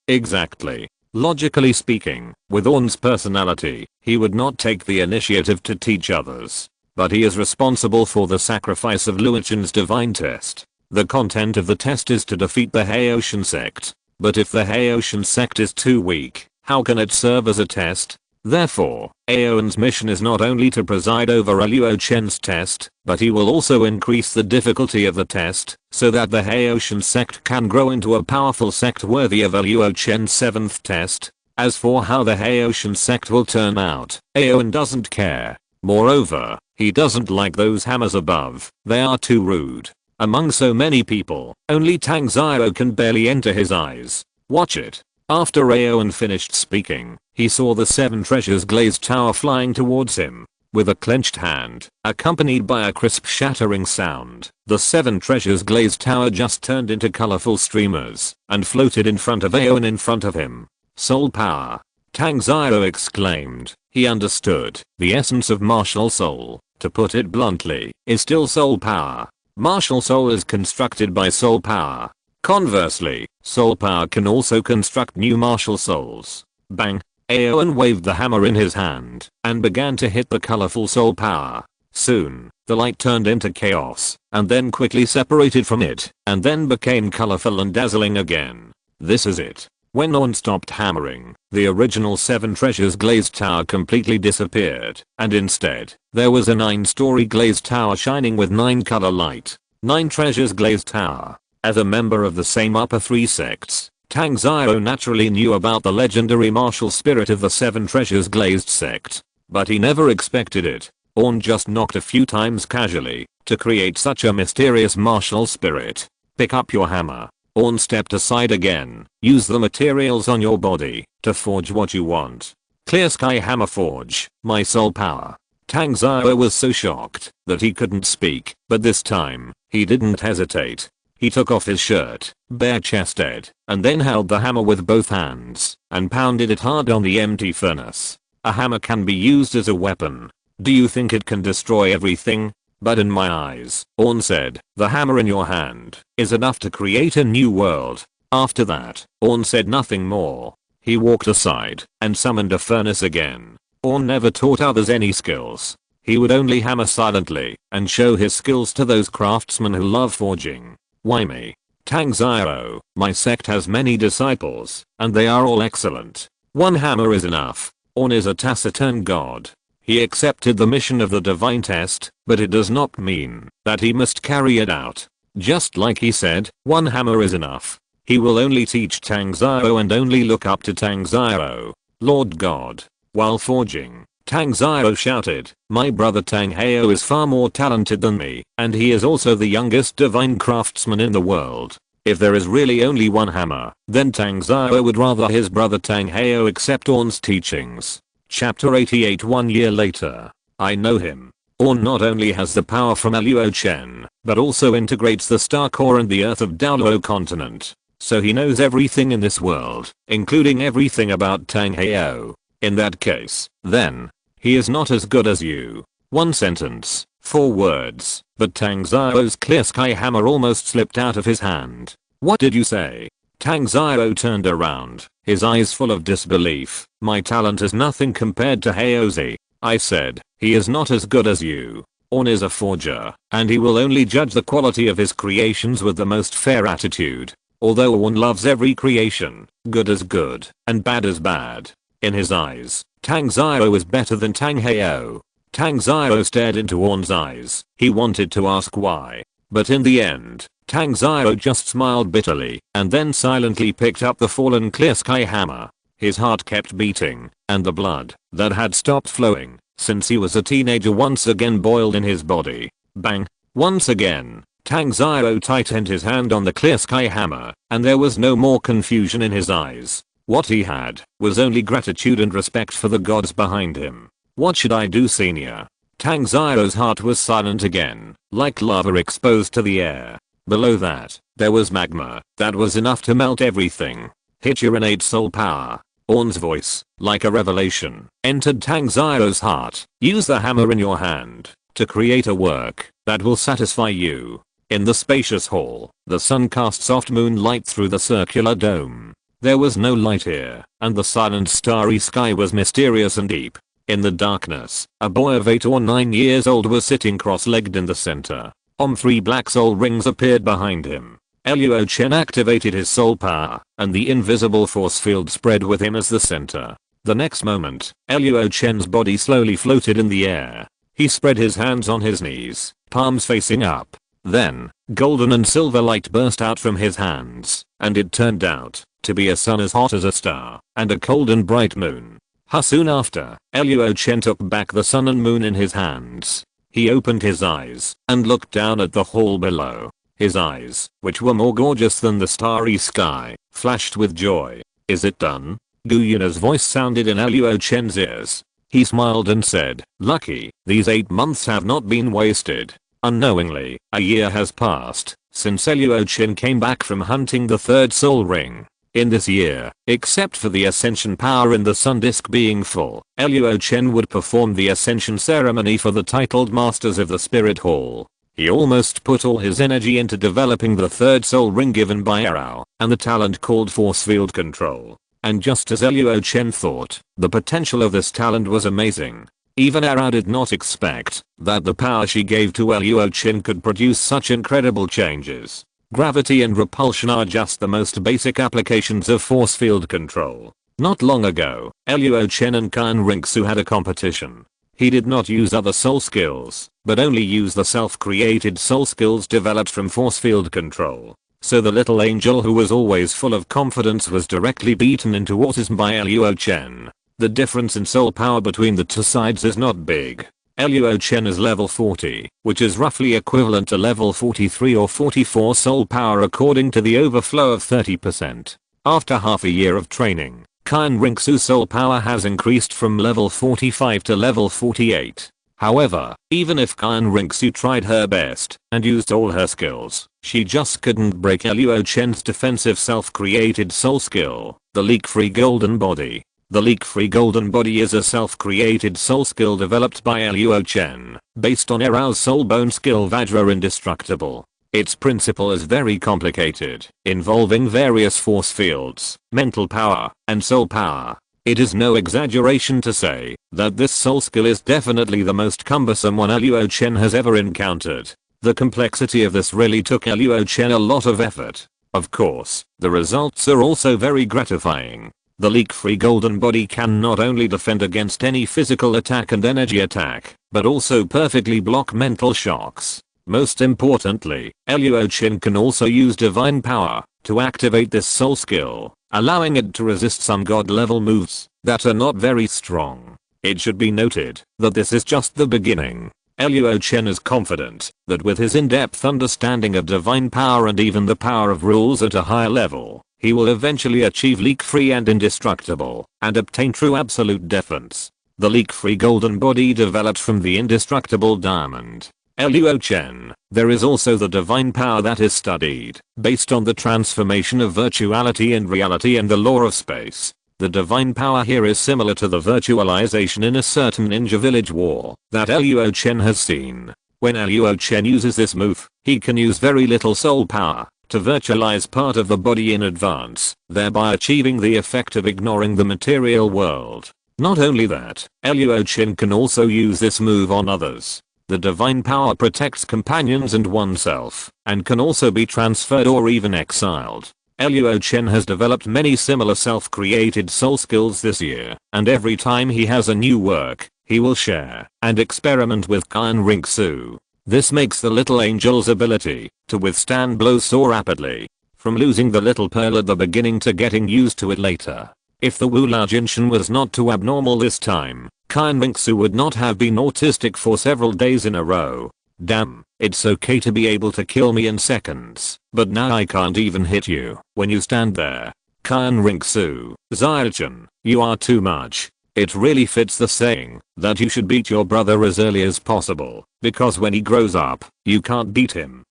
[SPEAKER 1] Exactly. Logically speaking, with Orn's personality, he would not take the initiative to teach others. But he is responsible for the sacrifice of Luo Chen's divine test. The content of the test is to defeat the Haoshan sect. But if the Haoshan sect is too weak, how can it serve as a test? Therefore, Aowen's mission is not only to preside over Luo Chen's test, but he will also increase the difficulty of the test, so that the Haoshan sect can grow into a powerful sect worthy of Luo Chen's 7th test. As for how the Haoshan sect will turn out, Aowen doesn't care. Moreover, he doesn't like those hammers above, they are too rude. Among so many people, only Tang Zhao can barely enter his eyes. Watch it. After Aowen finished speaking, he saw the 7 treasures glazed tower flying towards him. With a clenched hand, accompanied by a crisp shattering sound, the 7 treasures glazed tower just turned into colorful streamers and floated in front of Aowen in front of him. Soul power. Tang Zhao exclaimed. He understood. The essence of martial soul, to put it bluntly, is still soul power. Martial soul is constructed by soul power. Conversely, soul power can also construct new martial souls. Bang! Aowen waved the hammer in his hand and began to hit the colorful soul power. Soon, the light turned into chaos and then quickly separated from it and then became colorful and dazzling again. This is it. When Orn stopped hammering, the original 7 treasures glazed tower completely disappeared, and instead, there was a 9-story glazed tower shining with 9 color light. 9 treasures glazed tower. As a member of the same upper 3 sects, Tang Zhao naturally knew about the legendary martial spirit of the 7 treasures glazed sect. But he never expected it. Orn just knocked a few times casually to create such a mysterious martial spirit. Pick up your hammer. Orn stepped aside again. Use the materials on your body to forge what you want. Clear Sky Hammer Forge, my soul power. Tang Zhao was so shocked that he couldn't speak, but this time, he didn't hesitate. He took off his shirt, bare-chested, and then held the hammer with both hands and pounded it hard on the empty furnace. A hammer can be used as a weapon. Do you think it can destroy everything? But in my eyes, Orn said, the hammer in your hand is enough to create a new world. After that, Orn said nothing more. He walked aside and summoned a furnace again. Orn never taught others any skills. He would only hammer silently and show his skills to those craftsmen who love forging. Why me? Tang Zhao, my sect has many disciples, and they are all excellent. One hammer is enough. Orn is a taciturn god. He accepted the mission of the divine test, but it does not mean that he must carry it out. Just like he said, one hammer is enough. He will only teach Tang Zhao and only look up to Tang Zhao, Lord God. While forging, Tang Zhao shouted, my brother Tang Hao is far more talented than me, and he is also the youngest divine craftsman in the world. If there is really only one hammer, then Tang Zhao would rather his brother Tang Hao accept Orn's teachings. Chapter 88. 1 year later. I know him. Orn not only has the power from Luo Chen, but also integrates the star core and the earth of Douluo Continent. So he knows everything in this world, including everything about Tang Hao. In that case, then, he is not as good as you. 1 sentence, 4 words, but Tang Zhao's clear sky hammer almost slipped out of his hand. What did you say? Tang Zhao turned around, his eyes full of disbelief. My talent is nothing compared to Hao's. I said, he is not as good as you. Orn is a forger, and he will only judge the quality of his creations with the most fair attitude. Although Orn loves every creation, good as good, and bad as bad. In his eyes, Tang Zhao is better than Tang Hao. Tang Zhao stared into Orn's eyes. He wanted to ask why, but in the end, Tang Zhao just smiled bitterly and then silently picked up the fallen clear sky hammer. His heart kept beating, and the blood that had stopped flowing since he was a teenager once again boiled in his body. Bang! Once again, Tang Zhao tightened his hand on the clear sky hammer, and there was no more confusion in his eyes. What he had was only gratitude and respect for the gods behind him. What should I do, senior? Tang Zhao's heart was silent again, like lava exposed to the air. Below that, there was magma that was enough to melt everything. Hit your innate soul power. Orn's voice, like a revelation, entered Tang Zhao's heart. Use the hammer in your hand to create a work that will satisfy you. In the spacious hall, the sun cast soft moonlight through the circular dome. There was no light here, and the silent starry sky was mysterious and deep. In the darkness, a boy of 8 or 9 years old was sitting cross-legged in the center. 3 black soul rings appeared behind him. Luo Chen activated his soul power, and the invisible force field spread with him as the center. The next moment, Luo Chen's body slowly floated in the air. He spread his hands on his knees, palms facing up. Then, golden and silver light burst out from his hands, and it turned out to be a sun as hot as a star, and a cold and bright moon. Soon after, Luo Chen took back the sun and moon in his hands. He opened his eyes, and looked down at the hall below. His eyes, which were more gorgeous than the starry sky, flashed with joy. Is it done? Gu Yuna's voice sounded in Luo Chen's ears. He smiled and said, lucky, these 8 months have not been wasted. Unknowingly, a year has passed since Luo Chen came back from hunting the third soul ring. In this year, except for the ascension power in the sun disk being full, Luo Chen would perform the ascension ceremony for the titled masters of the spirit hall. He almost put all his energy into developing the third soul ring given by Arao, and the talent called force field control. And just as Luo Chen thought, the potential of this talent was amazing. Even Arao did not expect that the power she gave to Luo Chen could produce such incredible changes. Gravity and repulsion are just the most basic applications of force field control. Not long ago, Luo Chen and Kan Rinxu had a competition. He did not use other soul skills, but only used the self-created soul skills developed from force field control. So the little angel who was always full of confidence was directly beaten into autism by Luo Chen. The difference in soul power between the two sides is not big. Luo Chen is level 40, which is roughly equivalent to level 43 or 44 soul power according to the overflow of 30%. After half a year of training, Kan Rinxu's soul power has increased from level 45 to level 48. However, even if Kan Rinxu tried her best and used all her skills, she just couldn't break Luo Chen's defensive self-created soul skill, the leak-free golden body. The leak-free golden body is a self-created soul skill developed by Luo Chen, based on Arao's soul bone skill Vajra Indestructible. Its principle is very complicated, involving various force fields, mental power, and soul power. It is no exaggeration to say that this soul skill is definitely the most cumbersome one Luo Chen has ever encountered. The complexity of this really took Luo Chen a lot of effort. Of course, the results are also very gratifying. The leak-free golden body can not only defend against any physical attack and energy attack, but also perfectly block mental shocks. Most importantly, Luo Chen can also use divine power to activate this soul skill, allowing it to resist some god-level moves that are not very strong. It should be noted that this is just the beginning. Luo Chen is confident that with his in-depth understanding of divine power and even the power of rules at a higher level, he will eventually achieve leak-free and indestructible, and obtain true absolute defense. The leak-free golden body developed from the indestructible diamond. Luo Chen, there is also the divine power that is studied, based on the transformation of virtuality and reality and the law of space. The divine power here is similar to the virtualization in a certain ninja village war that Luo Chen has seen. When Luo Chen uses this move, he can use very little soul power to virtualize part of the body in advance, thereby achieving the effect of ignoring the material world. Not only that, Luo Chen can also use this move on others. The divine power protects companions and oneself, and can also be transferred or even exiled. Luo Chen has developed many similar self-created soul skills this year, and every time he has a new work, he will share and experiment with Kan Rinxu. This makes the little angel's ability to withstand blows so rapidly, from losing the little pearl at the beginning to getting used to it later. If the Wu La Jinshan was not too abnormal this time, Kan Rinxu would not have been autistic for several days in a row. Damn, it's okay to be able to kill me in seconds, but now I can't even hit you when you stand there. Kan Rinxu, Xiaochen, you are too much. It really fits the saying that you should beat your brother as early as possible, because when he grows up, you can't beat him.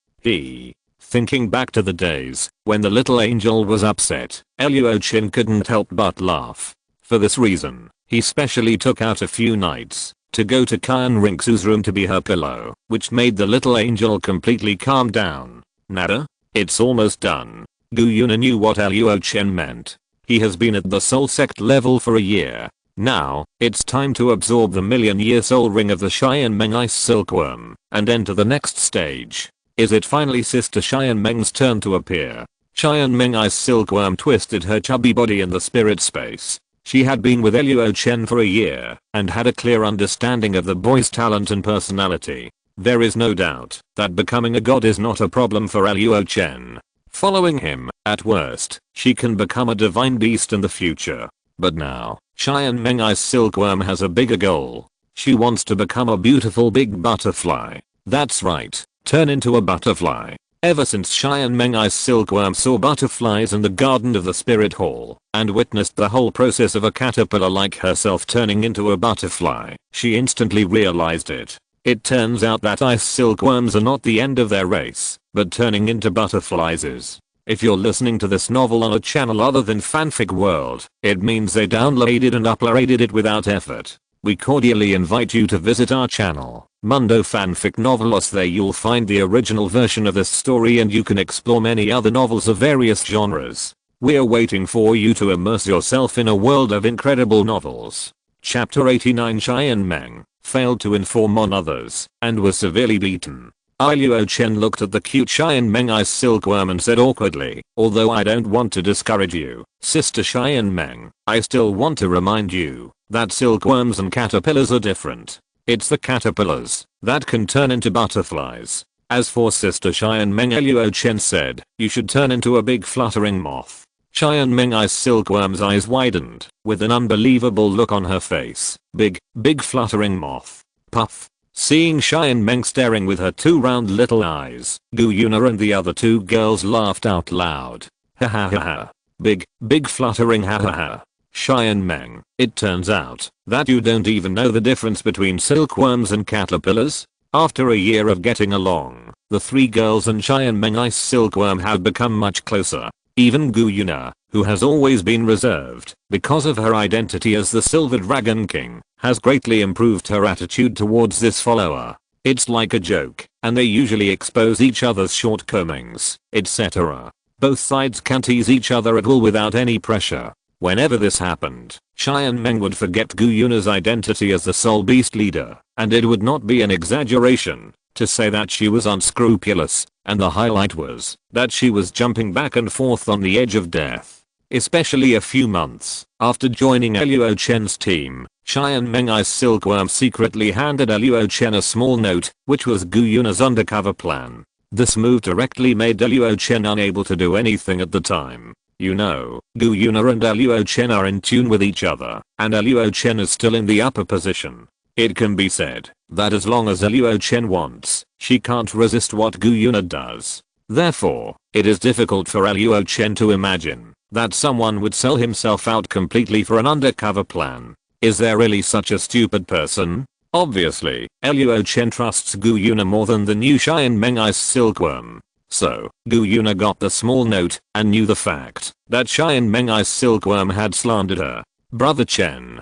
[SPEAKER 1] Thinking back to the days when the little angel was upset, Luo Chen couldn't help but laugh. For this reason, he specially took out a few nights to go to Kan Rinxu's room to be her pillow, which made the little angel completely calm down. Nada? It's almost done. Gu Yuna knew what Luo Chen meant. He has been at the soul sect level for a year. Now, it's time to absorb the million-year soul ring of the Cheyenne Meng Ice Silkworm, and enter the next stage. Is it finally Sister Cheyenne Meng's turn to appear? Cheyenne Meng Ice Silkworm twisted her chubby body in the spirit space. She had been with Luo Chen for a year and had a clear understanding of the boy's talent and personality. There is no doubt that becoming a god is not a problem for Luo Chen. Following him, at worst, she can become a divine beast in the future. But now, Cheyenne Meng I's silkworm has a bigger goal. She wants to become a beautiful big butterfly. That's right, turn into a butterfly. Ever since Cheyenne Meng I's silkworm saw butterflies in the garden of the spirit hall and witnessed the whole process of a caterpillar like herself turning into a butterfly, she instantly realized it. It turns out that ice silkworms are not the end of their race, but turning into butterflies is. If you're listening to this novel on a channel other than Fanfic World, it means they downloaded and uploaded it without effort. We cordially invite you to visit our channel, Mundo Fanfic Novelos. There you'll find the original version of this story and you can explore many other novels of various genres. We're waiting for you to immerse yourself in a world of incredible novels. Chapter 89. Cheyenne Meng failed to inform on others and was severely beaten. Luo Chen looked at the cute Cheyenne Meng I's silkworm and said awkwardly, although I don't want to discourage you, Sister Cheyenne Meng, I still want to remind you that silkworms and caterpillars are different. It's the caterpillars that can turn into butterflies. As for Sister Cheyenne Meng, Luo Chen said, you should turn into a big fluttering moth. Cheyenne Meng I's silkworm's eyes widened, with an unbelievable look on her face. Big fluttering moth. Puff. Seeing Cheyenne Meng staring with her two round little eyes, Gu Yuna and the other two girls laughed out loud. Ha ha ha ha. Big fluttering ha ha ha. Cheyenne Meng, it turns out that you don't even know the difference between silkworms and caterpillars? After a year of getting along, the three girls and Cheyenne Meng I's silkworm have become much closer. Even Gu Yuna, who has always been reserved because of her identity as the Silver Dragon King, has greatly improved her attitude towards this follower. It's like a joke, and they usually expose each other's shortcomings, etc. Both sides can tease each other at will without any pressure. Whenever this happened, Cheyenne Meng would forget Gu Yuna's identity as the Soul Beast leader, and it would not be an exaggeration to say that she was unscrupulous, and the highlight was that she was jumping back and forth on the edge of death. Especially a few months after joining Luo Chen's team, Cheyenne Meng I's silkworm secretly handed Luo Chen a small note, which was Gu Yuna's undercover plan. This move directly made Luo Chen unable to do anything at the time. You know, Gu Yuna and Luo Chen are in tune with each other, and Luo Chen is still in the upper position. It can be said that as long as Luo Chen wants, she can't resist what Gu Yuna does. Therefore, it is difficult for Luo Chen to imagine that someone would sell himself out completely for an undercover plan. Is there really such a stupid person? Obviously, Luo Chen trusts Gu Yuna more than the new Cheyenne Meng I's silkworm. So, Gu Yuna got the small note and knew the fact that Cheyenne Meng I's silkworm had slandered her. Brother Chen,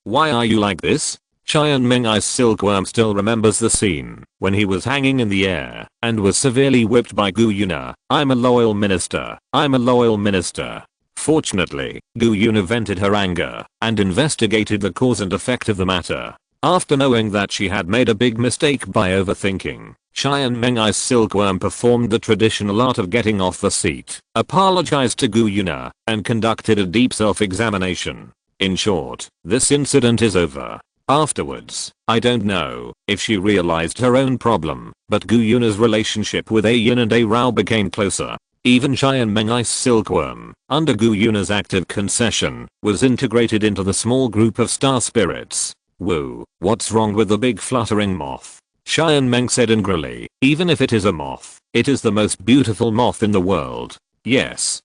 [SPEAKER 1] why are you like this? Cheyenne Meng I's silkworm still remembers the scene when he was hanging in the air and was severely whipped by Gu Yuna. I'm a loyal minister. Fortunately, Gu Yuna vented her anger and investigated the cause and effect of the matter. After knowing that she had made a big mistake by overthinking, Cheyenne Meng I's silkworm performed the traditional art of getting off the seat, apologized to Gu Yuna, and conducted a deep self-examination. In short, this incident is over. Afterwards, I don't know if she realized her own problem, but Gu Yuna's relationship with Yin and Rao became closer. Even Cheyenne Meng I's silkworm, under Gu Yuna's active concession, was integrated into the small group of star spirits. Whoa, what's wrong with the big fluttering moth? Cheyenne Meng said angrily, even if it is a moth, it is the most beautiful moth in the world. Yes,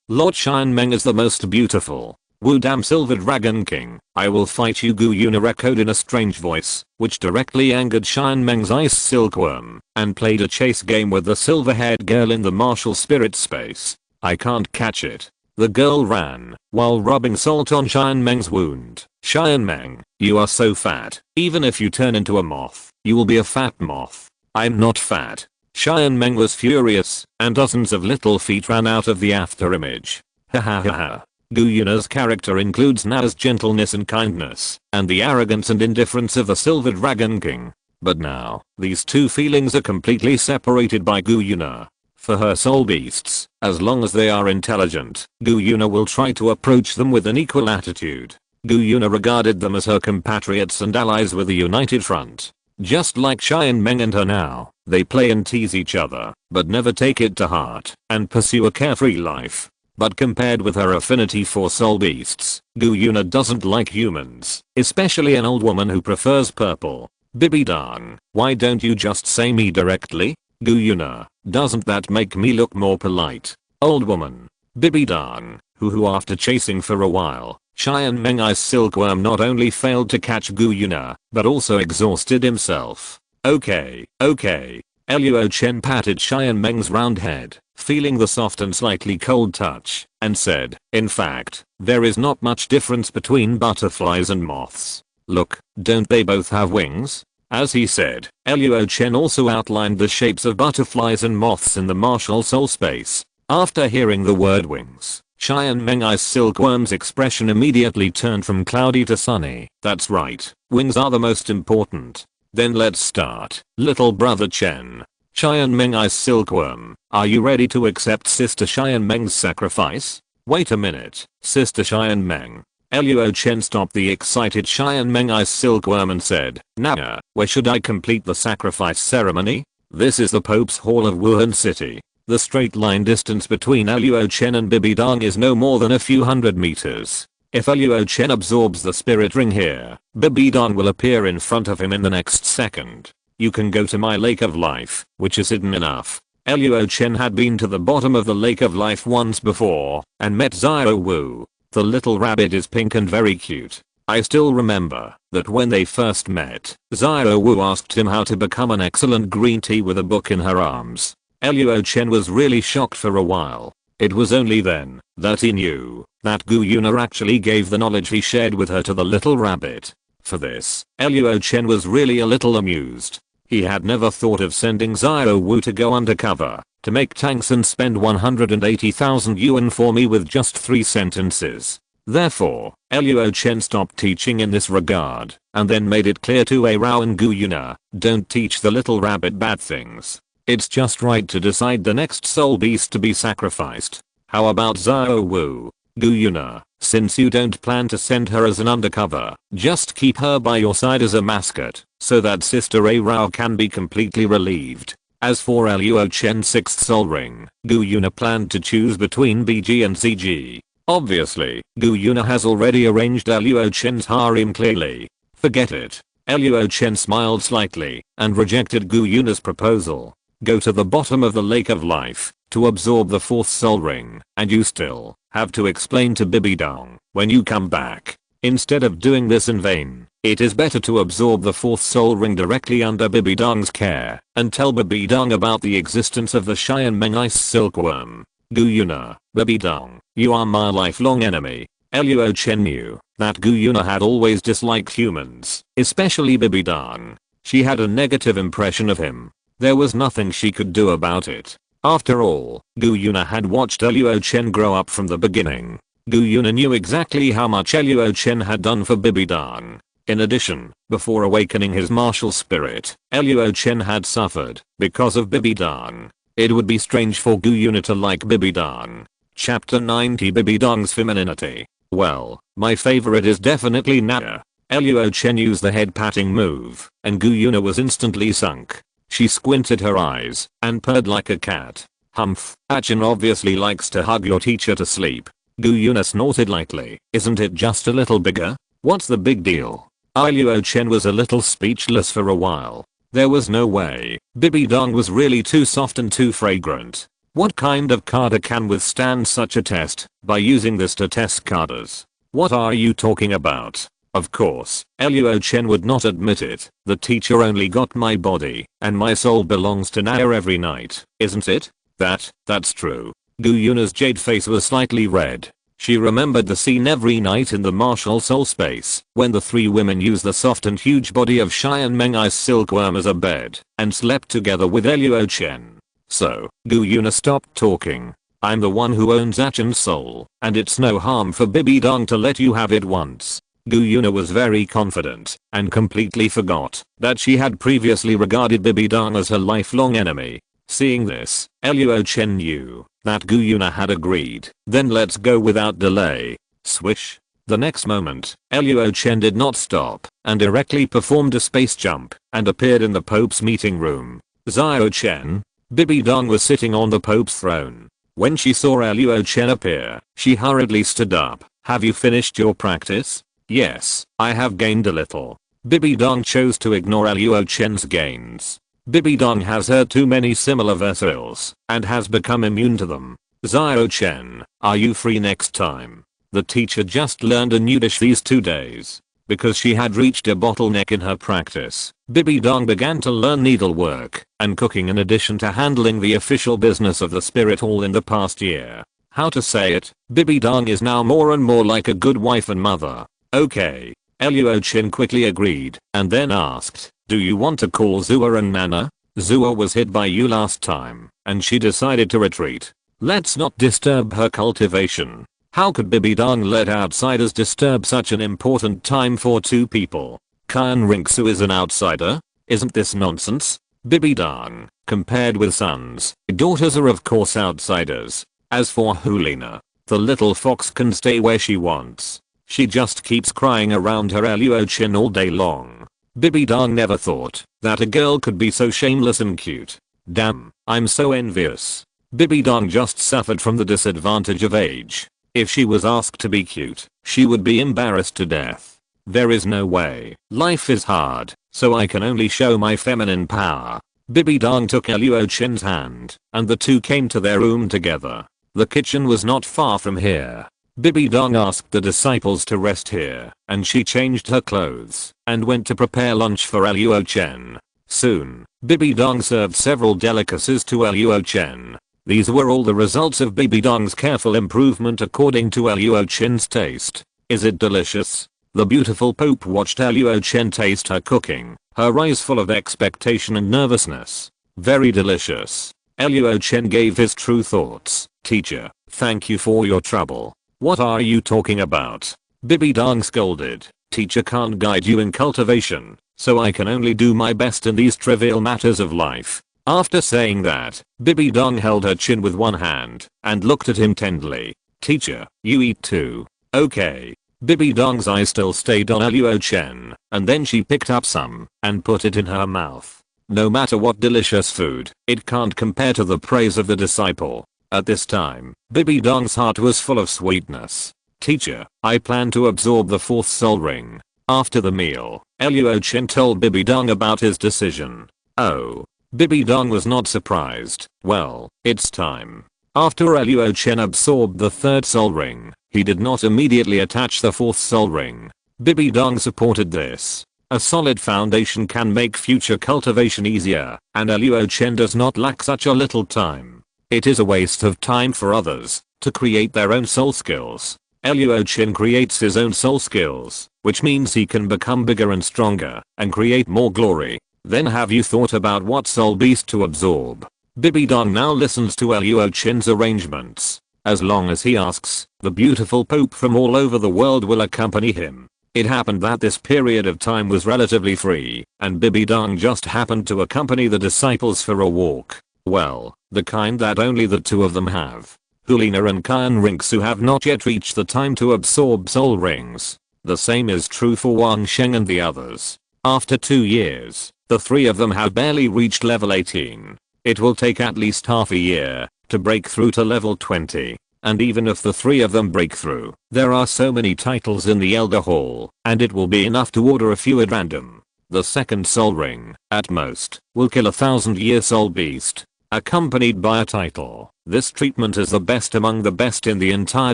[SPEAKER 1] Lord Cheyenne Meng is the most beautiful. Woo damn Silver Dragon King, I will fight you, Gu Yuna echoed in a strange voice, which directly angered Cheyenne Meng's ice silkworm, and played a chase game with the silver-haired girl in the martial spirit space. I can't catch it. The girl ran, while rubbing salt on Cheyenne Meng's wound. Cheyenne Meng, you are so fat. Even if you turn into a moth, you will be a fat moth. I'm not fat. Cheyenne Meng was furious, and dozens of little feet ran out of the afterimage. Ha ha ha ha. Gu Yuna's character includes Na's gentleness and kindness, and the arrogance and indifference of the Silver Dragon King. But now, these two feelings are completely separated by Gu Yuna. For her soul beasts, as long as they are intelligent, Gu Yuna will try to approach them with an equal attitude. Gu Yuna regarded them as her compatriots and allies with a united front. Just like Cheyenne Meng and her now, they play and tease each other, but never take it to heart, and pursue a carefree life. But compared with her affinity for soul beasts, Gu Yuna doesn't like humans, especially an old woman who prefers purple. Bibi Dang, why don't you just say me directly? Gu Yuna, doesn't that make me look more polite? Old woman. Bibi Dang, who after chasing for a while, Cheyenne Meng Ice Silkworm not only failed to catch Gu Yuna, but also exhausted himself. Okay. Luo Chen patted Cheyenne Meng's round head, feeling the soft and slightly cold touch, and said, in fact, there is not much difference between butterflies and moths. Look, don't they both have wings? As he said, Luo Chen also outlined the shapes of butterflies and moths in the martial soul space. After hearing the word wings, Cheyenne Meng Ice Silkworm's expression immediately turned from cloudy to sunny. That's right, wings are the most important. Then let's start, little brother Chen. Cheyenne Meng Ice Silkworm, are you ready to accept Sister Cheyenne Meng's sacrifice? Wait a minute, Sister Cheyenne Meng. Luo Chen stopped the excited Cheyenne Meng Ice Silkworm and said, Nah, where should I complete the sacrifice ceremony? This is the Pope's Hall of Wuhan City. The straight line distance between Luo Chen and Bibi Dang is no more than a few hundred meters. If Luo Chen absorbs the spirit ring here, Bibi Dang will appear in front of him in the next second. You can go to my Lake of Life, which is hidden enough. Luo Chen had been to the bottom of the Lake of Life once before, and met Xiao Wu. The little rabbit is pink and very cute. I still remember that when they first met, Xiao Wu asked him how to become an excellent green tea with a book in her arms. Luo Chen was really shocked for a while. It was only then that he knew that Gu Yuna actually gave the knowledge he shared with her to the little rabbit. For this, Luo Chen was really a little amused. He had never thought of sending Xiao Wu to go undercover, to make tanks and spend 180,000 yuan for me with just 3 sentences. Therefore, Luo Chen stopped teaching in this regard, and then made it clear to Rao and Gu Yuna, don't teach the little rabbit bad things. It's just right to decide the next soul beast to be sacrificed. How about Xiao Wu? Gu Yuna, since you don't plan to send her as an undercover, just keep her by your side as a mascot, so that Sister A Rao can be completely relieved. As for Luo Chen's 6th soul ring, Gu Yuna planned to choose between BG and ZG. Obviously, Gu Yuna has already arranged Luo Chen's harem clearly. Forget it. Luo Chen smiled slightly, and rejected Gu Yuna's proposal. Go to the bottom of the Lake of Life, to absorb the 4th soul ring, and you still have to explain to Bibi Dang when you come back. Instead of doing this in vain, it is better to absorb the 4th soul ring directly under Bibi Dang's care, and tell Bibi Dang about the existence of the Cheyenne Meng Ice Silkworm. Gu Yuna, Bibi Dang, you are my lifelong enemy. Luo Chen knew that Gu Yuna had always disliked humans, especially Bibi Dang. She had a negative impression of him. There was nothing she could do about it. After all, Gu Yuna had watched Luo Chen grow up from the beginning. Gu Yuna knew exactly how much Luo Chen had done for Bibi Dang. In addition, before awakening his martial spirit, Luo Chen had suffered because of Bibi Dang. It would be strange for Gu Yuna to like Bibi Dang. Chapter 90 Bibi Dang's Femininity. Well, my favorite is definitely Naya. Luo Chen used the head patting move, and Gu Yuna was instantly sunk. She squinted her eyes and purred like a cat. Humph, Achin obviously likes to hug your teacher to sleep. Gu Yuna snorted lightly. Isn't it just a little bigger? What's the big deal? Luo Chen was a little speechless for a while. There was no way Bibi Dang was really too soft and too fragrant. What kind of Kada can withstand such a test by using this to test Kadas? What are you talking about? Of course, Luo Chen would not admit it. The teacher only got my body, and my soul belongs to Naya every night, isn't it? That's true. Gu Yuna's jade face was slightly red. She remembered the scene every night in the martial soul space, when the 3 women used the soft and huge body of Cheyenne Meng Ice Silkworm as a bed, and slept together with Luo Chen. So, Gu Yuna stopped talking. I'm the one who owns Achin's soul, and it's no harm for Bibi Dang to let you have it once. Gu Yuna was very confident, and completely forgot that she had previously regarded Bibi Dang as her lifelong enemy. Seeing this, Luo Chen knew that Gu Yuna had agreed. Then let's go without delay. Swish. The next moment, Luo Chen did not stop and directly performed a space jump and appeared in the Pope's meeting room. Xiao Chen. Bibi Dong was sitting on the Pope's throne. When she saw Luo Chen appear, she hurriedly stood up. Have you finished your practice? Yes, I have gained a little. Bibi Dong chose to ignore Luo Chen's gains. Bibi Dong has heard too many similar verses and has become immune to them. Xiao Chen, are you free next time? The teacher just learned a new dish these 2 days. Because she had reached a bottleneck in her practice, Bibi Dong began to learn needlework and cooking in addition to handling the official business of the spirit hall in the past year. How to say it, Bibi Dong is now more and more like a good wife and mother. Okay. Luo Chen quickly agreed and then asked, do you want to call Zua and Nana? Zua was hit by you last time and she decided to retreat. Let's not disturb her cultivation. How could Bibi Dong let outsiders disturb such an important time for 2 people? Kan Ringsu is an outsider? Isn't this nonsense? Bibi Dong, compared with sons, daughters are of course outsiders. As for Hulina, the little fox can stay where she wants. She just keeps crying around her Luo Chen all day long. Bibi Dong never thought that a girl could be so shameless and cute. Damn, I'm so envious. Bibi Dong just suffered from the disadvantage of age. If she was asked to be cute, she would be embarrassed to death. There is no way. Life is hard, so I can only show my feminine power. Bibi Dong took Luo Chen's hand, and the two came to their room together. The kitchen was not far from here. Bibi Dong asked the disciples to rest here, and she changed her clothes and went to prepare lunch for Luo Chen. Soon, Bibi Dong served several delicacies to Luo Chen. These were all the results of Bibi Dong's careful improvement according to Luo Chen's taste. Is it delicious? The beautiful Pope watched Luo Chen taste her cooking, her eyes full of expectation and nervousness. Very delicious. Luo Chen gave his true thoughts. Teacher, thank you for your trouble. What are you talking about? Bibi Dong scolded. Teacher can't guide you in cultivation, so I can only do my best in these trivial matters of life. After saying that, Bibi Dong held her chin with one hand and looked at him tenderly. Teacher, you eat too. Okay. Bibi Dong's eyes still stayed on Luo Chen, and then she picked up some and put it in her mouth. No matter what delicious food, it can't compare to the praise of the disciple. At this time, Bibi Dong's heart was full of sweetness. Teacher, I plan to absorb the 4th soul ring. After the meal, Luo Chen told Bibi Dong about his decision. Oh. Bibi Dong was not surprised. Well, it's time. After Luo Chen absorbed the 3rd soul ring, he did not immediately attach the 4th soul ring. Bibi Dong supported this. A solid foundation can make future cultivation easier, and Luo Chen does not lack such a little time. It is a waste of time for others to create their own soul skills. Luo Chen creates his own soul skills, which means he can become bigger and stronger and create more glory. Then have you thought about what soul beast to absorb? Bibi Dong now listens to Luo Chen's arrangements. As long as he asks, the beautiful Pope from all over the world will accompany him. It happened that this period of time was relatively free, and Bibi Dong just happened to accompany the disciples for a walk. Well, the kind that only the 2 of them have. Hulina and Kan Ringsu have not yet reached the time to absorb soul rings. The same is true for Wang Sheng and the others. After 2 years, the 3 of them have barely reached level 18. It will take at least half a year to break through to level 20. And even if the 3 of them break through, there are so many titles in the Elder Hall, and it will be enough to order a few at random. The 2nd soul ring, at most, will kill a 1000-year soul beast, accompanied by a title. This treatment is the best among the best in the entire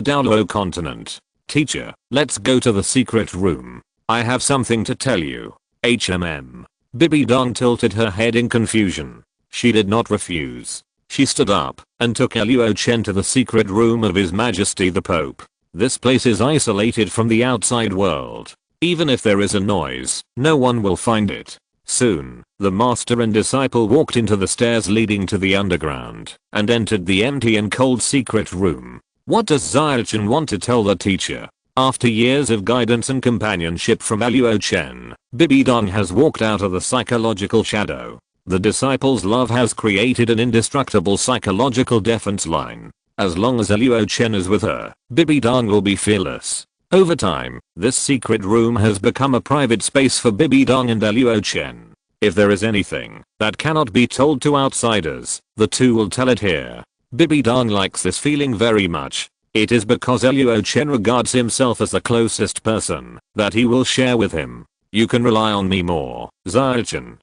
[SPEAKER 1] Douluo Continent. Teacher, let's go to the secret room. I have something to tell you. HMM. Bibi Dong tilted her head in confusion. She did not refuse. She stood up and took Luo Chen to the secret room of His Majesty the Pope. This place is isolated from the outside world. Even if there is a noise, no one will find it. Soon, the master and disciple walked into the stairs leading to the underground and entered the empty and cold secret room. What does Xiao Chen want to tell the teacher? After years of guidance and companionship from Luo Chen, Bibi Dong has walked out of the psychological shadow. The disciples' love has created an indestructible psychological defense line. As long as Luo Chen is with her, Bibi Dong will be fearless. Over time, this secret room has become a private space for Bibi Dong and Luo Chen. If there is anything that cannot be told to outsiders, the two will tell it here. Bibi Dong likes this feeling very much. It is because Luo Chen regards himself as the closest person that he will share with him. You can rely on me more, Chen.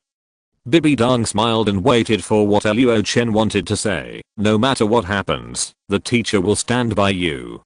[SPEAKER 1] Bibi Dong smiled and waited for what Luo Chen wanted to say. No matter what happens, the teacher will stand by you.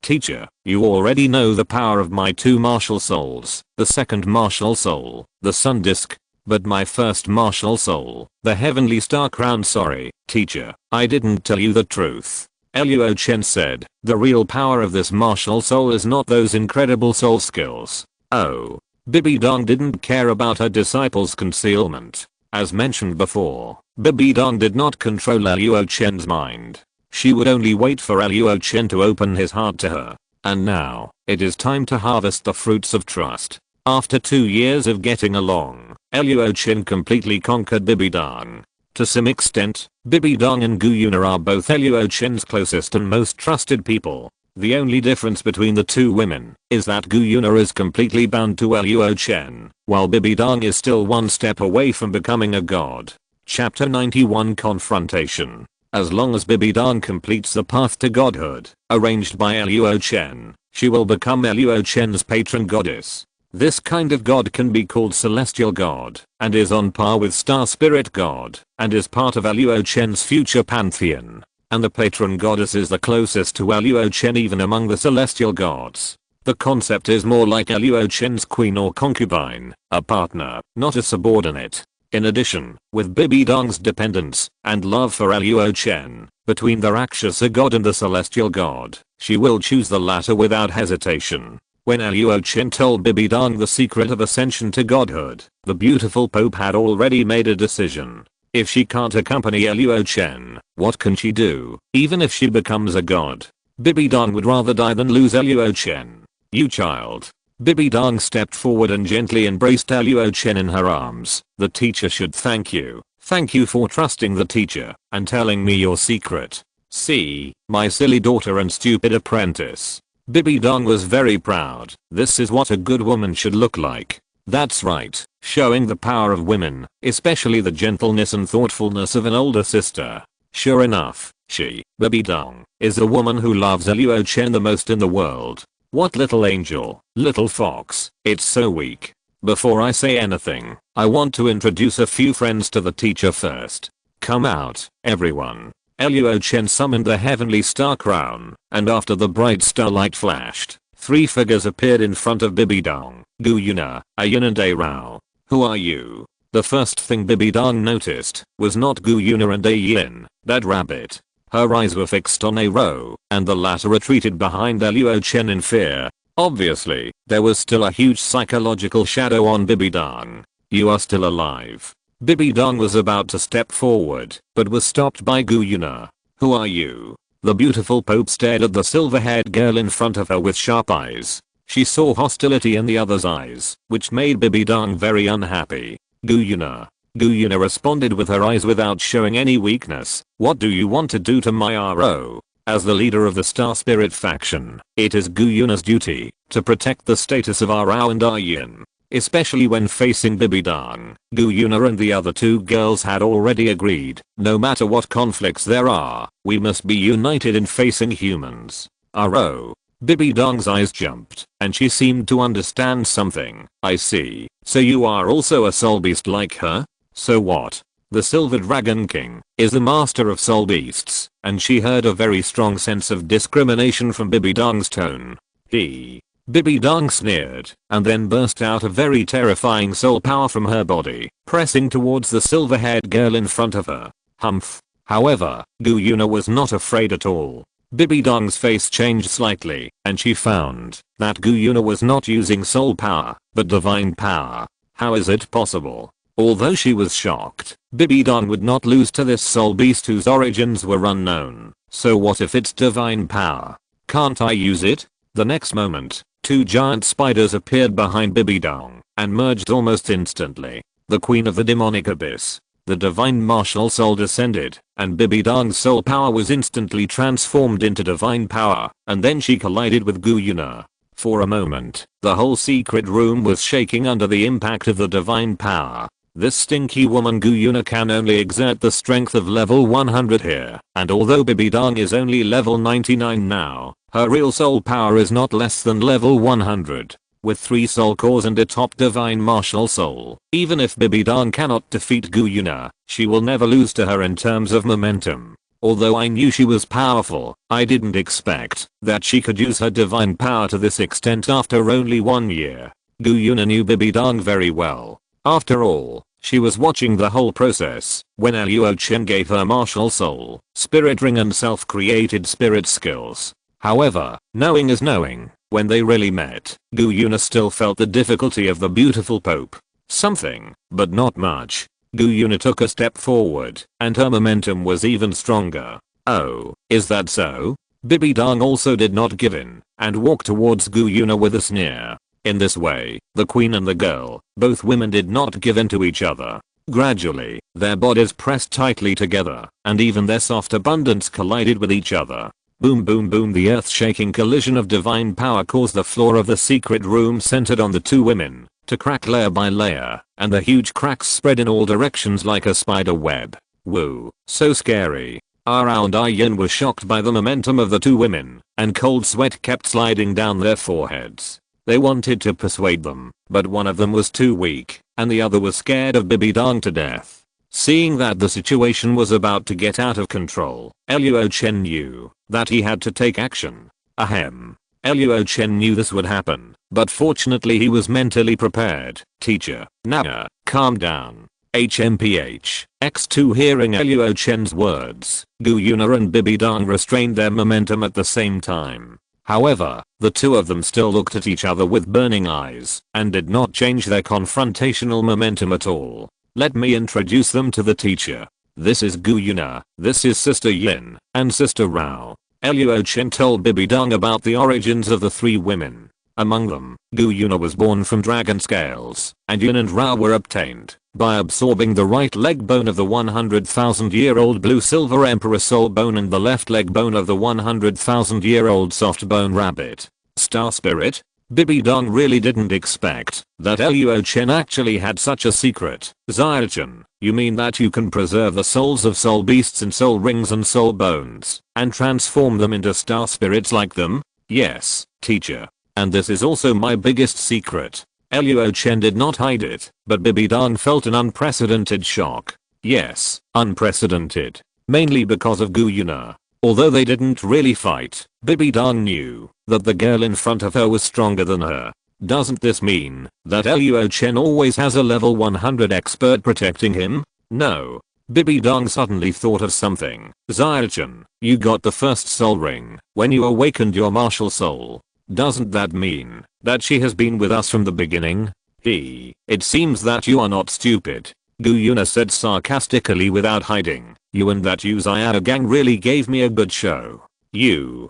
[SPEAKER 1] Teacher, you already know the power of my two martial souls, the second martial soul, the sun disk. But my first martial soul, the heavenly star crown. Sorry, teacher, I didn't tell you the truth. Luo Chen said, the real power of this martial soul is not those incredible soul skills. Oh. Bibi Dong didn't care about her disciples' concealment. As mentioned before, Bibi Dong did not control Luo Chen's mind. She would only wait for Luo Chen to open his heart to her. And now, it is time to harvest the fruits of trust. After 2 years of getting along, Luo Chen completely conquered Bibi Dong. To some extent, Bibi Dong and Gu Yuna are both Luo Chen's closest and most trusted people. The only difference between the two women is that Gu Yuna is completely bound to Luo Chen, while Bibi Dong is still one step away from becoming a god. Chapter 91 Confrontation. As long as Bibi Dong completes the path to godhood, arranged by Luo Chen, she will become Luo Chen's patron goddess. This kind of god can be called celestial god, and is on par with star spirit god, and is part of Luo Chen's future pantheon. And the patron goddess is the closest to Luo Chen even among the celestial gods. The concept is more like Luo Chen's queen or concubine, a partner, not a subordinate. In addition, with Bibi Dong's dependence and love for Luo Chen, between the Rakshasa god and the celestial god, she will choose the latter without hesitation. When Luo Chen told Bibi Dong the secret of ascension to godhood, the beautiful Pope had already made a decision. If she can't accompany Luo Chen, what can she do? Even if she becomes a god, Bibi Dong would rather die than lose Luo Chen. You child. Bibi Dong stepped forward and gently embraced Luo Chen in her arms. The teacher should thank you. Thank you for trusting the teacher and telling me your secret. See, my silly daughter and stupid apprentice. Bibi Dong was very proud. This is what a good woman should look like. That's right, showing the power of women, especially the gentleness and thoughtfulness of an older sister. Sure enough, she, Bibi Dong, is a woman who loves Luo Chen the most in the world. What little angel, little fox, it's so weak. Before I say anything, I want to introduce a few friends to the teacher first. Come out, everyone. Luo Chen summoned the heavenly star crown, and after the bright starlight flashed, 3 figures appeared in front of Bibi Dong, Gu Yuna, Ayun and A Rao. Who are you? The first thing Bibi Dong noticed was not Gu Yuna and Ayun, that rabbit. Her eyes were fixed on A Rao, and the latter retreated behind Luo Chen in fear. Obviously, there was still a huge psychological shadow on Bibi Dong. You are still alive. Bibi Dong was about to step forward, but was stopped by Gu Yuna. Who are you? The beautiful Pope stared at the silver-haired girl in front of her with sharp eyes. She saw hostility in the other's eyes, which made Bibi Dong very unhappy. Gu Yuna. Gu Yuna responded with her eyes without showing any weakness. What do you want to do to my RO? As the leader of the Star Spirit faction, it is Gu Yuna's duty to protect the status of Rao and Ayun. Especially when facing Bibi Dong, Gu Yuna and the other 2 girls had already agreed, no matter what conflicts there are, we must be united in facing humans. RO. Bibi Dong's eyes jumped, and she seemed to understand something. I see. So you are also a soul beast like her? So what? The Silver Dragon King is the master of soul beasts, and she heard a very strong sense of discrimination from Bibi Dong's tone. Bibi Dong sneered, and then burst out a very terrifying soul power from her body, pressing towards the silver-haired girl in front of her. Humph. However, Gu Yuna was not afraid at all. Bibi Dong's face changed slightly, and she found that Gu Yuna was not using soul power, but divine power. How is it possible? Although she was shocked, Bibi Dong would not lose to this soul beast whose origins were unknown. So what if it's divine power? Can't I use it? The next moment, 2 giant spiders appeared behind Bibi Dong and merged almost instantly. The queen of the demonic abyss. The divine martial soul descended, and Bibi Dong's soul power was instantly transformed into divine power, and then she collided with Gu Yuna. For a moment, the whole secret room was shaking under the impact of the divine power. This stinky woman Gu Yuna can only exert the strength of level 100 here, and although Bibi Dong is only level 99 now, her real soul power is not less than level 100. With 3 soul cores and a top divine martial soul, even if Bibi Dong cannot defeat Gu Yuna, she will never lose to her in terms of momentum. Although I knew she was powerful, I didn't expect that she could use her divine power to this extent after only 1 year. Gu Yuna knew Bibi Dong very well. After all, she was watching the whole process when Luo Chen gave her martial soul, spirit ring and self-created spirit skills. However, knowing is knowing. When they really met, Gu Yuna still felt the difficulty of the beautiful Pope. Something, but not much. Gu Yuna took a step forward, and her momentum was even stronger. Oh, is that so? Bibi Dong also did not give in, and walked towards Gu Yuna with a sneer. In this way, the queen and the girl, both women did not give in to each other. Gradually, their bodies pressed tightly together, and even their soft abundance collided with each other. Boom boom boom, the earth-shaking collision of divine power caused the floor of the secret room centered on the 2 women to crack layer by layer, and the huge cracks spread in all directions like a spider web. Woo, so scary. Ara and Yin were shocked by the momentum of the 2 women, and cold sweat kept sliding down their foreheads. They wanted to persuade them, but one of them was too weak, and the other was scared of Bibi Dong to death. Seeing that the situation was about to get out of control, Luo Chen knew that he had to take action. Ahem. Luo Chen knew this would happen, but fortunately he was mentally prepared. Teacher, now, calm down. HMPH. X2 hearing Luo Chen's words, Gu Yuna and Bibi Dong restrained their momentum at the same time. However, the 2 of them still looked at each other with burning eyes, and did not change their confrontational momentum at all. Let me introduce them to the teacher. This is Gu Yuna, this is Sister Yin, and Sister Rao. Luo Chen told Bibi Dong about the origins of the 3 women. Among them, Gu Yuna was born from dragon scales, and Yin and Rao were obtained by absorbing the right leg bone of the 100,000-year-old blue silver emperor soul bone and the left leg bone of the 100,000-year-old soft bone rabbit. Star spirit? Bibi Dong really didn't expect that Luo Chen actually had such a secret. Chen, you mean that you can preserve the souls of soul beasts and soul rings and soul bones, and transform them into star spirits like them? Yes, teacher. And this is also my biggest secret. Luo Chen did not hide it, but Bibi Dong felt an unprecedented shock. Yes, unprecedented. Mainly because of Gu Yuna. Although they didn't really fight, Bibi Dong knew that the girl in front of her was stronger than her. Doesn't this mean that Luo Chen always has a level 100 expert protecting him? No. Bibi Dong suddenly thought of something. Chen, you got the first soul ring when you awakened your martial soul. Doesn't that mean that she has been with us from the beginning? It seems that you are not stupid. Gu Yuna said sarcastically without hiding. You and that Yu Xiao gang really gave me a good show. You.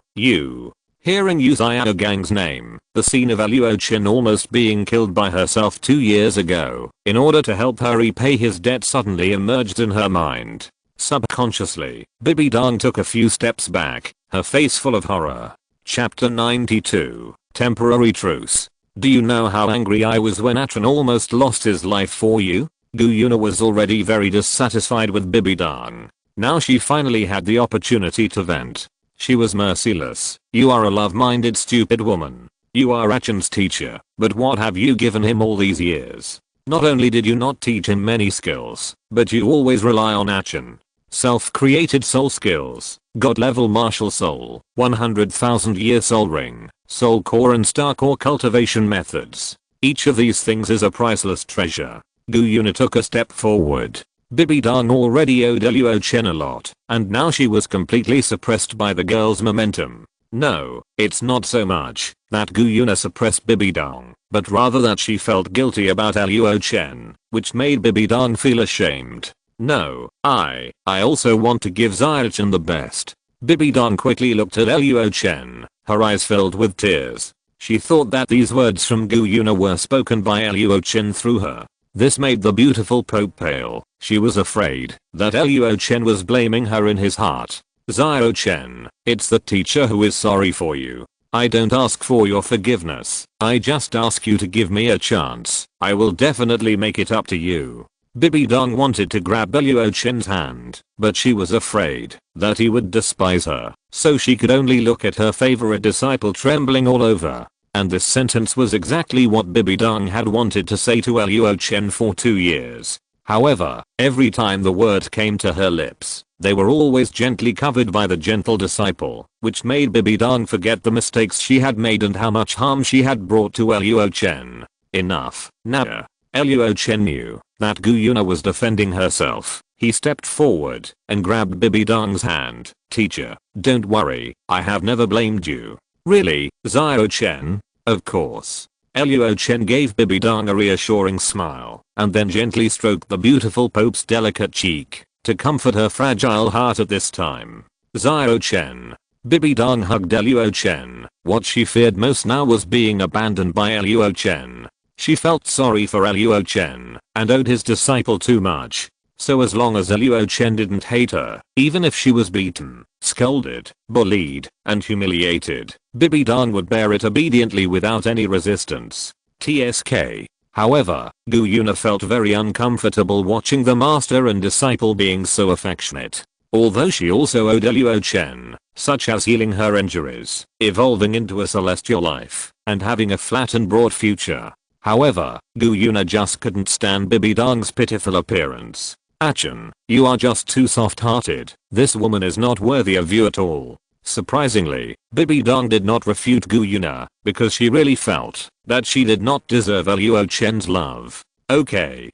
[SPEAKER 1] Hearing Yu Xiao gang's name, the scene of Luo Chen almost being killed by herself 2 years ago, in order to help her repay his debt suddenly emerged in her mind. Subconsciously, Bibi Dong took a few steps back, her face full of horror. Chapter 92, Temporary Truce. Do you know how angry I was when Atron almost lost his life for you? Gu Yuna was already very dissatisfied with Bibi Dong. Now she finally had the opportunity to vent. She was merciless. You are a love-minded stupid woman. You are Achen's teacher, but what have you given him all these years? Not only did you not teach him many skills, but you always rely on Achen. Self-created soul skills, god level martial soul, 100,000 year soul ring, soul core and star core cultivation methods. Each of these things is a priceless treasure. Gu Yuna took a step forward. Bibi Dong already owed Luo Chen a lot, and now she was completely suppressed by the girl's momentum. No, it's not so much that Gu Yuna suppressed Bibi Dong, but rather that she felt guilty about Luo Chen, which made Bibi Dong feel ashamed. No, I also want to give Chen the best. Bibi Dong quickly looked at Luo Chen, her eyes filled with tears. She thought that these words from Gu Yuna were spoken by Luo Chen through her. This made the beautiful Pope pale. She was afraid that Luo Chen was blaming her in his heart. Luo Chen, it's the teacher who is sorry for you. I don't ask for your forgiveness. I just ask you to give me a chance. I will definitely make it up to you. Bibi Dong wanted to grab Luo Chen's hand, but she was afraid that he would despise her, so she could only look at her favorite disciple trembling all over. And this sentence was exactly what Bibi Dong had wanted to say to Luo Chen for 2 years. However, every time the word came to her lips, they were always gently covered by the gentle disciple, which made Bibi Dong forget the mistakes she had made and how much harm she had brought to Luo Chen. Enough. Now, Luo Chen knew that Gu Yuna was defending herself. He stepped forward and grabbed Bibi Dong's hand. Teacher, don't worry, I have never blamed you. Really, Luo Chen? Of course. Luo Chen gave Bibi Dong a reassuring smile and then gently stroked the beautiful Pope's delicate cheek to comfort her fragile heart at this time. Luo Chen. Bibi Dong hugged Luo Chen. What she feared most now was being abandoned by Luo Chen. She felt sorry for Luo Chen and owed his disciple too much. So as long as Luo Chen didn't hate her, even if she was beaten, scolded, bullied, and humiliated, Bibi Dong would bear it obediently without any resistance. TSK. However, Gu Yuna felt very uncomfortable watching the master and disciple being so affectionate. Although she also owed Luo Chen, such as healing her injuries, evolving into a celestial life, and having a flat and broad future. However, Gu Yuna just couldn't stand Bibi Dong's pitiful appearance. Achin, you are just too soft-hearted. This woman is not worthy of you at all. Surprisingly, Bibi Dong did not refute Gu Yuna because she really felt that she did not deserve Luo Chen's love. Okay,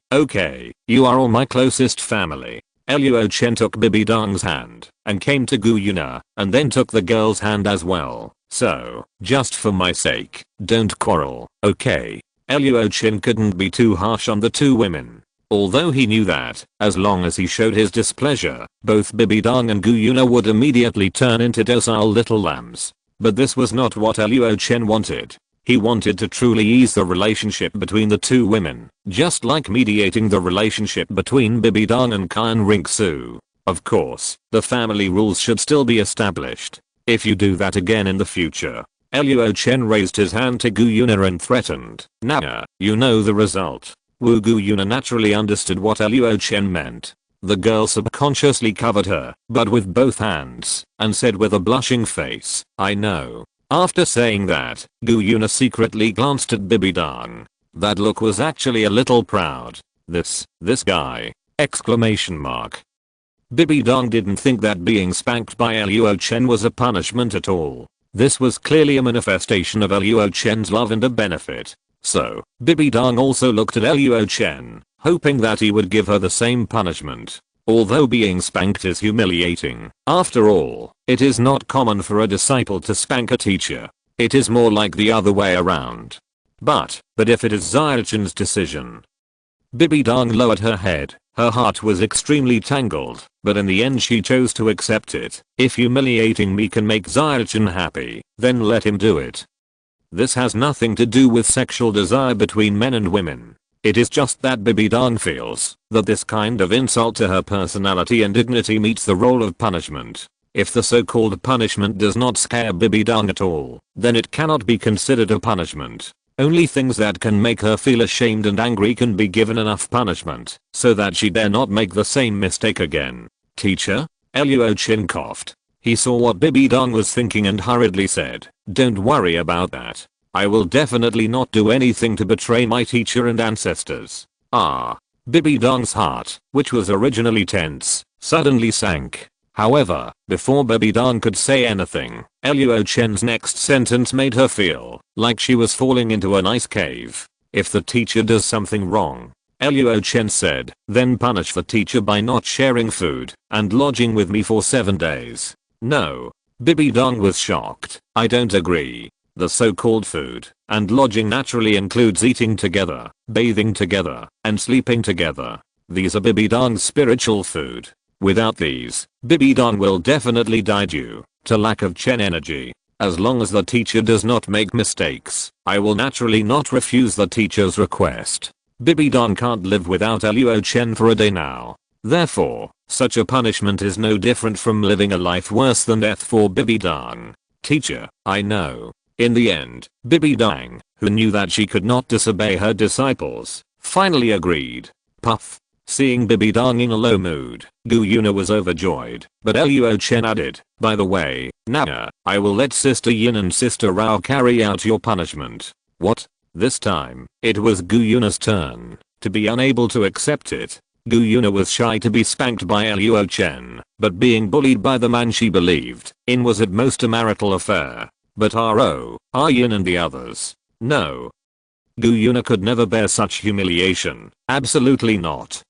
[SPEAKER 1] you are all my closest family. Luo Chen took Bibi Dong's hand and came to Gu Yuna and then took the girl's hand as well. So, just for my sake, don't quarrel, okay? Luo Chen couldn't be too harsh on the two women. Although he knew that, as long as he showed his displeasure, both Bibi Dong and Gu Yuna would immediately turn into docile little lambs. But this was not what Luo Chen wanted. He wanted to truly ease the relationship between the two women, just like mediating the relationship between Bibi Dong and Kan Ringsu. Of course, the family rules should still be established. If you do that again in the future. Luo Chen raised his hand to Gu Yuna and threatened. Now, you know the result. Gu Yuna naturally understood what Luo Chen meant. The girl subconsciously covered her butt with both hands and said with a blushing face, I know. After saying that, Gu Yuna secretly glanced at Bibi Dong. That look was actually a little proud. This guy! Exclamation mark. Bibi Dong didn't think that being spanked by Luo Chen was a punishment at all. This was clearly a manifestation of Luo Chen's love and a benefit. So, Bibi Dong also looked at Luo Chen, hoping that he would give her the same punishment. Although being spanked is humiliating, after all, it is not common for a disciple to spank a teacher. It is more like the other way around. But if it is Luo Chen's decision. Bibi Dong lowered her head. Her heart was extremely tangled, but in the end she chose to accept it. If humiliating me can make Luo Chen happy, then let him do it. This has nothing to do with sexual desire between men and women. It is just that Bibi Dong feels that this kind of insult to her personality and dignity meets the role of punishment. If the so-called punishment does not scare Bibi Dong at all, then it cannot be considered a punishment. Only things that can make her feel ashamed and angry can be given enough punishment so that she dare not make the same mistake again. Teacher? Luo Chen coughed. He saw what Bibi Dong was thinking and hurriedly said, don't worry about that. I will definitely not do anything to betray my teacher and ancestors. Bibi Dong's heart, which was originally tense, suddenly sank. However, before Bibi Dong could say anything, Luo Chen's next sentence made her feel like she was falling into an ice cave. If the teacher does something wrong, Luo Chen said, then punish the teacher by not sharing food and lodging with me for 7 days. No. Bibi Dong was shocked. I don't agree. The so-called food and lodging naturally includes eating together, bathing together, and sleeping together. These are Bibi Dong's spiritual food. Without these, Bibi Dong will definitely die due to lack of Chen energy. As long as the teacher does not make mistakes, I will naturally not refuse the teacher's request. Bibi Dong can't live without Luo Chen for a day now. Therefore, such a punishment is no different from living a life worse than death for Bibi Dong. Teacher, I know. In the end, Bibi Dong, who knew that she could not disobey her disciples, finally agreed. Puff. Seeing Bibi Dong in a low mood, Gu Yuna was overjoyed, but Luo Chen added, by the way, Nana, I will let Sister Yin and Sister Rao carry out your punishment. What? This time, it was Gu Yuna's turn to be unable to accept it. Gu Yuna was shy to be spanked by Luo Chen, but being bullied by the man she believed in was at most a marital affair. But Ro, Yin and the others, no. Gu Yuna could never bear such humiliation, absolutely not.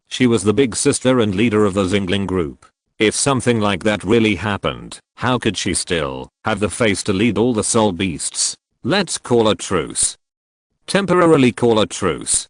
[SPEAKER 1] She was the big sister and leader of the Xingling group. If something like that really happened, how could she still have the face to lead all the soul beasts? Let's call a truce. Temporarily call a truce.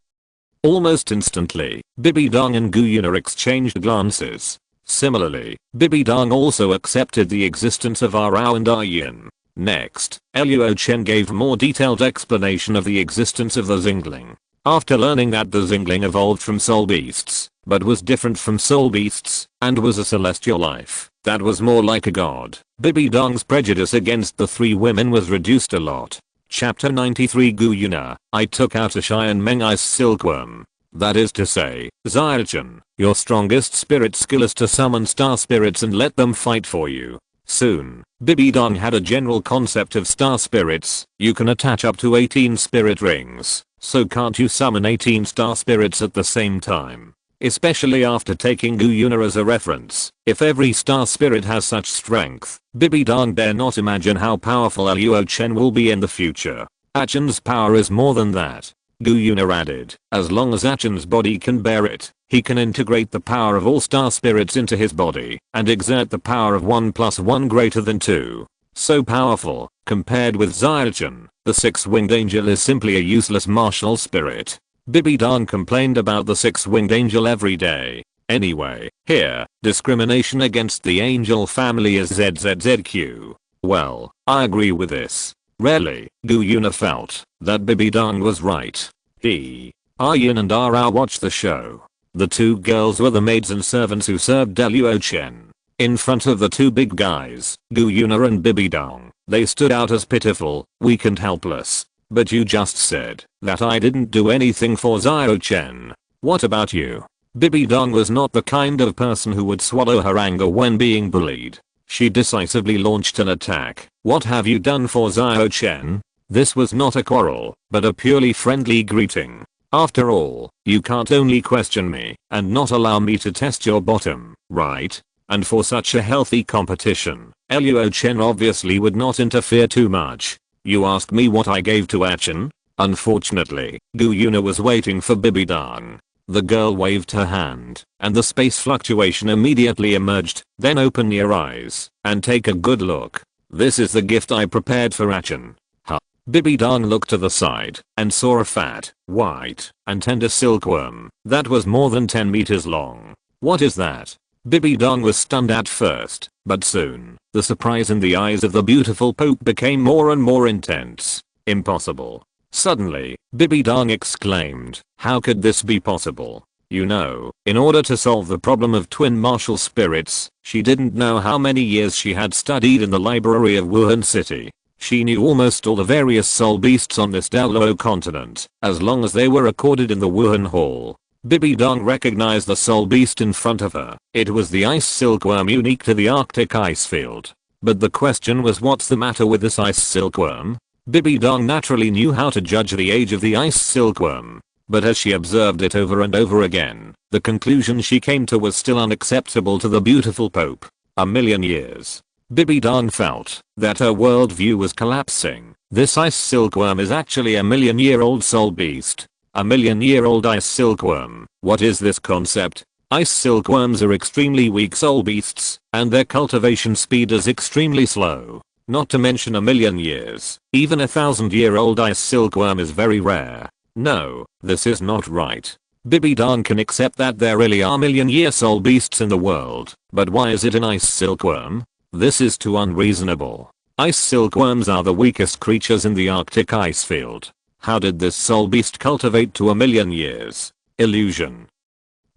[SPEAKER 1] Almost instantly, Bibi Dong and Gu Yuna exchanged glances. Similarly, Bibi Dong also accepted the existence of Rao and Yin. Next, Luo Chen gave more detailed explanation of the existence of the Xingling. After learning that the Xingling evolved from soul beasts, but was different from soul beasts, and was a celestial life that was more like a god, Bibi Dong's prejudice against the three women was reduced a lot. Chapter 93 Gu Yuna, I took out a Cheyenne Meng Ice Silkworm. That is to say, Chen, your strongest spirit skill is to summon star spirits and let them fight for you. Soon, Bibi Dong had a general concept of star spirits. You can attach up to 18 spirit rings, so can't you summon 18 star spirits at the same time? Especially after taking Gu Yuna as a reference, if every star spirit has such strength, Bibi Dong dare not imagine how powerful Luo Chen will be in the future. Achen's power is more than that. Gu Yuna added, as long as Achen's body can bear it, he can integrate the power of all star spirits into his body and exert the power of 1 + 1 greater than 2. So powerful, compared with Chen, the six-winged angel is simply a useless martial spirit. Bibi Dong complained about the six-winged angel every day. Anyway, here, discrimination against the angel family is ZZZQ. Well, I agree with this. Rarely, Gu Yuna felt that Bibi Dong was right. Yin and Rao watched the show. The two girls were the maids and servants who served Luo Chen. In front of the two big guys, Gu Yuna and Bibi Dong, they stood out as pitiful, weak and helpless. But you just said that I didn't do anything for Luo Chen. What about you? Bibi Dong was not the kind of person who would swallow her anger when being bullied. She decisively launched an attack. What have you done for Luo Chen? This was not a quarrel, but a purely friendly greeting. After all, you can't only question me and not allow me to test your bottom, right? And for such a healthy competition, Luo Chen obviously would not interfere too much. You ask me what I gave to Achen? Unfortunately, Gu Yuna was waiting for Bibi Dong. The girl waved her hand, and the space fluctuation immediately emerged. Then open your eyes and take a good look. This is the gift I prepared for Achen. Huh. Bibi Dong looked to the side and saw a fat, white, and tender silkworm that was more than 10 meters long. What is that? Bibi Dong was stunned at first, but soon, the surprise in the eyes of the beautiful Pope became more and more intense. Impossible. Suddenly, Bibi Dong exclaimed, how could this be possible? You know, in order to solve the problem of twin martial spirits, she didn't know how many years she had studied in the library of Wuhan City. She knew almost all the various soul beasts on this Douluo Continent, as long as they were recorded in the Wuhan Hall. Bibi Dong recognized the soul beast in front of her. It was the ice silkworm unique to the Arctic ice field. But the question was, what's the matter with this ice silkworm? Bibi Dong naturally knew how to judge the age of the ice silkworm. But as she observed it over and over again, the conclusion she came to was still unacceptable to the beautiful Pope. A million years. Bibi Dong felt that her worldview was collapsing. This ice silkworm is actually a million-year-old soul beast. A million-year-old ice silkworm. What is this concept? Ice silkworms are extremely weak soul beasts, and their cultivation speed is extremely slow. Not to mention a million years. Even a 1,000-year-old ice silkworm is very rare. No, this is not right. Bibi Dong can accept that there really are million-year soul beasts in the world, but why is it an ice silkworm? This is too unreasonable. Ice silkworms are the weakest creatures in the Arctic ice field. How did this soul beast cultivate to 1,000,000 years? Illusion.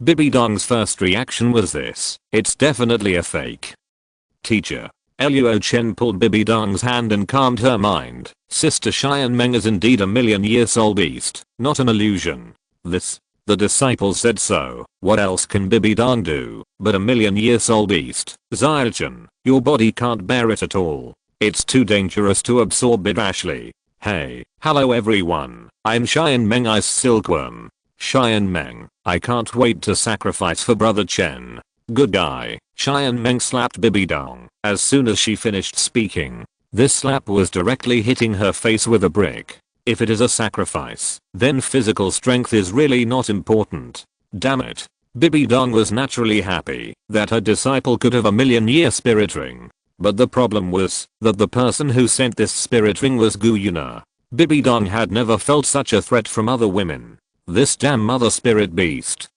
[SPEAKER 1] Bibi Dong's first reaction was this: it's definitely a fake. Teacher. Luo Chen pulled Bibi Dong's hand and calmed her mind. Sister Cheyenne Meng is indeed a 1,000,000-year soul beast, not an illusion. The disciples said so. What else can Bibi Dong do but a 1,000,000-year soul beast? Chen, your body can't bear it at all. It's too dangerous to absorb it rashly. Hey, hello everyone. I'm Cheyenne Meng Ice Silkworm. Cheyenne Meng, I can't wait to sacrifice for Brother Chen. Good guy. Cheyenne Meng slapped Bibi Dong as soon as she finished speaking. This slap was directly hitting her face with a brick. If it is a sacrifice, then physical strength is really not important. Damn it. Bibi Dong was naturally happy that her disciple could have a 1,000,000-year spirit ring. But the problem was that the person who sent this spirit ring was Gu Yuna. Bibi Dong had never felt such a threat from other women. This damn mother spirit beast.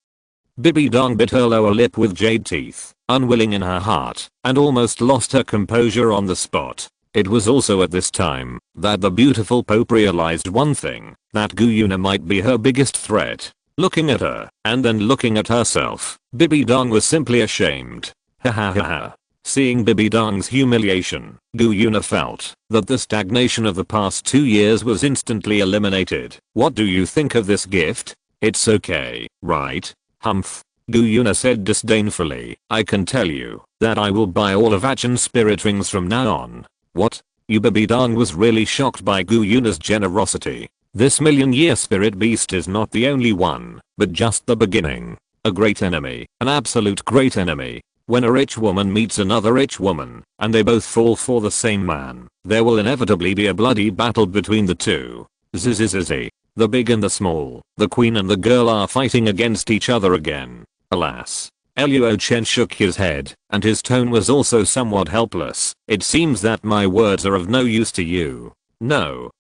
[SPEAKER 1] Bibi Dong bit her lower lip with jade teeth, unwilling in her heart, and almost lost her composure on the spot. It was also at this time that the beautiful Pope realized one thing, that Gu Yuna might be her biggest threat. Looking at her, and then looking at herself, Bibi Dong was simply ashamed. Ha ha ha ha. Seeing Bibi Dong's humiliation, Gu Yuna felt that the stagnation of the past 2 years was instantly eliminated. What do you think of this gift? It's okay, right? Humph. Gu Yuna said disdainfully. I can tell you that I will buy all of Achen's spirit rings from now on. What? Bibi Dong was really shocked by Gu Yuna's generosity. This 1,000,000-year spirit beast is not the only one, but just the beginning. A great enemy, an absolute great enemy. When a rich woman meets another rich woman, and they both fall for the same man, there will inevitably be a bloody battle between the two. Zzzz. The big and the small, the queen and the girl are fighting against each other again. Alas. Luo Chen shook his head, and his tone was also somewhat helpless. It seems that my words are of no use to you. No,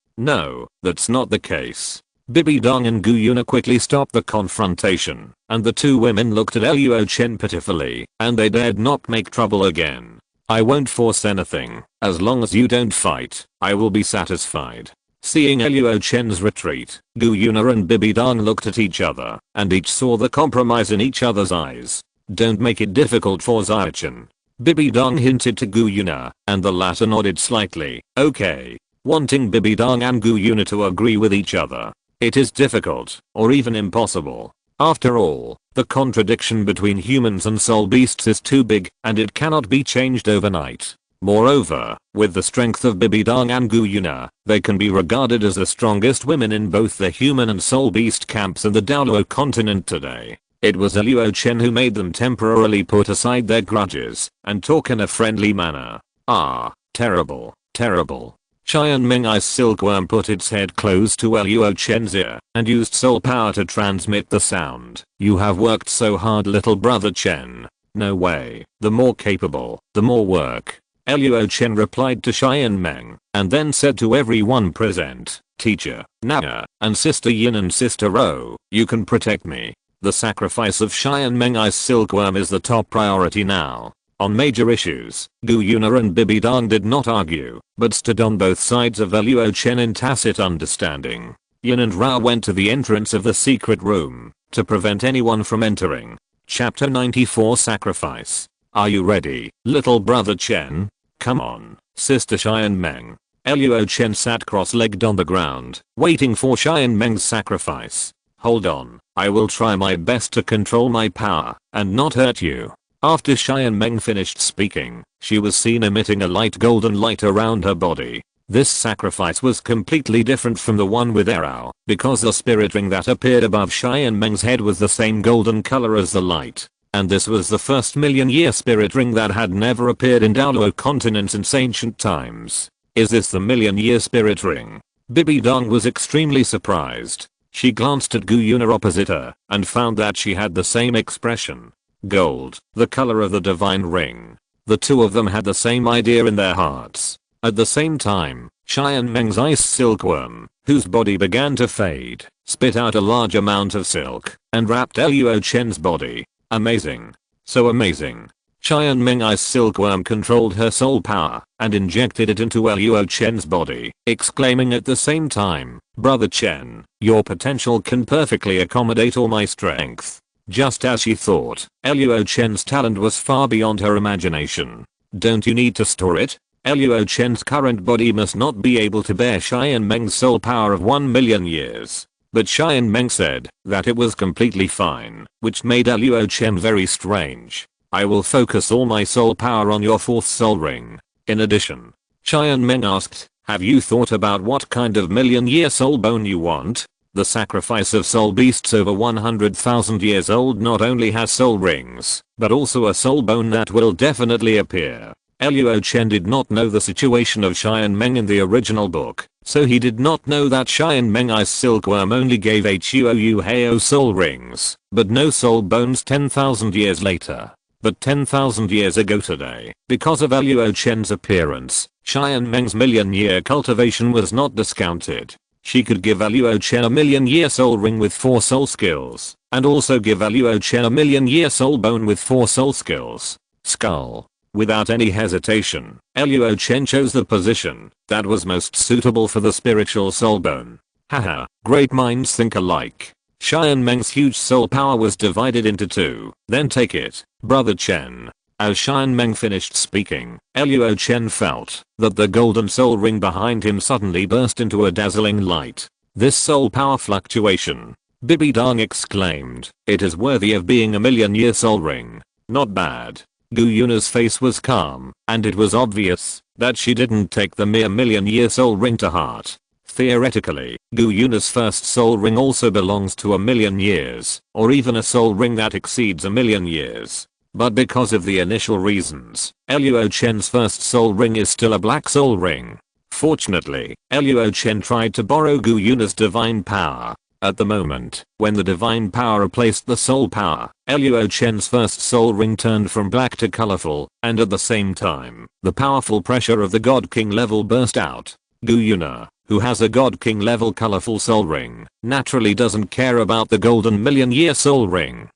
[SPEAKER 1] that's not the case. Bibi Dong and Gu Yuna quickly stopped the confrontation, and the two women looked at Luo Chen pitifully, and they dared not make trouble again. I won't force anything. As long as you don't fight, I will be satisfied. Seeing Luo Chen's retreat, Gu Yuna and Bibi Dong looked at each other, and each saw the compromise in each other's eyes. Don't make it difficult for Chen. Bibi Dong hinted to Gu Yuna, and the latter nodded slightly. Okay. Wanting Bibi Dong and Gu Yuna to agree with each other. It is difficult, or even impossible. After all, the contradiction between humans and soul beasts is too big, and it cannot be changed overnight. Moreover, with the strength of Bibi Dong and Gu Yuna, they can be regarded as the strongest women in both the human and soul beast camps in the Douluo Continent today. It was Luo Chen who made them temporarily put aside their grudges, and talk in a friendly manner. Ah, terrible, terrible. Cheyenne Meng Ice Silkworm put its head close to Luo Chen's ear, and used soul power to transmit the sound. You have worked so hard, little brother Chen. No way. The more capable, the more work. Luo Chen replied to Cheyenne Meng, and then said to everyone present, Teacher, Nana, and Sister Yin and Sister Ro, you can protect me. The sacrifice of Cheyenne Meng Ice Silkworm is the top priority now. On major issues, Gu Yuna and Bibi Dong did not argue, but stood on both sides of Luo Chen in tacit understanding. Yin and Ra went to the entrance of the secret room to prevent anyone from entering. Chapter 94 Sacrifice. Are you ready, little brother Chen? Come on, Sister Cheyenne Meng. Luo Chen sat cross-legged on the ground, waiting for Cheyenne Meng's sacrifice. Hold on, I will try my best to control my power and not hurt you. After Cheyenne Meng finished speaking, she was seen emitting a light golden light around her body. This sacrifice was completely different from the one with Erao, because the spirit ring that appeared above Cheyenne Meng's head was the same golden color as the light. And this was the first 1,000,000-year spirit ring that had never appeared in Douluo Continent since ancient times. Is this the 1,000,000-year spirit ring? Bibi Dong was extremely surprised. She glanced at Gu Yuna opposite her, and found that she had the same expression. Gold, the color of the divine ring. The two of them had the same idea in their hearts. At the same time, Cheyenne Meng's ice silkworm, whose body began to fade, spit out a large amount of silk, and wrapped Luo Chen's body. Amazing. So amazing. Cheyenne Meng Ice Silkworm controlled her soul power and injected it into Luo Chen's body, exclaiming at the same time, "Brother Chen, your potential can perfectly accommodate all my strength." Just as she thought, Luo Chen's talent was far beyond her imagination. "Don't you need to store it? Luo Chen's current body must not be able to bear Cheyenne Meng's soul power of 1 million years." But Cheyenne Meng said that it was completely fine, which made Luo Chen very strange. "I will focus all my soul power on your 4th soul ring." In addition, Cheyenne Meng asked, "Have you thought about what kind of million-year soul bone you want?" The sacrifice of soul beasts over 100,000 years old not only has soul rings, but also a soul bone that will definitely appear. Luo Chen did not know the situation of Cheyenne Meng in the original book, so he did not know that Cheyenne Meng Ice Silkworm only gave Huoyu Heo soul rings, but no soul bones 10,000 years later. But 10,000 years ago today, because of Luo Chen's appearance, Cheyenne Meng's million-year cultivation was not discounted. She could give Luo Chen a million-year soul ring with 4 soul skills, and also give Luo Chen a million-year soul bone with 4 soul skills. Skull. Without any hesitation, Luo Chen chose the position that was most suitable for the spiritual soul bone. Haha, great minds think alike. Cheyenne Meng's huge soul power was divided into 2, then take it, Brother Chen. As Cheyenne Meng finished speaking, Luo Chen felt that the golden soul ring behind him suddenly burst into a dazzling light. This soul power fluctuation. Bibi Dong exclaimed, "It is worthy of being a million-year soul ring." Not bad. Gu Yuna's face was calm, and it was obvious that she didn't take the mere million-year soul ring to heart. Theoretically, Gu Yuna's first soul ring also belongs to a million years, or even a soul ring that exceeds a million years. But because of the initial reasons, Luo Chen's first soul ring is still a black soul ring. Fortunately, Luo Chen tried to borrow Gu Yuna's divine power. At the moment, when the divine power replaced the soul power, Luo Chen's first soul ring turned from black to colorful, and at the same time, the powerful pressure of the God King level burst out. Gu Yuna, who has a God King level colorful soul ring, naturally doesn't care about the golden million-year soul ring.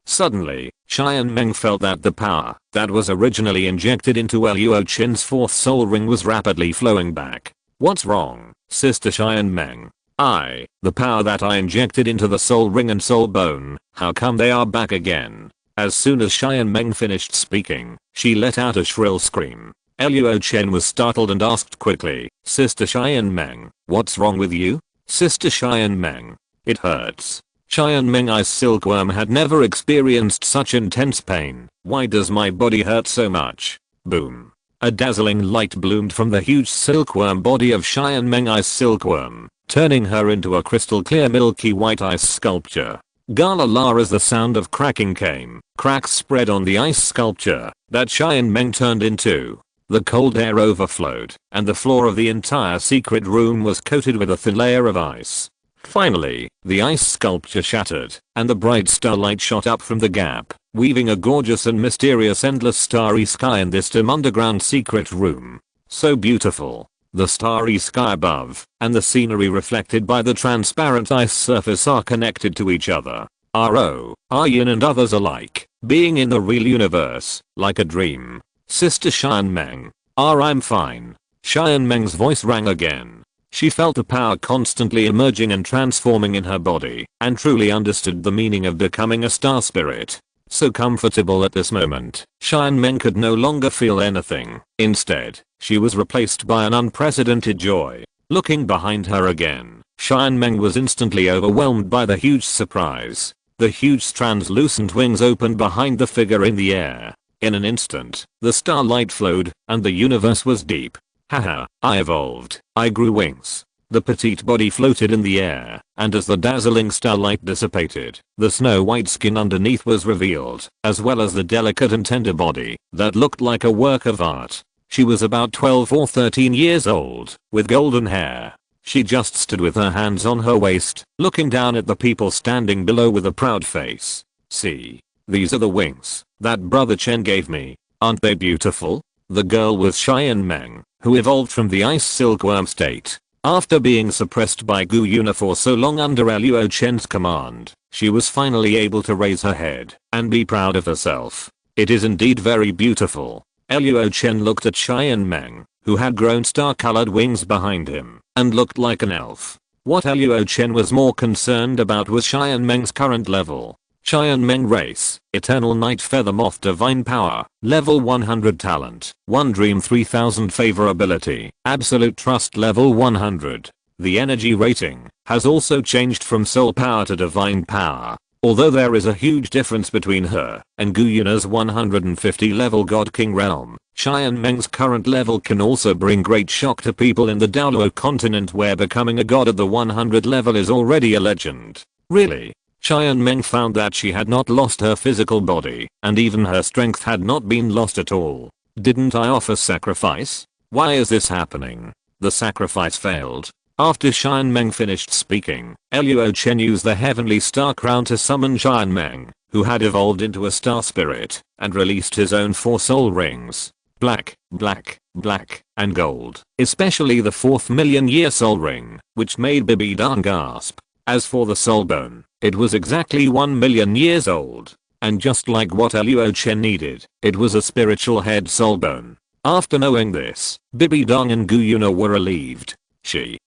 [SPEAKER 1] Suddenly, Cheyenne Meng felt that the power that was originally injected into Luo Chen's 4th soul ring was rapidly flowing back. "What's wrong, Sister Cheyenne Meng?" The power that I injected into the soul ring and soul bone, how come they are back again?" As soon as Cheyenne Meng finished speaking, she let out a shrill scream. Luo Chen was startled and asked quickly, "Sister Cheyenne Meng, what's wrong with you?" "Sister Cheyenne Meng, it hurts." Cheyenne Meng Ice Silkworm had never experienced such intense pain. "Why does my body hurt so much?" Boom. A dazzling light bloomed from the huge silkworm body of Cheyenne Meng Ice Silkworm, turning her into a crystal clear milky white ice sculpture. Gala la as the sound of cracking came, cracks spread on the ice sculpture that Cheyenne Meng turned into. The cold air overflowed, and the floor of the entire secret room was coated with a thin layer of ice. Finally, the ice sculpture shattered, and the bright starlight shot up from the gap, weaving a gorgeous and mysterious endless starry sky in this dim underground secret room. So beautiful. The starry sky above, and the scenery reflected by the transparent ice surface are connected to each other. Aryan and others alike, being in the real universe, like a dream. "Sister Cheyenne Meng. I'm fine." Cheyenne Meng's voice rang again. She felt the power constantly emerging and transforming in her body, and truly understood the meaning of becoming a star spirit. So comfortable at this moment, Cheyenne Meng could no longer feel anything. Instead, she was replaced by an unprecedented joy. Looking behind her again, Cheyenne Meng was instantly overwhelmed by the huge surprise. The huge translucent wings opened behind the figure in the air. In an instant, the starlight flowed, and the universe was deep. Haha, I evolved. I grew wings. The petite body floated in the air, and as the dazzling starlight dissipated, the snow-white skin underneath was revealed, as well as the delicate and tender body that looked like a work of art. She was about 12 or 13 years old, with golden hair. She just stood with her hands on her waist, looking down at the people standing below with a proud face. "See, these are the wings that Brother Chen gave me. Aren't they beautiful?" The girl was Cheyenne Meng, who evolved from the ice silkworm state. After being suppressed by Gu Yuna for so long under Luo Chen's command, she was finally able to raise her head and be proud of herself. It is indeed very beautiful. Luo Chen looked at Cheyenne Meng, who had grown star-colored wings behind him, and looked like an elf. What Luo Chen was more concerned about was Cheyenne Meng's current level. Cheyenne Meng race, Eternal Night Feather Moth Divine Power, Level 100 Talent, 1 Dream 3000 Favorability, Absolute Trust Level 100. The energy rating has also changed from Soul Power to Divine Power. Although there is a huge difference between her and Gu Yuna's 150 level God King realm, Cheyenne Meng's current level can also bring great shock to people in the Douluo Continent, where becoming a god at the 100 level is already a legend. Really? Cheyenne Meng found that she had not lost her physical body, and even her strength had not been lost at all. Didn't I offer sacrifice? Why is this happening? The sacrifice failed. After Cheyenne Meng finished speaking, Luo Chen used the heavenly star crown to summon Cheyenne Meng, who had evolved into a star spirit, and released his own 4 soul rings. Black, black, black, and gold. Especially the 4th million-year soul ring, which made Bibi Dan gasp. As for the soul bone, it was exactly 1 million years old. And just like what Luo Chen needed, it was a spiritual head soul bone. After knowing this, Bibi Dan and Gu Yuna were relieved.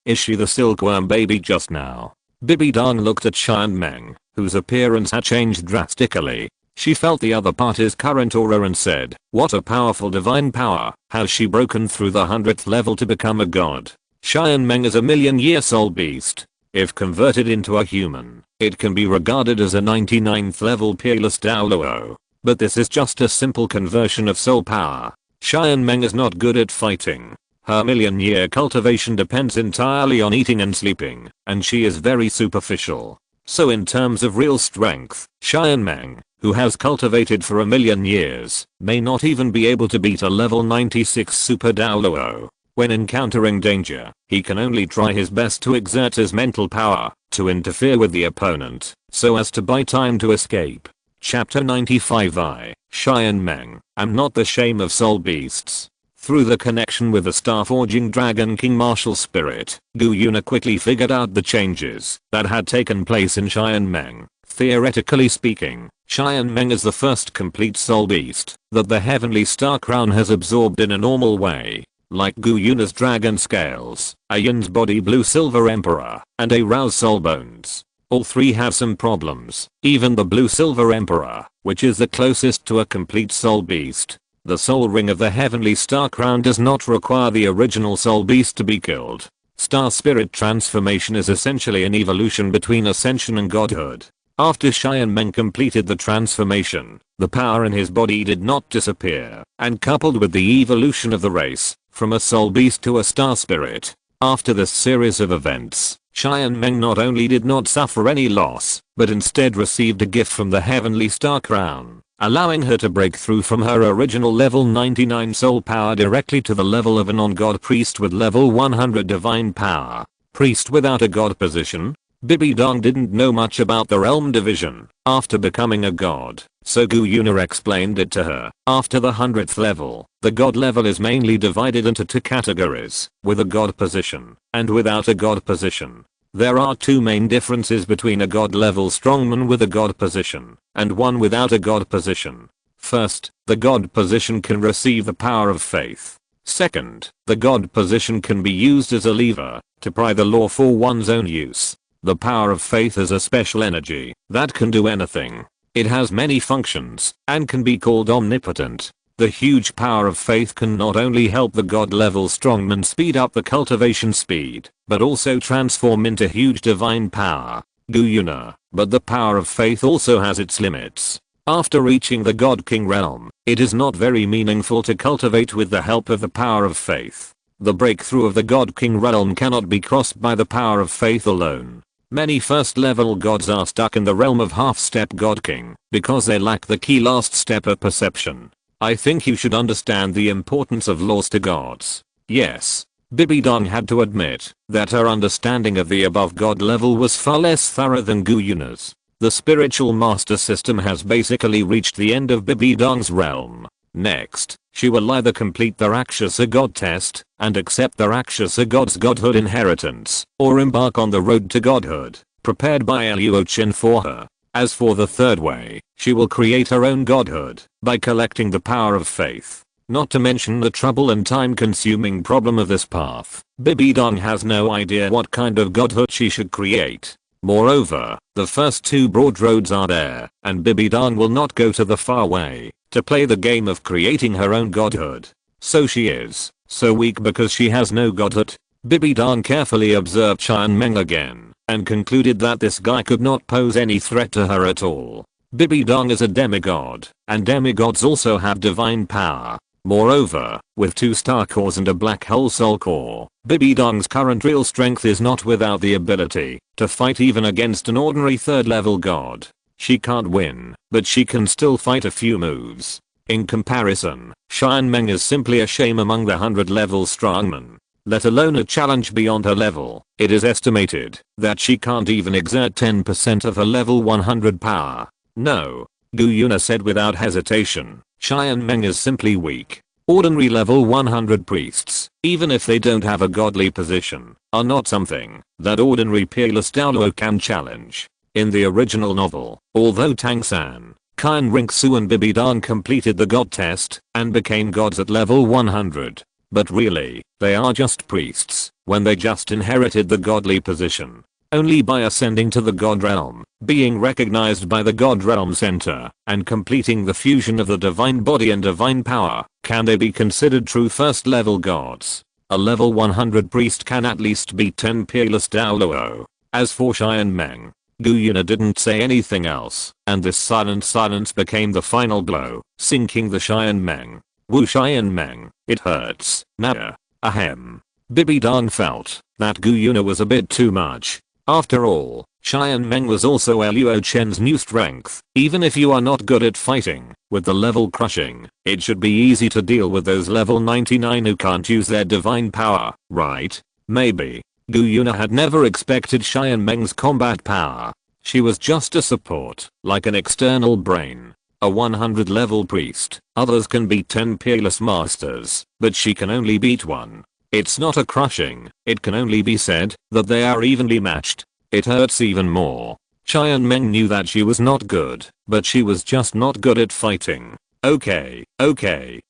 [SPEAKER 1] Is she the silkworm baby just now? Bibi Dan looked at Cheyenne Meng, whose appearance had changed drastically. She felt the other party's current aura and said, what a powerful divine power. Has she broken through the 100th level to become a god? Cheyenne Meng is a million-year soul beast. If converted into a human, it can be regarded as a 99th level peerless Douluo. But this is just a simple conversion of soul power. Cheyenne Meng is not good at fighting. Her million-year cultivation depends entirely on eating and sleeping, and she is very superficial. So in terms of real strength, Cheyenne Meng, who has cultivated for a million years, may not even be able to beat a level 96 Super Douluo. When encountering danger, he can only try his best to exert his mental power to interfere with the opponent, so as to buy time to escape. Chapter 95 Cheyenne Meng, I'm not the shame of soul beasts. Through the connection with the star-forging Dragon King martial spirit, Gu Yuna quickly figured out the changes that had taken place in Cheyenne Meng. Theoretically speaking, Cheyenne Meng is the first complete soul beast that the heavenly star crown has absorbed in a normal way. Like Gu Yuna's dragon scales, a Yin's body blue silver emperor, and a Rao's soul bones. All 3 have some problems. Even the blue silver emperor, which is the closest to a complete soul beast. The soul ring of the heavenly star crown does not require the original soul beast to be killed. Star spirit transformation is essentially an evolution between ascension and godhood. After Cheyenne Meng completed the transformation, the power in his body did not disappear, and coupled with the evolution of the race, from a soul beast to a star spirit. After this series of events, Cheyenne Meng not only did not suffer any loss, but instead received a gift from the heavenly star crown, allowing her to break through from her original level 99 soul power directly to the level of a non-god priest with level 100 divine power. Priest without a god position? Bibi Dan didn't know much about the realm division after becoming a god, so Gu Yuna explained it to her. After the 100th level, the god level is mainly divided into 2 categories, with a god position and without a god position. There are 2 main differences between a god level strongman with a god position and one without a god position. First, the god position can receive the power of faith. Second, the god position can be used as a lever to pry the law for one's own use. The power of faith is a special energy that can do anything. It has many functions and can be called omnipotent. The huge power of faith can not only help the god level strongman speed up the cultivation speed, but also transform into huge divine power. Gu Yuna, but the power of faith also has its limits. After reaching the God King realm, it is not very meaningful to cultivate with the help of the power of faith. The breakthrough of the God King realm cannot be crossed by the power of faith alone. Many first level gods are stuck in the realm of half-step God King because they lack the key last step of perception. I think you should understand the importance of laws to gods. Yes. Bibi Dan had to admit that her understanding of the above god level was far less thorough than Gu Yuna's. The spiritual master system has basically reached the end of Bibi Dan's realm. Next, she will either complete the Rakshasa god test and accept the Rakshasa god's godhood inheritance, or embark on the road to godhood, prepared by Luo Chen for her. As for the third way, she will create her own godhood by collecting the power of faith. Not to mention the trouble and time consuming problem of this path. Bibi Dong has no idea what kind of godhood she should create. Moreover, the first two broad roads are there, and Bibi Dong will not go to the far way to play the game of creating her own godhood. So she is so weak because she has no godhood. Bibi Dong carefully observed Chien Meng again and concluded that this guy could not pose any threat to her at all. Bibi Dong is a demigod, and demigods also have divine power. Moreover, with 2 star cores and a black hole soul core, Bibi Dong's current real strength is not without the ability to fight even against an ordinary 3rd level god. She can't win, but she can still fight a few moves. In comparison, Chien Meng is simply a shame among the 100 level strongmen, let alone a challenge beyond her level. It is estimated that she can't even exert 10% of her level 100 power. No, Gu Yuna said without hesitation. Chien Meng is simply weak. Ordinary level 100 priests, even if they don't have a godly position, are not something that ordinary peerless Douluo can challenge. In the original novel, although Tang San, Qian Ringsu and Bibi Dong completed the god test and became gods at level 100, but really, they are just priests when they just inherited the godly position. Only by ascending to the God Realm, being recognized by the God Realm Center, and completing the fusion of the divine body and divine power, can they be considered true first level gods. A level 100 priest can at least beat 10 peerless Douluo. As for Chien Meng, Gu Yuna didn't say anything else, and this silence became the final blow, sinking the Chien Meng. Wu Chien Meng, it hurts. Nah. Ahem. Bibi Dong felt that Gu Yuna was a bit too much. After all, Chien Meng was also Luo Chen's new strength. Even if you are not good at fighting, with the level crushing, it should be easy to deal with those level 99 who can't use their divine power, right? Maybe. Gu Yuna had never expected Chien Meng's combat power. She was just a support, like an external brain. A 100 level priest. Others can beat 10 peerless masters, but she can only beat 1. It's not a crushing, it can only be said that they are evenly matched. It hurts even more. Chien Meng knew that she was not good, but she was just not good at fighting. Okay,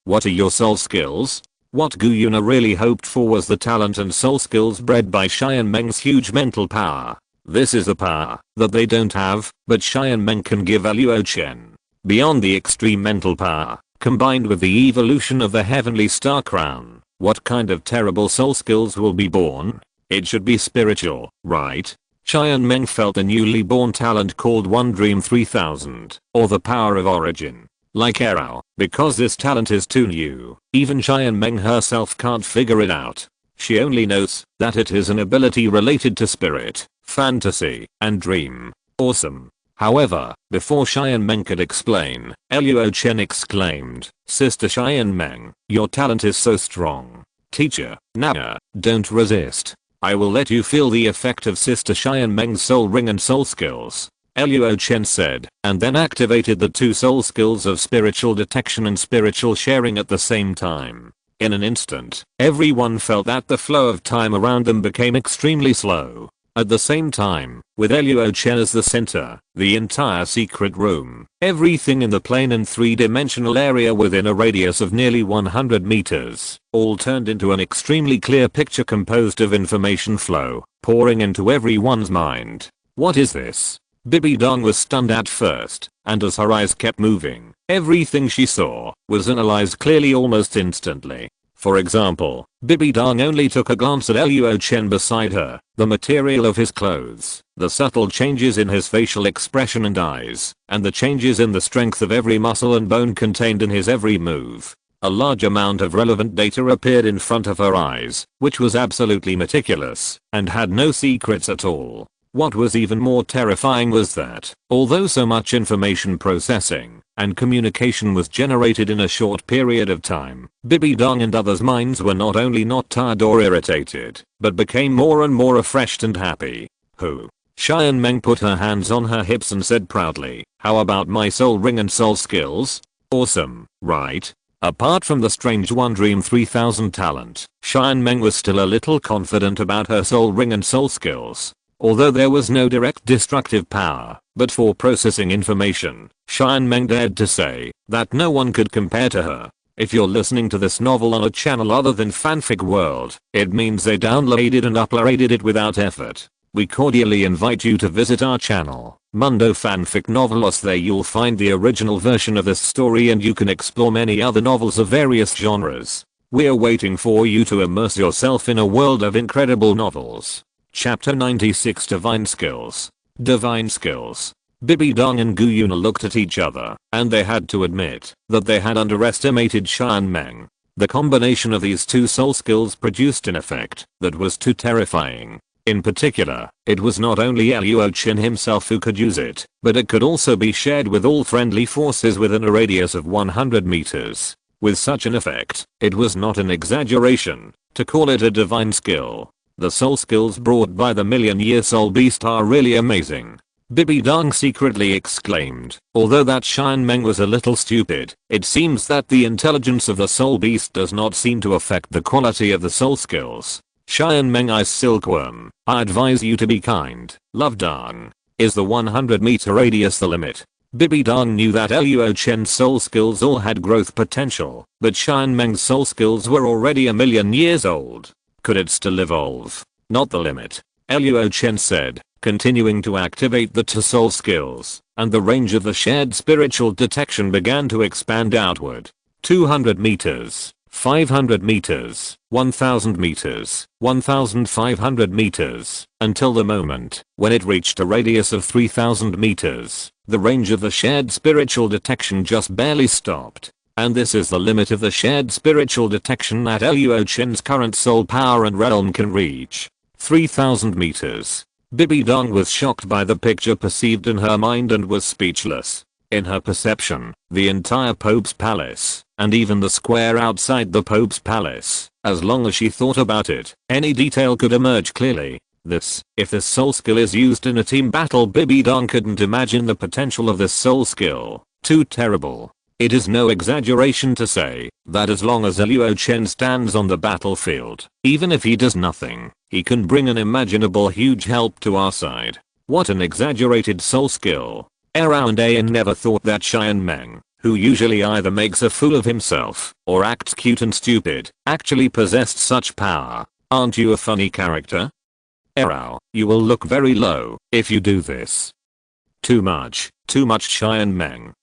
[SPEAKER 1] what are your soul skills? What Gu Yuna really hoped for was the talent and soul skills bred by Chien Meng's huge mental power. This is a power that they don't have, but Chien Meng can give Luo Chen. Beyond the extreme mental power, combined with the evolution of the heavenly star crown. What kind of terrible soul skills will be born? It should be spiritual, right? Chien Meng felt a newly born talent called One Dream 3000, or the power of origin. Like Arrow, because this talent is too new, even Chien Meng herself can't figure it out. She only knows that it is an ability related to spirit, fantasy, and dream. Awesome. However, before Chien Meng could explain, Luo Chen exclaimed, "Sister Chien Meng, your talent is so strong. Teacher, nah, don't resist. I will let you feel the effect of Sister Chien Meng's soul ring and soul skills." Luo Chen said, and then activated the 2 soul skills of spiritual detection and spiritual sharing at the same time. In an instant, everyone felt that the flow of time around them became extremely slow. At the same time, with Luo Chen as the center, the entire secret room, everything in the plane and 3-dimensional area within a radius of nearly 100 meters, all turned into an extremely clear picture composed of information flow, pouring into everyone's mind. What is this? Bibi Dong was stunned at first, and as her eyes kept moving, everything she saw was analyzed clearly almost instantly. For example, Bibi Dong only took a glance at Luo Chen beside her, the material of his clothes, the subtle changes in his facial expression and eyes, and the changes in the strength of every muscle and bone contained in his every move. A large amount of relevant data appeared in front of her eyes, which was absolutely meticulous, and had no secrets at all. What was even more terrifying was that, although so much information processing and communication was generated in a short period of time, Bibi Dong and others' minds were not only not tired or irritated, but became more and more refreshed and happy. Who? Chien Meng put her hands on her hips and said proudly, "How about my soul ring and soul skills? Awesome, right?" Apart from the strange One Dream 3000 talent, Chien Meng was still a little confident about her soul ring and soul skills. Although there was no direct destructive power, but for processing information, Xian Meng dared to say that no one could compare to her. If you're listening to this novel on a channel other than Fanfic World, it means they downloaded and uploaded it without effort. We cordially invite you to visit our channel, Mundo Fanfic Novelos. There you'll find the original version of this story and you can explore many other novels of various genres. We're waiting for you to immerse yourself in a world of incredible novels. Chapter 96 Divine Skills. Divine Skills. Bibi Dong and Gu Yuna looked at each other, and they had to admit that they had underestimated Xian Meng. The combination of these two soul skills produced an effect that was too terrifying. In particular, it was not only Luo Chen himself who could use it, but it could also be shared with all friendly forces within a radius of 100 meters. With such an effect, it was not an exaggeration to call it a divine skill. The soul skills brought by the million-year soul beast are really amazing. Bibi Dong secretly exclaimed. Although that Xian Meng was a little stupid, it seems that the intelligence of the soul beast does not seem to affect the quality of the soul skills. Xian Meng Ice Silkworm, I advise you to be kind. Love Dong. Is the 100-meter radius the limit? Bibi Dong knew that Luo Chen's soul skills all had growth potential, but Xian Meng's soul skills were already a million years old. Could it still evolve? Not the limit. Luo Chen said, continuing to activate the two soul skills, and the range of the shared spiritual detection began to expand outward. 200 meters, 500 meters, 1000 meters, 1500 meters, until the moment when it reached a radius of 3000 meters. The range of the shared spiritual detection just barely stopped. And this is the limit of the shared spiritual detection that Luo Chen's current soul power and realm can reach. 3000 meters. Bibi Dong was shocked by the picture perceived in her mind and was speechless. In her perception, the entire Pope's palace, and even the square outside the Pope's palace, as long as she thought about it, any detail could emerge clearly. If this soul skill is used in a team battle, Bibi Dong couldn't imagine the potential of this soul skill. Too terrible. It is no exaggeration to say that as long as Luo Chen stands on the battlefield, even if he does nothing, he can bring an imaginable huge help to our side. What an exaggerated soul skill. Erao and Ayan never thought that Xian Meng, who usually either makes a fool of himself or acts cute and stupid, actually possessed such power. Aren't you a funny character? Erao, you will look very low if you do this. Too much Xian Meng.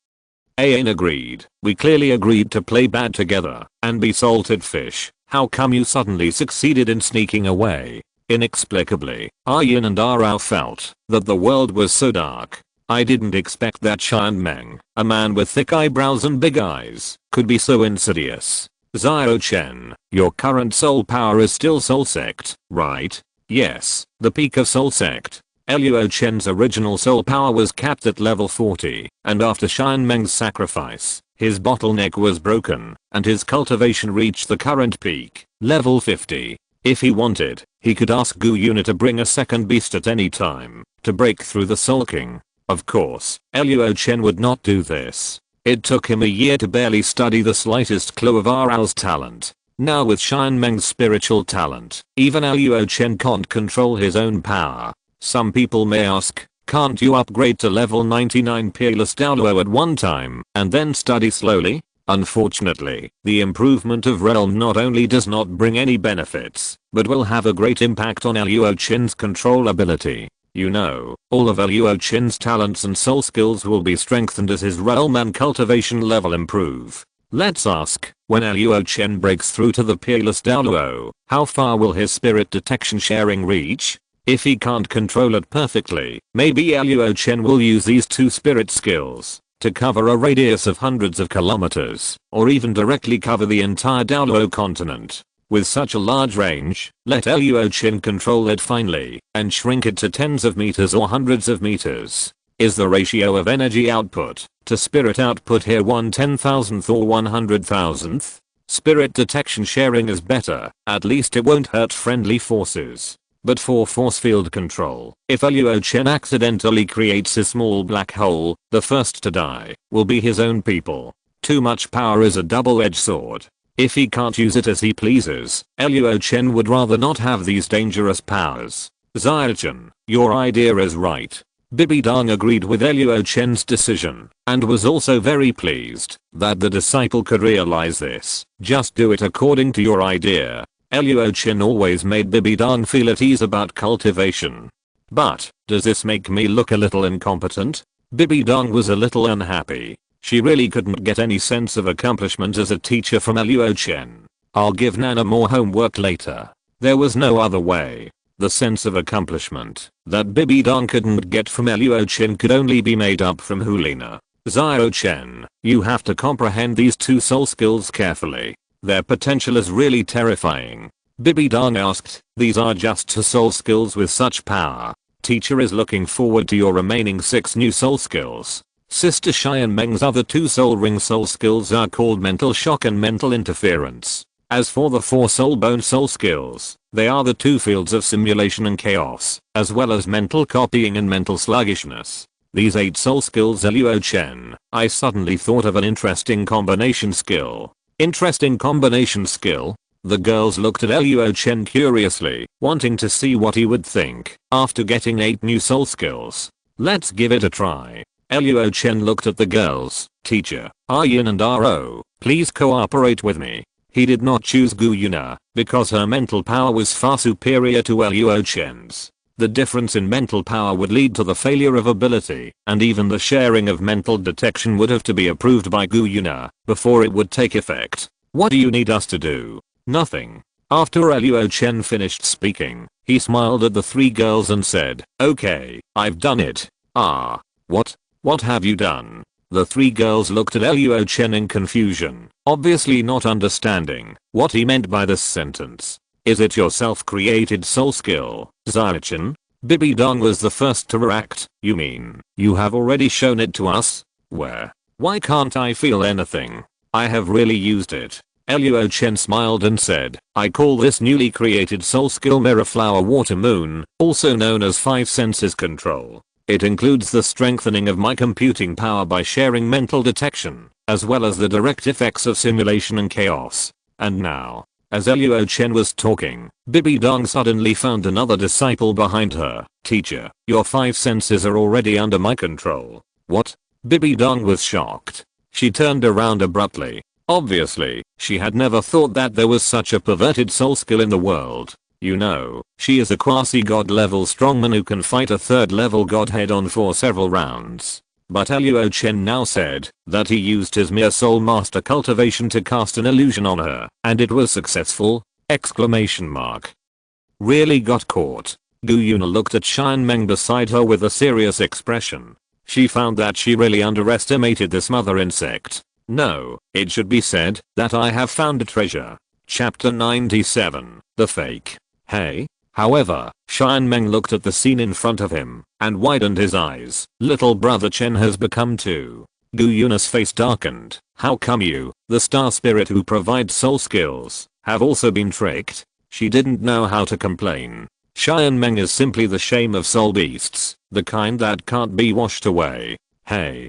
[SPEAKER 1] Ayan agreed. We clearly agreed to play bad together and be salted fish. How come you suddenly succeeded in sneaking away? Inexplicably, Ayan and Arao felt that the world was so dark. I didn't expect that Xian Meng, a man with thick eyebrows and big eyes, could be so insidious. Luo Chen, your current soul power is still Soul Sect, right? Yes, the peak of Soul Sect. Luo Chen's original soul power was capped at level 40, and after Xian Meng's sacrifice, his bottleneck was broken, and his cultivation reached the current peak, level 50. If he wanted, he could ask Gu Yuna to bring a second beast at any time, to break through the Soul King. Of course, Luo Chen would not do this. It took him a year to barely study the slightest clue of Arao's talent. Now with Xian Meng's spiritual talent, even Luo Chen can't control his own power. Some people may ask, can't you upgrade to level 99 Peerless Douluo at one time and then study slowly? Unfortunately, the improvement of realm not only does not bring any benefits, but will have a great impact on Luo Chen's control ability. You know, all of Luo Chen's talents and soul skills will be strengthened as his realm and cultivation level improve. Let's ask, when Luo Chen breaks through to the Peerless Douluo, how far will his spirit detection sharing reach? If he can't control it perfectly, maybe Luo Chen will use these two spirit skills to cover a radius of hundreds of kilometers, or even directly cover the entire Douluo Continent. With such a large range, let Luo Chen control it finely and shrink it to tens of meters or hundreds of meters. Is the ratio of energy output to spirit output here 1/10,000th or 100,000th? Spirit detection sharing is better, at least it won't hurt friendly forces. But for force field control, if Luo Chen accidentally creates a small black hole, the first to die will be his own people. Too much power is a double-edged sword. If he can't use it as he pleases, Luo Chen would rather not have these dangerous powers. Luo Chen, your idea is right. Bibi Dong agreed with Luo Chen's decision, and was also very pleased that the disciple could realize this. Just do it according to your idea. Luo Chen always made Bibi Dong feel at ease about cultivation. But, does this make me look a little incompetent? Bibi Dong was a little unhappy. She really couldn't get any sense of accomplishment as a teacher from Luo Chen. I'll give Nana more homework later. There was no other way. The sense of accomplishment that Bibi Dong couldn't get from Luo Chen could only be made up from Hulina. Luo Chen, you have to comprehend these two soul skills carefully. Their potential is really terrifying. Bibi Dong asked, these are just 2 soul skills with such power. Teacher is looking forward to your remaining 6 new soul skills. Sister Xian Meng's other 2 soul ring soul skills are called mental shock and mental interference. As for the 4 soul bone soul skills, they are the 2 fields of simulation and chaos, as well as mental copying and mental sluggishness. These 8 soul skills are Luo Chen. I suddenly thought of an interesting combination skill. Interesting combination skill? The girls looked at Luo Chen curiously, wanting to see what he would think after getting 8 new soul skills. Let's give it a try. Luo Chen looked at the girls. Teacher, Aryan and Ro, please cooperate with me. He did not choose Gu Yuna because her mental power was far superior to Luo Chen's. The difference in mental power would lead to the failure of ability, and even the sharing of mental detection would have to be approved by Gu Yuna before it would take effect. What do you need us to do? Nothing. After Luo Chen finished speaking, he smiled at the 3 girls and said, okay, I've done it. Ah. What? What have you done? The 3 girls looked at Luo Chen in confusion, obviously not understanding what he meant by this sentence. Is it your self-created soul skill, Luo Chen? Bibi Dong was the first to react. You mean, you have already shown it to us? Where? Why can't I feel anything? I have really used it. Luo Chen smiled and said, I call this newly created soul skill Mirror Flower Water Moon, also known as 5 senses control. It includes the strengthening of my computing power by sharing mental detection, as well as the direct effects of simulation and chaos. And now, as Luo Chen was talking, Bibi Dong suddenly found another disciple behind her. Teacher, your 5 senses are already under my control. What? Bibi Dong was shocked. She turned around abruptly. Obviously, she had never thought that there was such a perverted soul skill in the world. You know, she is a quasi-god level strongman who can fight a 3rd level godhead on for several rounds. But Luo Chen now said that he used his mere soul master cultivation to cast an illusion on her, and it was successful! Exclamation mark. Really got caught. Gu Yuna looked at Xian Meng beside her with a serious expression. She found that she really underestimated this mother insect. No, it should be said that I have found a treasure. Chapter 97, The Fake. Hey? However, Xian Meng looked at the scene in front of him and widened his eyes. Little brother Chen has become too. Gu Yuna's face darkened. How come you, the star spirit who provides soul skills, have also been tricked? She didn't know how to complain. Xian Meng is simply the shame of soul beasts, the kind that can't be washed away. Hey.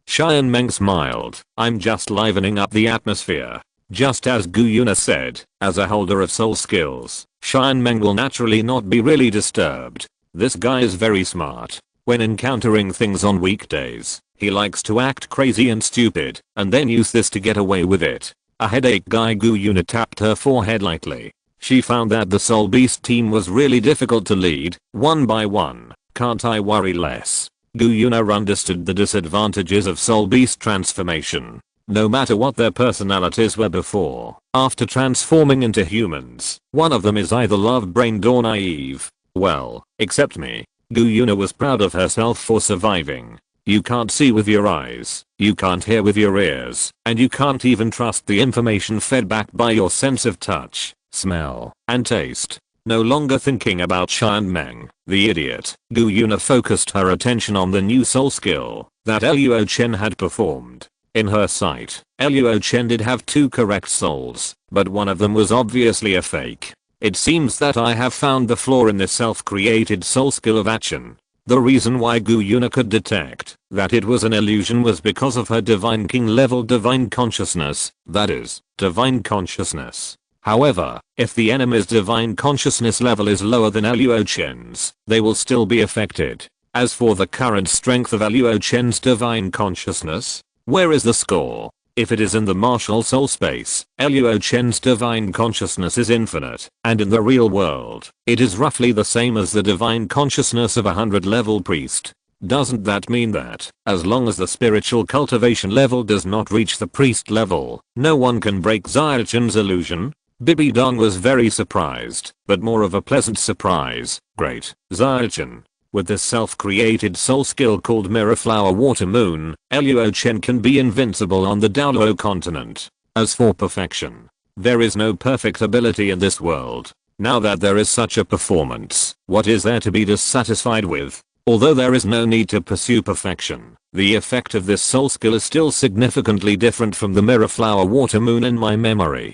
[SPEAKER 1] Xian Meng smiled. I'm just livening up the atmosphere. Just as Gu Yuna said, as a holder of soul skills, Xian Meng will naturally not be really disturbed. This guy is very smart. When encountering things on weekdays, he likes to act crazy and stupid, and then use this to get away with it. A headache guy. Gu Yuna tapped her forehead lightly. She found that the Soul Beast team was really difficult to lead, one by one. Can't I worry less? Gu Yuna understood the disadvantages of Soul Beast transformation. No matter what their personalities were before, after transforming into humans, one of them is either love-brained or naive. Well, except me. Gu Yuna was proud of herself for surviving. You can't see with your eyes, you can't hear with your ears, and you can't even trust the information fed back by your sense of touch, smell, and taste. No longer thinking about Xian Meng, the idiot, Gu Yuna focused her attention on the new soul skill that Luo Chen had performed. In her sight, Luo Chen did have 2 correct souls, but one of them was obviously a fake. It seems that I have found the flaw in this self-created soul skill of action. The reason why Gu Yuna could detect that it was an illusion was because of her Divine King level divine consciousness, that is, divine consciousness. However, if the enemy's divine consciousness level is lower than Luo Chen's, they will still be affected. As for the current strength of Luo Chen's divine consciousness, where is the score? If it is in the martial soul space, Luo Chen's divine consciousness is infinite, and in the real world, it is roughly the same as the divine consciousness of a 100-level priest. Doesn't that mean that, as long as the spiritual cultivation level does not reach the priest level, no one can break Luo Chen's illusion? Bibi Dong was very surprised, but more of a pleasant surprise. Great, Luo Chen. With this self-created soul skill called Mirror Flower Water Moon, Luo Chen can be invincible on the Douluo Continent. As for perfection, there is no perfect ability in this world. Now that there is such a performance, what is there to be dissatisfied with? Although there is no need to pursue perfection, the effect of this soul skill is still significantly different from the Mirror Flower Water Moon in my memory.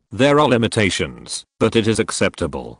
[SPEAKER 1] There are limitations, but it is acceptable.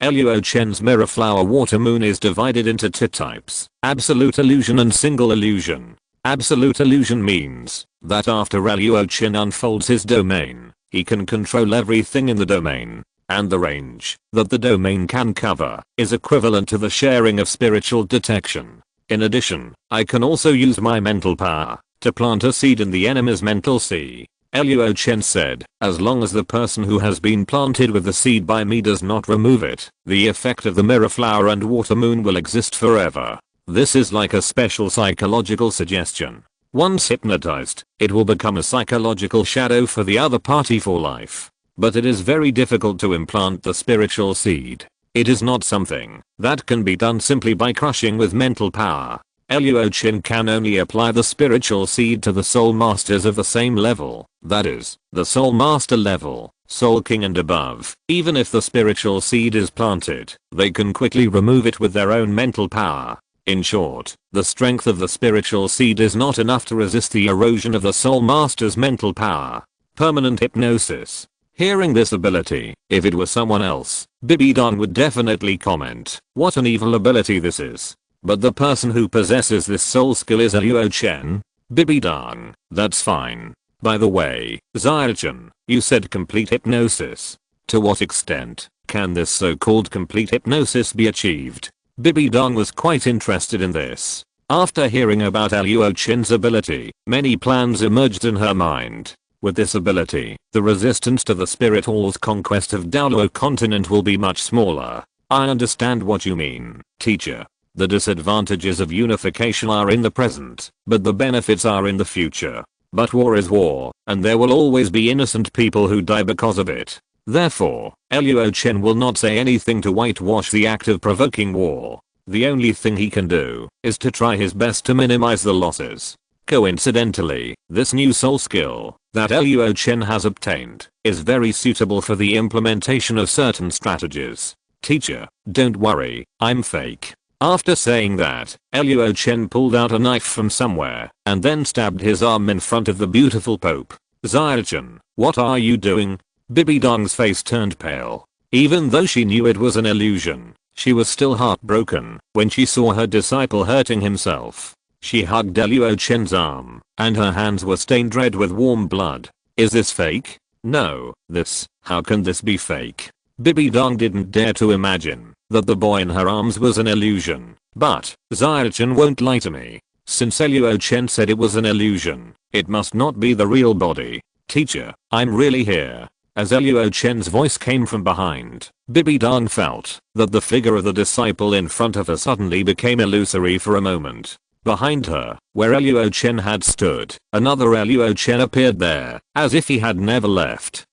[SPEAKER 1] Luo Chen's Mirror Flower Water Moon is divided into two types, Absolute Illusion and Single Illusion. Absolute Illusion means that after Luo Chen unfolds his domain, he can control everything in the domain, and the range that the domain can cover is equivalent to the sharing of spiritual detection. In addition, I can also use my mental power to plant a seed in the enemy's mental sea. Luo Chen said, as long as the person who has been planted with the seed by me does not remove it, the effect of the Mirror Flower and Water Moon will exist forever. This is like a special psychological suggestion. Once hypnotized, it will become a psychological shadow for the other party for life. But it is very difficult to implant the spiritual seed. It is not something that can be done simply by crushing with mental power. Luo Chen can only apply the spiritual seed to the soul masters of the same level, that is, the soul master level, soul king and above. Even if the spiritual seed is planted, they can quickly remove it with their own mental power. In short, the strength of the spiritual seed is not enough to resist the erosion of the soul master's mental power. Permanent hypnosis. Hearing this ability, if it were someone else, Bibi Dong would definitely comment, what an evil ability this is. But the person who possesses this soul skill is Luo Chen. Bibi Dong, that's fine. By the way, Luo Chen, you said complete hypnosis. To what extent can this so-called complete hypnosis be achieved? Bibi Dong was quite interested in this. After hearing about Luo Chen's ability, many plans emerged in her mind. With this ability, the resistance to the Spirit Hall's conquest of Douluo Continent will be much smaller. I understand what you mean, teacher. The disadvantages of unification are in the present, but the benefits are in the future. But war is war, and there will always be innocent people who die because of it. Therefore, Luo Chen will not say anything to whitewash the act of provoking war. The only thing he can do is to try his best to minimize the losses. Coincidentally, this new soul skill that Luo Chen has obtained is very suitable for the implementation of certain strategies. Teacher, don't worry, I'm fake. After saying that, Luo Chen pulled out a knife from somewhere and then stabbed his arm in front of the beautiful Pope. Luo Chen, what are you doing? Bibi Dong's face turned pale. Even though she knew it was an illusion, she was still heartbroken when she saw her disciple hurting himself. She hugged Luo Chen's arm, and her hands were stained red with warm blood. Is this fake? No, how can this be fake? Bibi Dong didn't dare to imagine that the boy in her arms was an illusion. But, Luo Chen won't lie to me. Since Luo Chen said it was an illusion, it must not be the real body. Teacher, I'm really here. As Luo Chen's voice came from behind, Bibi Dong felt that the figure of the disciple in front of her suddenly became illusory for a moment. Behind her, where Luo Chen had stood, another Luo Chen appeared there, as if he had never left.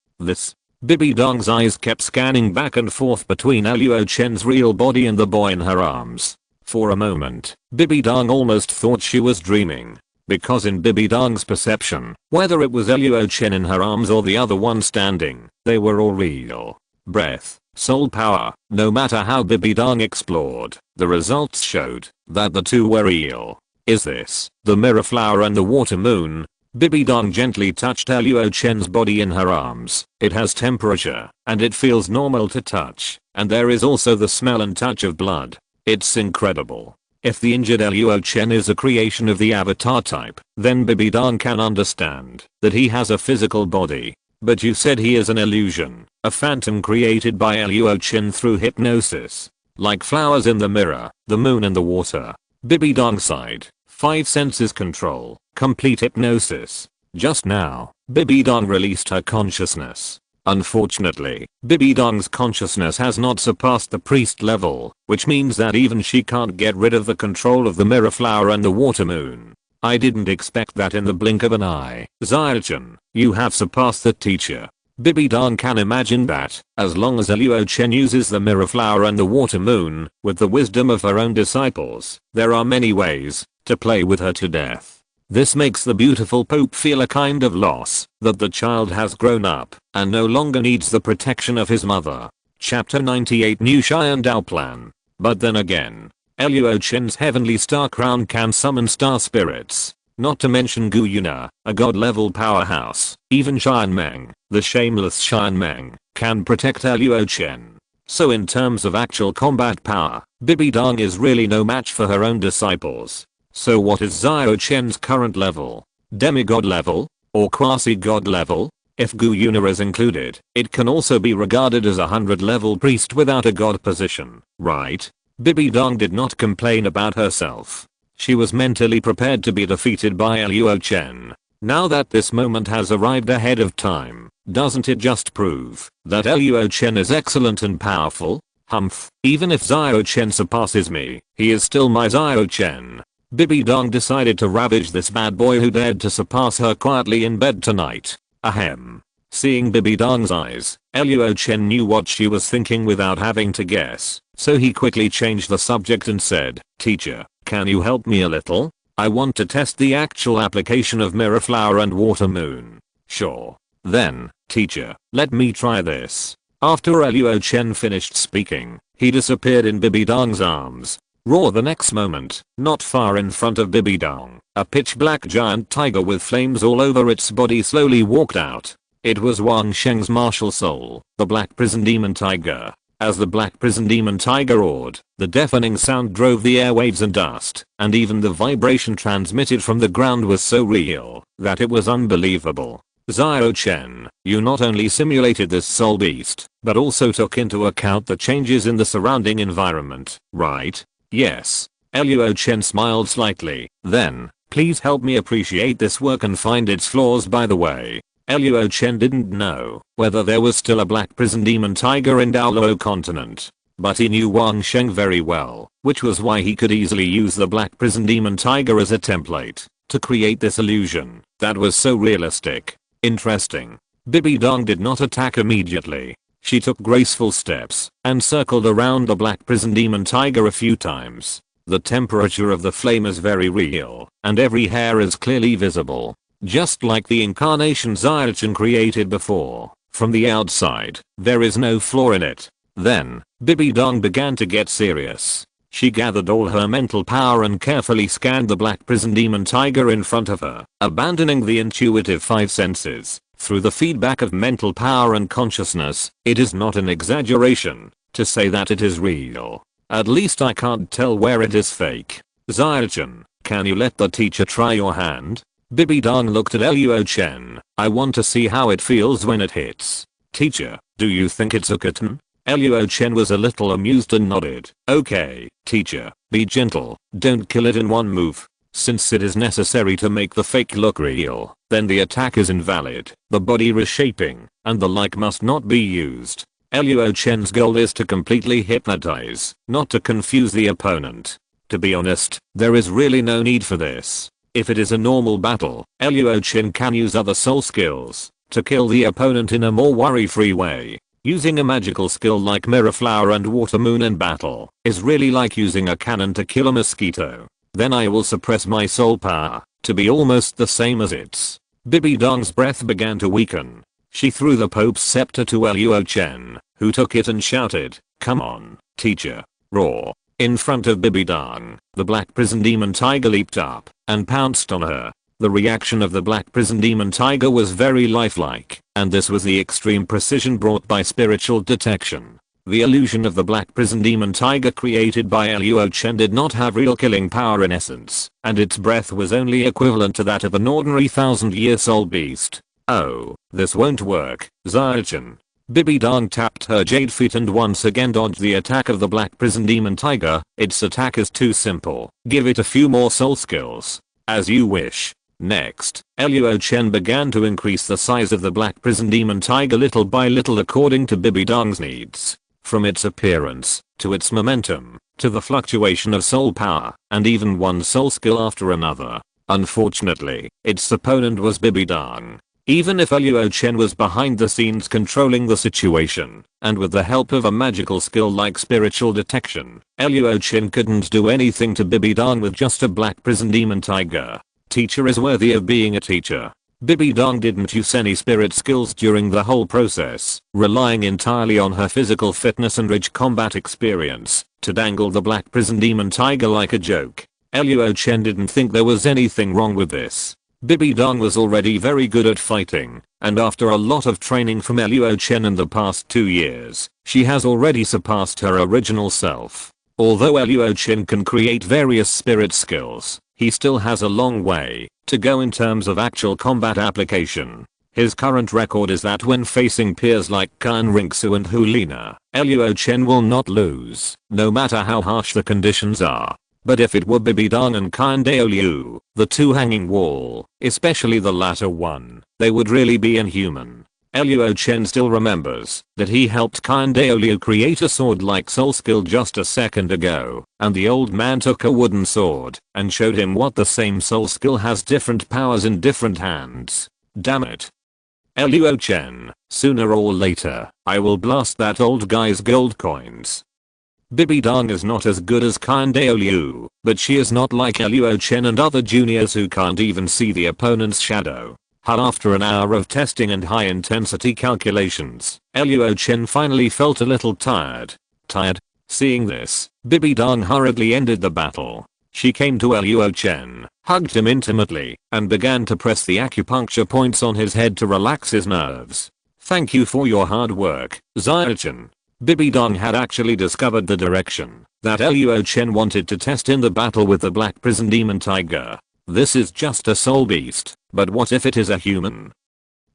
[SPEAKER 1] Bibi Dong's eyes kept scanning back and forth between Luo Chen's real body and the boy in her arms. For a moment, Bibi Dong almost thought she was dreaming. Because in Bibi Dong's perception, whether it was Luo Chen in her arms or the other one standing, they were all real. Breath, soul power, no matter how Bibi Dong explored, the results showed that the two were real. Is this the Mirror Flower and the Water Moon? Bibi Dong gently touched Luo Chen's body in her arms. It has temperature, and it feels normal to touch, and there is also the smell and touch of blood. It's incredible. If the injured Luo Chen is a creation of the avatar type, then Bibi Dong can understand that he has a physical body. But you said he is an illusion, a phantom created by Luo Chen through hypnosis. Like flowers in the mirror, the moon and the water. Bibi Dong sighed. 5 senses control, complete hypnosis. Just now, Bibi Dong released her consciousness. Unfortunately, Bibi Dong's consciousness has not surpassed the priest level, which means that even she can't get rid of the control of the mirror flower and the water moon. I didn't expect that in the blink of an eye. Chen, you have surpassed the teacher. Bibi Dong can imagine that, as long as Luo Chen uses the mirror flower and the water moon, with the wisdom of her own disciples, there are many ways to play with her to death. This makes the beautiful Pope feel a kind of loss, that the child has grown up, and no longer needs the protection of his mother. Chapter 98 New Xian Dao Plan. But then again, Luo Chen's heavenly star crown can summon star spirits. Not to mention Gu Yuna, a god-level powerhouse. Even Xian Meng, the shameless Xian Meng, can protect Luo Chen. So in terms of actual combat power, Bibi Dong is really no match for her own disciples. So what is Luo Chen's current level? Demigod level? Or quasi-god level? If Gu Yuna is included, it can also be regarded as a 100-level priest without a god position, right? Bibi Dong did not complain about herself. She was mentally prepared to be defeated by Luo Chen. Now that this moment has arrived ahead of time, doesn't it just prove that Luo Chen is excellent and powerful? Humph, even if Luo Chen surpasses me, he is still my Luo Chen. Bibi Dong decided to ravage this bad boy who dared to surpass her quietly in bed tonight. Ahem. Seeing Bibi Dong's eyes, Luo Chen knew what she was thinking without having to guess, so he quickly changed the subject and said, "Teacher, can you help me a little? I want to test the actual application of mirror flower and water moon." "Sure. Then, teacher, let me try this." After Luo Chen finished speaking, he disappeared in Bibi Dong's arms. The next moment, not far in front of Bibi Dong, a pitch black giant tiger with flames all over its body slowly walked out. It was Wang Sheng's martial soul, the black prison demon tiger. As the black prison demon tiger roared, the deafening sound drove the airwaves and dust, and even the vibration transmitted from the ground was so real that it was unbelievable. Luo Chen, you not only simulated this soul beast, but also took into account the changes in the surrounding environment, right? Yes. Luo Chen smiled slightly. Then, please help me appreciate this work and find its flaws. By the way, Luo Chen didn't know whether there was still a black prison demon tiger in Douluo Continent. But he knew Wang Sheng very well, which was why he could easily use the black prison demon tiger as a template to create this illusion that was so realistic. Interesting. Bibi Dong did not attack immediately. She took graceful steps and circled around the black prison demon tiger a few times. The temperature of the flame is very real, and every hair is clearly visible. Just like the incarnation Luo Chen created before. From the outside, there is no flaw in it. Then, Bibi Dong began to get serious. She gathered all her mental power and carefully scanned the black prison demon tiger in front of her, abandoning the intuitive 5 senses. Through the feedback of mental power and consciousness, it is not an exaggeration to say that it is real. At least I can't tell where it is fake. Luo Chen, can you let the teacher try your hand? Bibi Dong looked at Luo Chen. I want to see how it feels when it hits. Teacher, do you think it's a kitten? Luo Chen was a little amused and nodded. Okay, teacher, be gentle, don't kill it in one move. Since it is necessary to make the fake look real, then the attack is invalid. The body reshaping and the like must not be used. Luo Chen's goal is to completely hypnotize, not to confuse the opponent. To be honest, there is really no need for this. If it is a normal battle, Luo Chen can use other soul skills to kill the opponent in a more worry-free way. Using a magical skill like Mirror Flower and Water Moon in battle is really like using a cannon to kill a mosquito. Then I will suppress my soul power to be almost the same as its. Bibi Dong's breath began to weaken. She threw the Pope's scepter to Luo Chen, who took it and shouted, "Come on, teacher." Roar. In front of Bibi Dong, the black prison demon tiger leaped up and pounced on her. The reaction of the black prison demon tiger was very lifelike, and this was the extreme precision brought by spiritual detection. The illusion of the black prison demon tiger created by Luo Chen did not have real killing power in essence, and its breath was only equivalent to that of an ordinary 1000-year soul beast. Oh, this won't work, Luo Chen. Bibi Dong tapped her jade feet and once again dodged the attack of the black prison demon tiger. Its attack is too simple. Give it a few more soul skills. As you wish. Next, Luo Chen began to increase the size of the black prison demon tiger little by little according to Bibi Dong's needs. From its appearance, to its momentum, to the fluctuation of soul power, and even one soul skill after another. Unfortunately, its opponent was Bibi Dong. Even if Luo Chen was behind the scenes controlling the situation, and with the help of a magical skill like spiritual detection, Luo Chen couldn't do anything to Bibi Dong with just a black prison demon tiger. Teacher is worthy of being a teacher. Bibi Dong didn't use any spirit skills during the whole process, relying entirely on her physical fitness and rich combat experience to dangle the black prison demon tiger like a joke. Luo Chen didn't think there was anything wrong with this. Bibi Dong was already very good at fighting, and after a lot of training from Luo Chen in the past 2 years, she has already surpassed her original self. Although Luo Chen can create various spirit skills, he still has a long way to go in terms of actual combat application. His current record is that when facing peers like Kan Ringsu and Hulina, Luo Chen will not lose, no matter how harsh the conditions are. But if it were Bibi Dong and Kan Daoliu, the two hanging wall, especially the latter one, they would really be inhuman. Luo Chen still remembers that he helped Kan Daoliu create a sword-like soul skill just a second ago, and the old man took a wooden sword and showed him what the same soul skill has different powers in different hands. Damn it. Luo Chen, sooner or later, I will blast that old guy's gold coins. Bibi Dong is not as good as Kan Daoliu, but she is not like Luo Chen and other juniors who can't even see the opponent's shadow. After an hour of testing and high intensity calculations, Luo Chen finally felt a little tired. Seeing this, Bibi Dong hurriedly ended the battle. She came to Luo Chen, hugged him intimately, and began to press the acupuncture points on his head to relax his nerves. Thank you for your hard work, Luo Chen. Bibi Dong had actually discovered the direction that Luo Chen wanted to test in the battle with the black prison demon tiger. This is just a soul beast, but what if it is a human?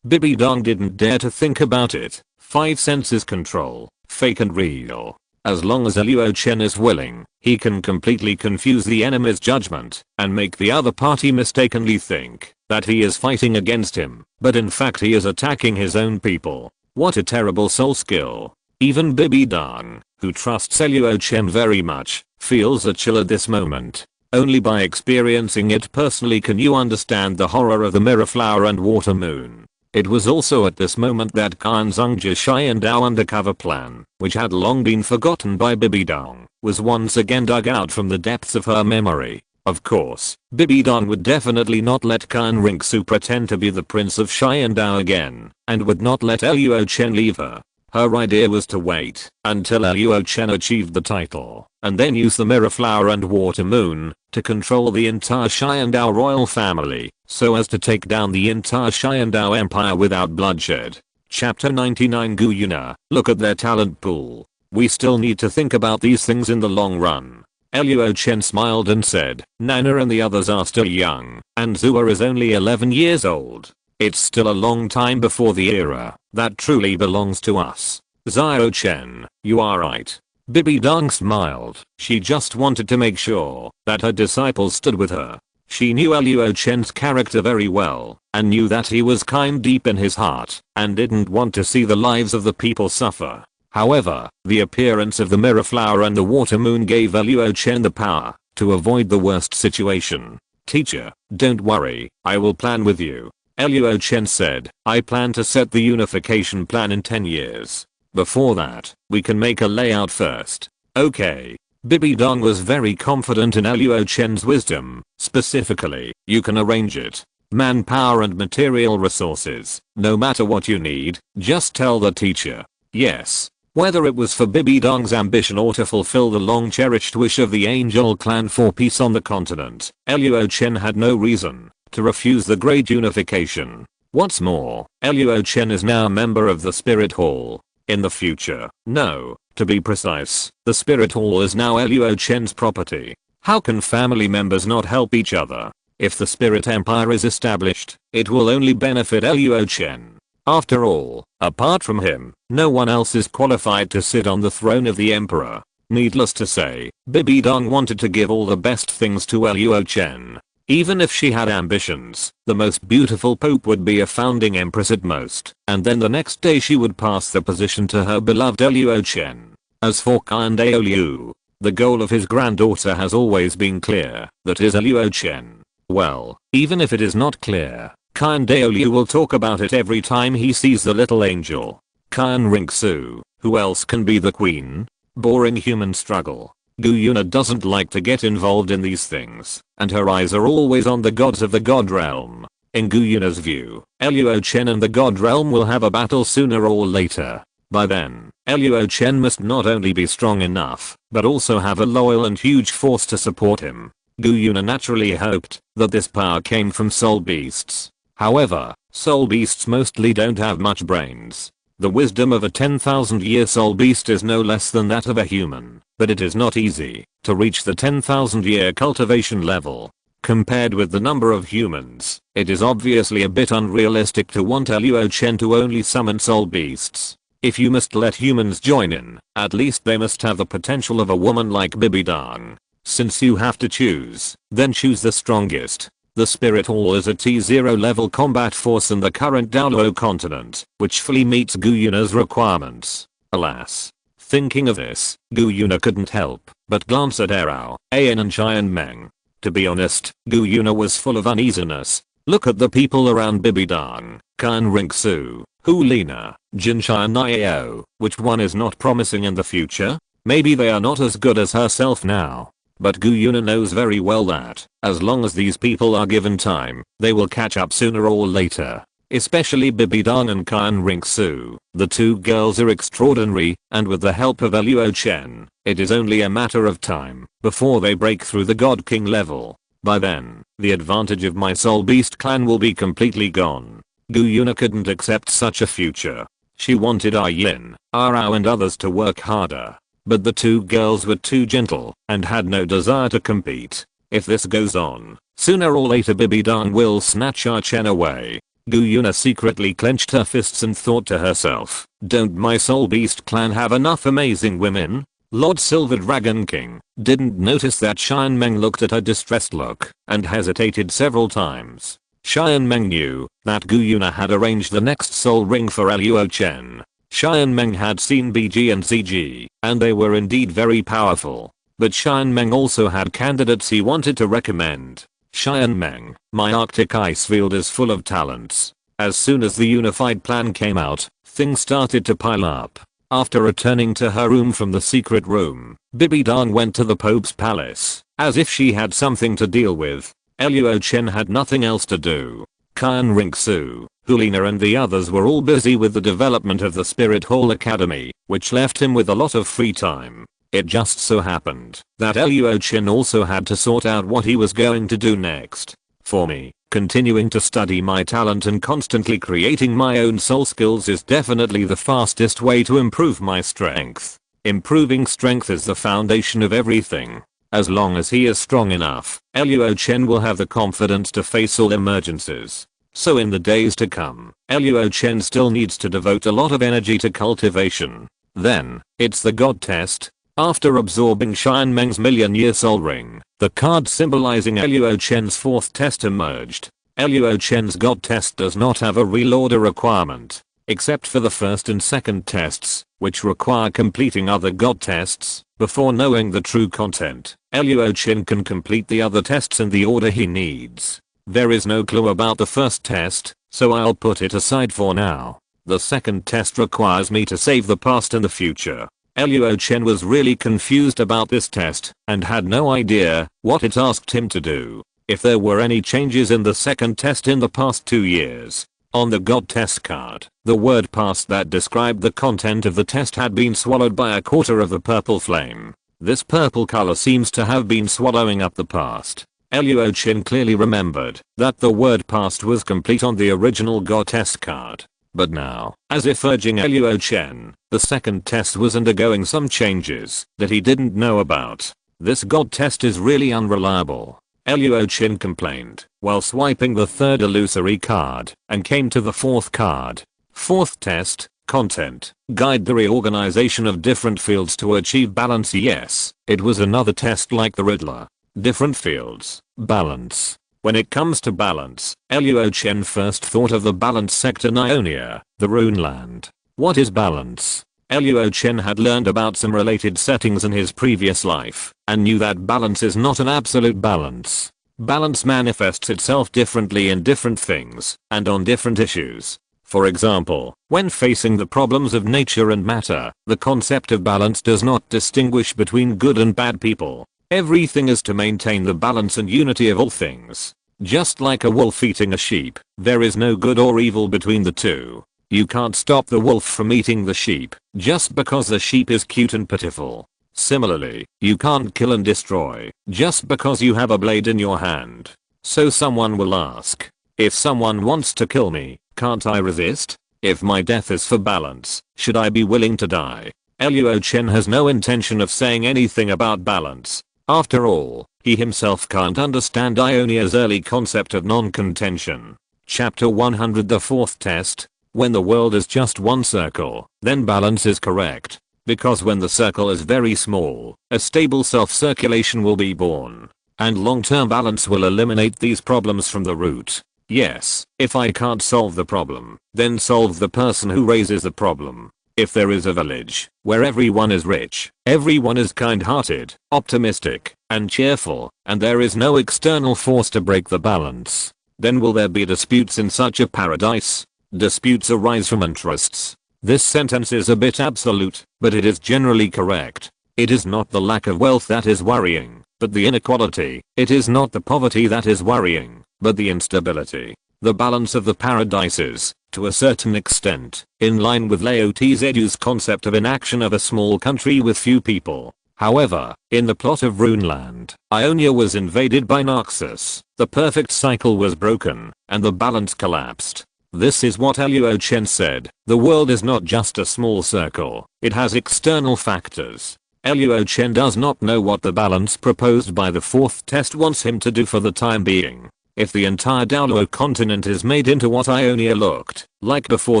[SPEAKER 1] Bibi Dong didn't dare to think about it. 5 senses control, fake and real. As long as Luo Chen is willing, he can completely confuse the enemy's judgment and make the other party mistakenly think that he is fighting against him, but in fact he is attacking his own people. What a terrible soul skill. Even Bibi Dong, who trusts Luo Chen very much, feels a chill at this moment. Only by experiencing it personally can you understand the horror of the mirror flower and water moon. It was also at this moment that Kan Zhengji's Xiandao undercover plan, which had long been forgotten by Bibi Dong, was once again dug out from the depths of her memory. Of course, Bibi Dong would definitely not let Kan Ringsu pretend to be the Prince of Xiandao again, and would not let Luo Chen leave her. Her idea was to wait until Luo Chen achieved the title, and then use the mirror flower and water moon to control the entire Xiandao royal family, so as to take down the entire Xiandao empire without bloodshed. Chapter 99 Guyuna, look at their talent pool. We still need to think about these things in the long run. Luo Chen smiled and said, Nana and the others are still young, and Zua is only 11 years old. It's still a long time before the era that truly belongs to us. Luo Chen, you are right. Bibi Dong smiled. She just wanted to make sure that her disciples stood with her. She knew Luo Chen's character very well, and knew that he was kind deep in his heart, and didn't want to see the lives of the people suffer. However, the appearance of the mirror flower and the water moon gave Luo Chen the power to avoid the worst situation. Teacher, don't worry, I will plan with you. Luo Chen said, I plan to set the unification plan in 10 years. Before that, we can make a layout first. Okay. Bibi Dong was very confident in Luo Chen's wisdom. Specifically, you can arrange it. Manpower and material resources. No matter what you need, just tell the teacher. Yes. Whether it was for Bibi Dong's ambition or to fulfill the long cherished wish of the Angel clan for peace on the continent, Luo Chen had no reason to refuse the great unification. What's more, Luo Chen is now a member of the Spirit Hall. In the future, no, to be precise, the Spirit Hall is now Luo Chen's property. How can family members not help each other? If the Spirit Empire is established, it will only benefit Luo Chen. After all, apart from him, no one else is qualified to sit on the throne of the Emperor. Needless to say, Bibi Dong wanted to give all the best things to Luo Chen. Even if she had ambitions, the most beautiful pope would be a founding empress at most, and then the next day she would pass the position to her beloved Luo Chen. As for Qin Liu, the goal of his granddaughter has always been clear, that is Luo Chen. Well, even if it is not clear, Qin Liu will talk about it every time he sees the little angel. Qin Ringsu, who else can be the queen? Boring human struggle. Gu Yuna doesn't like to get involved in these things, and her eyes are always on the gods of the god realm. In Gu Yuna's view, Luo Chen and the god realm will have a battle sooner or later. By then, Luo Chen must not only be strong enough, but also have a loyal and huge force to support him. Gu Yuna naturally hoped that this power came from soul beasts. However, soul beasts mostly don't have much brains. The wisdom of a 10,000-year soul beast is no less than that of a human, but it is not easy to reach the 10,000-year cultivation level. Compared with the number of humans, it is obviously a bit unrealistic to want Luo Chen to only summon soul beasts. If you must let humans join in, at least they must have the potential of a woman like Bibi Dong. Since you have to choose, then choose the strongest. The Spirit Hall is a T0 level combat force in the current Douluo Continent, which fully meets Gu Yuna's requirements. Alas. Thinking of this, Gu Yuna couldn't help but glance at Erao, An and Qian Meng. To be honest, Gu Yuna was full of uneasiness. Look at the people around Bibi Dong, Qin Ringsu, Hu Lina, Jin Qian Niao. Which one is not promising in the future? Maybe they are not as good as herself now. But Gu Yuna knows very well that, as long as these people are given time, they will catch up sooner or later. Especially Bibi Dong and Qin Ringsu. The two girls are extraordinary, and with the help of Luo Chen, it is only a matter of time before they break through the God King level. By then, the advantage of my Soul Beast clan will be completely gone. Gu Yuna couldn't accept such a future. She wanted Yin, Arao and others to work harder. But the two girls were too gentle and had no desire to compete. If this goes on, sooner or later Bibi Dong will snatch our Chen away. Gu Yuna secretly clenched her fists and thought to herself, don't my Soul Beast clan have enough amazing women? Lord Silver Dragon King didn't notice that Qian Meng looked at her distressed look and hesitated several times. Qian Meng knew that Gu Yuna had arranged the next soul ring for Luo Chen. Qian Meng had seen BG and ZG, and they were indeed very powerful. But Qian Meng also had candidates he wanted to recommend. Qian Meng, my Arctic ice field is full of talents. As soon as the unified plan came out, things started to pile up. After returning to her room from the secret room, Bibi Dong went to the Pope's palace, as if she had something to deal with. Luo Chen had nothing else to do. Qin Ringsu, Hulina and the others were all busy with the development of the Spirit Hall Academy, which left him with a lot of free time. It just so happened that Luo Chen also had to sort out what he was going to do next. For me, continuing to study my talent and constantly creating my own soul skills is definitely the fastest way to improve my strength. Improving strength is the foundation of everything. As long as he is strong enough, Luo Chen will have the confidence to face all emergencies. So in the days to come, Luo Chen still needs to devote a lot of energy to cultivation. Then, it's the God test. After absorbing Qian Meng's million-year soul ring, the card symbolizing Luo Chen's fourth test emerged. Luo Chen's God test does not have a real order requirement, except for the first and second tests, which require completing other God tests. Before knowing the true content, Luo Chen can complete the other tests in the order he needs. There is no clue about the first test, so I'll put it aside for now. The second test requires me to save the past and the future. Luo Chen was really confused about this test and had no idea what it asked him to do. If there were any changes in the second test in the past 2 years. On the God test card, the word past that described the content of the test had been swallowed by a quarter of the purple flame. This purple color seems to have been swallowing up the past. Luo Chen clearly remembered that the word past was complete on the original God test card. But now, as if urging Luo Chen, the second test was undergoing some changes that he didn't know about. This God test is really unreliable. Luo Chen complained while swiping the third illusory card and came to the fourth card. Fourth test, content, guide the reorganization of different fields to achieve balance. Yes, it was another test like the Riddler. Different fields, balance. When it comes to balance, Luo Chen first thought of the balance sector Nionia, the Rune Land. What is balance? Luo Chen had learned about some related settings in his previous life and knew that balance is not an absolute balance. Balance manifests itself differently in different things and on different issues. For example, when facing the problems of nature and matter, the concept of balance does not distinguish between good and bad people. Everything is to maintain the balance and unity of all things. Just like a wolf eating a sheep, there is no good or evil between the two. You can't stop the wolf from eating the sheep just because the sheep is cute and pitiful. Similarly, you can't kill and destroy just because you have a blade in your hand. So someone will ask, if someone wants to kill me, can't I resist? If my death is for balance, should I be willing to die? Luo Chen has no intention of saying anything about balance. After all, he himself can't understand Ionia's early concept of non-contention. Chapter 100. The fourth test. When the world is just one circle, then balance is correct. Because when the circle is very small, a stable self-circulation will be born. And long-term balance will eliminate these problems from the root. Yes, if I can't solve the problem, then solve the person who raises the problem. If there is a village where everyone is rich, everyone is kind-hearted, optimistic, and cheerful, and there is no external force to break the balance, then will there be disputes in such a paradise? Disputes arise from interests. This sentence is a bit absolute, but it is generally correct. It is not the lack of wealth that is worrying, but the inequality. It is not the poverty that is worrying, but the instability. The balance of the paradise is, to a certain extent, in line with Lao Tzu's concept of inaction of a small country with few people. However, in the plot of Runeland, Ionia was invaded by Naxos, the perfect cycle was broken, and the balance collapsed. This is what Luo Chen said, the world is not just a small circle, it has external factors. Luo Chen does not know what the balance proposed by the fourth test wants him to do for the time being. If the entire Douluo Continent is made into what Ionia looked like before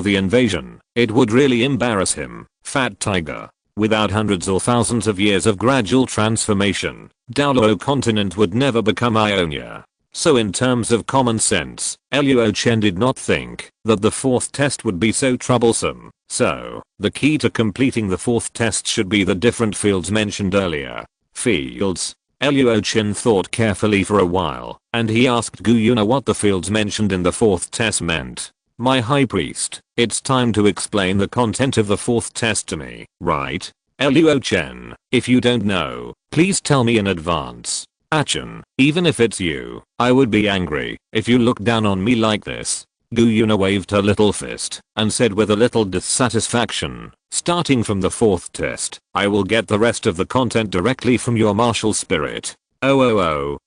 [SPEAKER 1] the invasion, it would really embarrass him. Fat Tiger. Without hundreds or thousands of years of gradual transformation, Douluo Continent would never become Ionia. So in terms of common sense, Luo Chen did not think that the fourth test would be so troublesome. So, the key to completing the fourth test should be the different fields mentioned earlier. Fields. Luo Chen thought carefully for a while, and he asked Gu Yuna what the fields mentioned in the fourth test meant. My high priest, it's time to explain the content of the fourth test to me, right? Luo Chen, if you don't know, please tell me in advance. Achin, even if it's you, I would be angry if you look down on me like this. Gu Yuna waved her little fist and said with a little dissatisfaction, starting from the fourth test, I will get the rest of the content directly from your martial spirit. Luo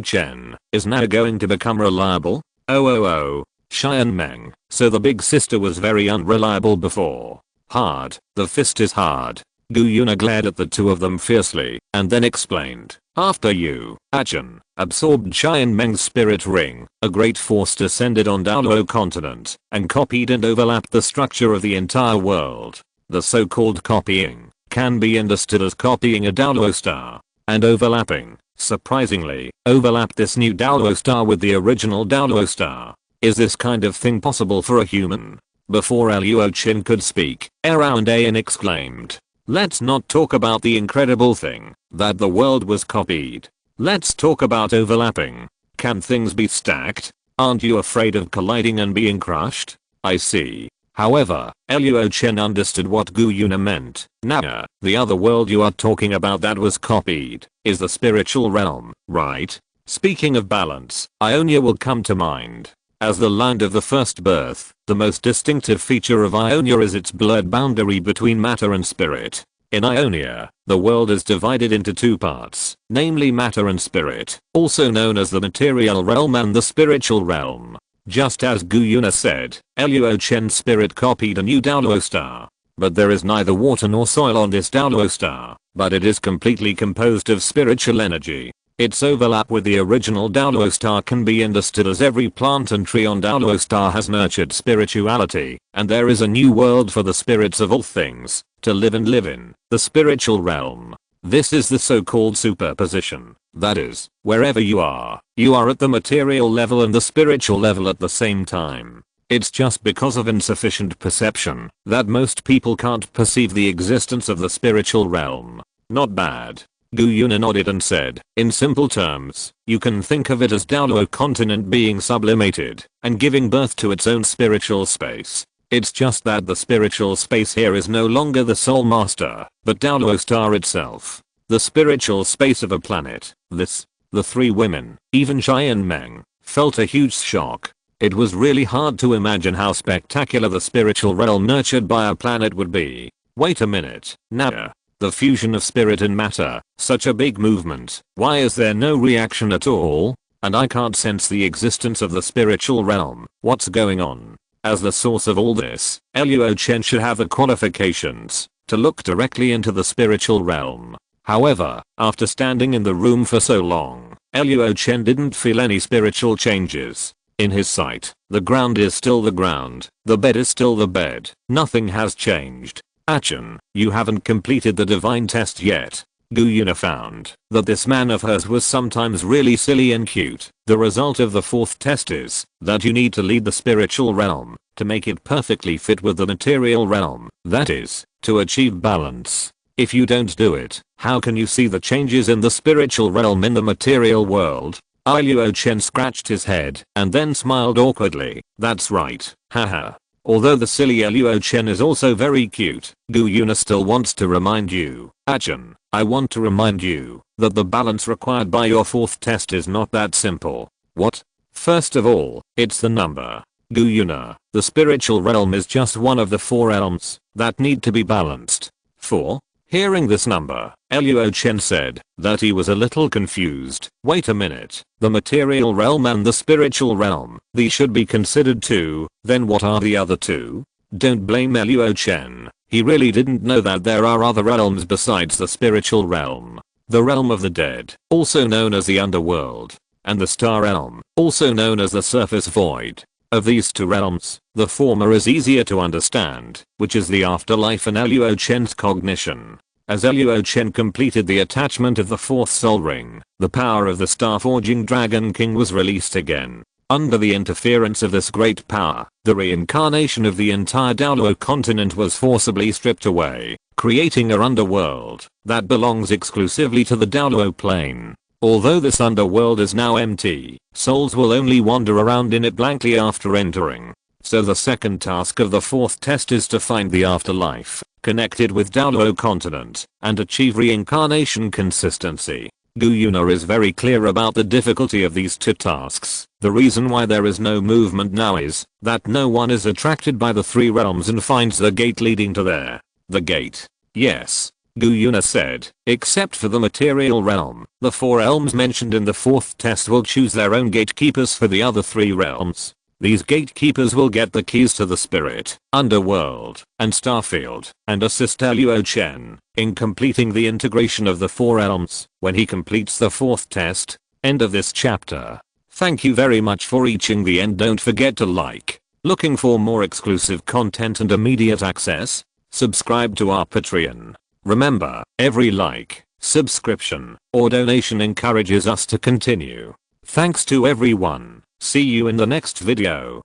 [SPEAKER 1] Chen is now going to become reliable? Xian Meng, so the big sister was very unreliable before. Hard, the fist is hard. Gu Yuna glared at the two of them fiercely and then explained. After you, Achin, absorbed Xian Meng's spirit ring, a great force descended on Douluo Continent and copied and overlapped the structure of the entire world. The so-called copying can be understood as copying a Douluo star, and overlapping, surprisingly, overlapped this new Douluo star with the original Douluo star. Is this kind of thing possible for a human? Before Luo Chen could speak, Around Ayan exclaimed. Let's not talk about the incredible thing that the world was copied. Let's talk about overlapping. Can things be stacked? Aren't you afraid of colliding and being crushed? I see. However, Luo Chen understood what Gu Yuna meant. Nah, the other world you are talking about that was copied is the spiritual realm, right? Speaking of balance, Ionia will come to mind. As the land of the first birth, the most distinctive feature of Ionia is its blurred boundary between matter and spirit. In Ionia, the world is divided into two parts, namely matter and spirit, also known as the material realm and the spiritual realm. Just as Gu Yuna said, Luo Chen's spirit copied a new Douluo star. But there is neither water nor soil on this Douluo star, but it is completely composed of spiritual energy. Its overlap with the original Douluo star can be understood as every plant and tree on Douluo star has nurtured spirituality, and there is a new world for the spirits of all things to live and live in, the spiritual realm. This is the so-called superposition. That is, wherever you are at the material level and the spiritual level at the same time. It's just because of insufficient perception that most people can't perceive the existence of the spiritual realm. Not bad. Gu Yuna nodded and said, in simple terms, you can think of it as Douluo Continent being sublimated and giving birth to its own spiritual space. It's just that the spiritual space here is no longer the sole master, but Douluo star itself. The spiritual space of a planet. The three women, even Shai and Meng, felt a huge shock. It was really hard to imagine how spectacular the spiritual realm nurtured by a planet would be. Wait a minute, nada. The fusion of spirit and matter, such a big movement. Why is there no reaction at all? And I can't sense the existence of the spiritual realm. What's going on? As the source of all this, Luo Chen should have the qualifications to look directly into the spiritual realm. However, after standing in the room for so long, Luo Chen didn't feel any spiritual changes. In his sight, the ground is still the ground, the bed is still the bed, nothing has changed. Achan, you haven't completed the divine test yet. Gu Yuna found that this man of hers was sometimes really silly and cute. The result of the fourth test is that you need to lead the spiritual realm to make it perfectly fit with the material realm, that is, to achieve balance. If you don't do it, how can you see the changes in the spiritual realm in the material world? Luo Chen scratched his head and then smiled awkwardly. That's right, haha. Although the silly Luo Chen is also very cute, Gu Yuna still wants to remind you, Achan, I want to remind you that the balance required by your fourth test is not that simple. What? First of all, it's the number. Gu Yuna, the spiritual realm is just one of the 4 realms that need to be balanced. 4? Hearing this number, Luo Chen said that he was a little confused. Wait a minute, the material realm and the spiritual realm, these should be considered 2, then what are the other 2? Don't blame Luo Chen, he really didn't know that there are other realms besides the spiritual realm. The realm of the dead, also known as the underworld, and the star realm, also known as the surface void. Of these 2 realms, the former is easier to understand, which is the afterlife and Luo Chen's cognition. As Luo Chen completed the attachment of the 4th soul ring, the power of the star-forging Dragon King was released again. Under the interference of this great power, the reincarnation of the entire Douluo continent was forcibly stripped away, creating an underworld that belongs exclusively to the Douluo plane. Although this underworld is now empty, souls will only wander around in it blankly after entering. So the second task of the 4th test is to find the afterlife, connected with Douluo Continent, and achieve reincarnation consistency. Gu Yuna is very clear about the difficulty of these 2 tasks. The reason why there is no movement now is that no one is attracted by the 3 realms and finds the gate leading to there. The gate. Yes. Gu Yuna said, except for the material realm, the 4 realms mentioned in the 4th test will choose their own gatekeepers for the other 3 realms. These gatekeepers will get the keys to the spirit, underworld, and starfield, and assist Luo Chen in completing the integration of the 4 realms when he completes the 4th test. End of this chapter. Thank you very much for reaching the end. Don't forget to like. Looking for more exclusive content and immediate access? Subscribe to our Patreon. Remember, every like, subscription, or donation encourages us to continue. Thanks to everyone. See you in the next video.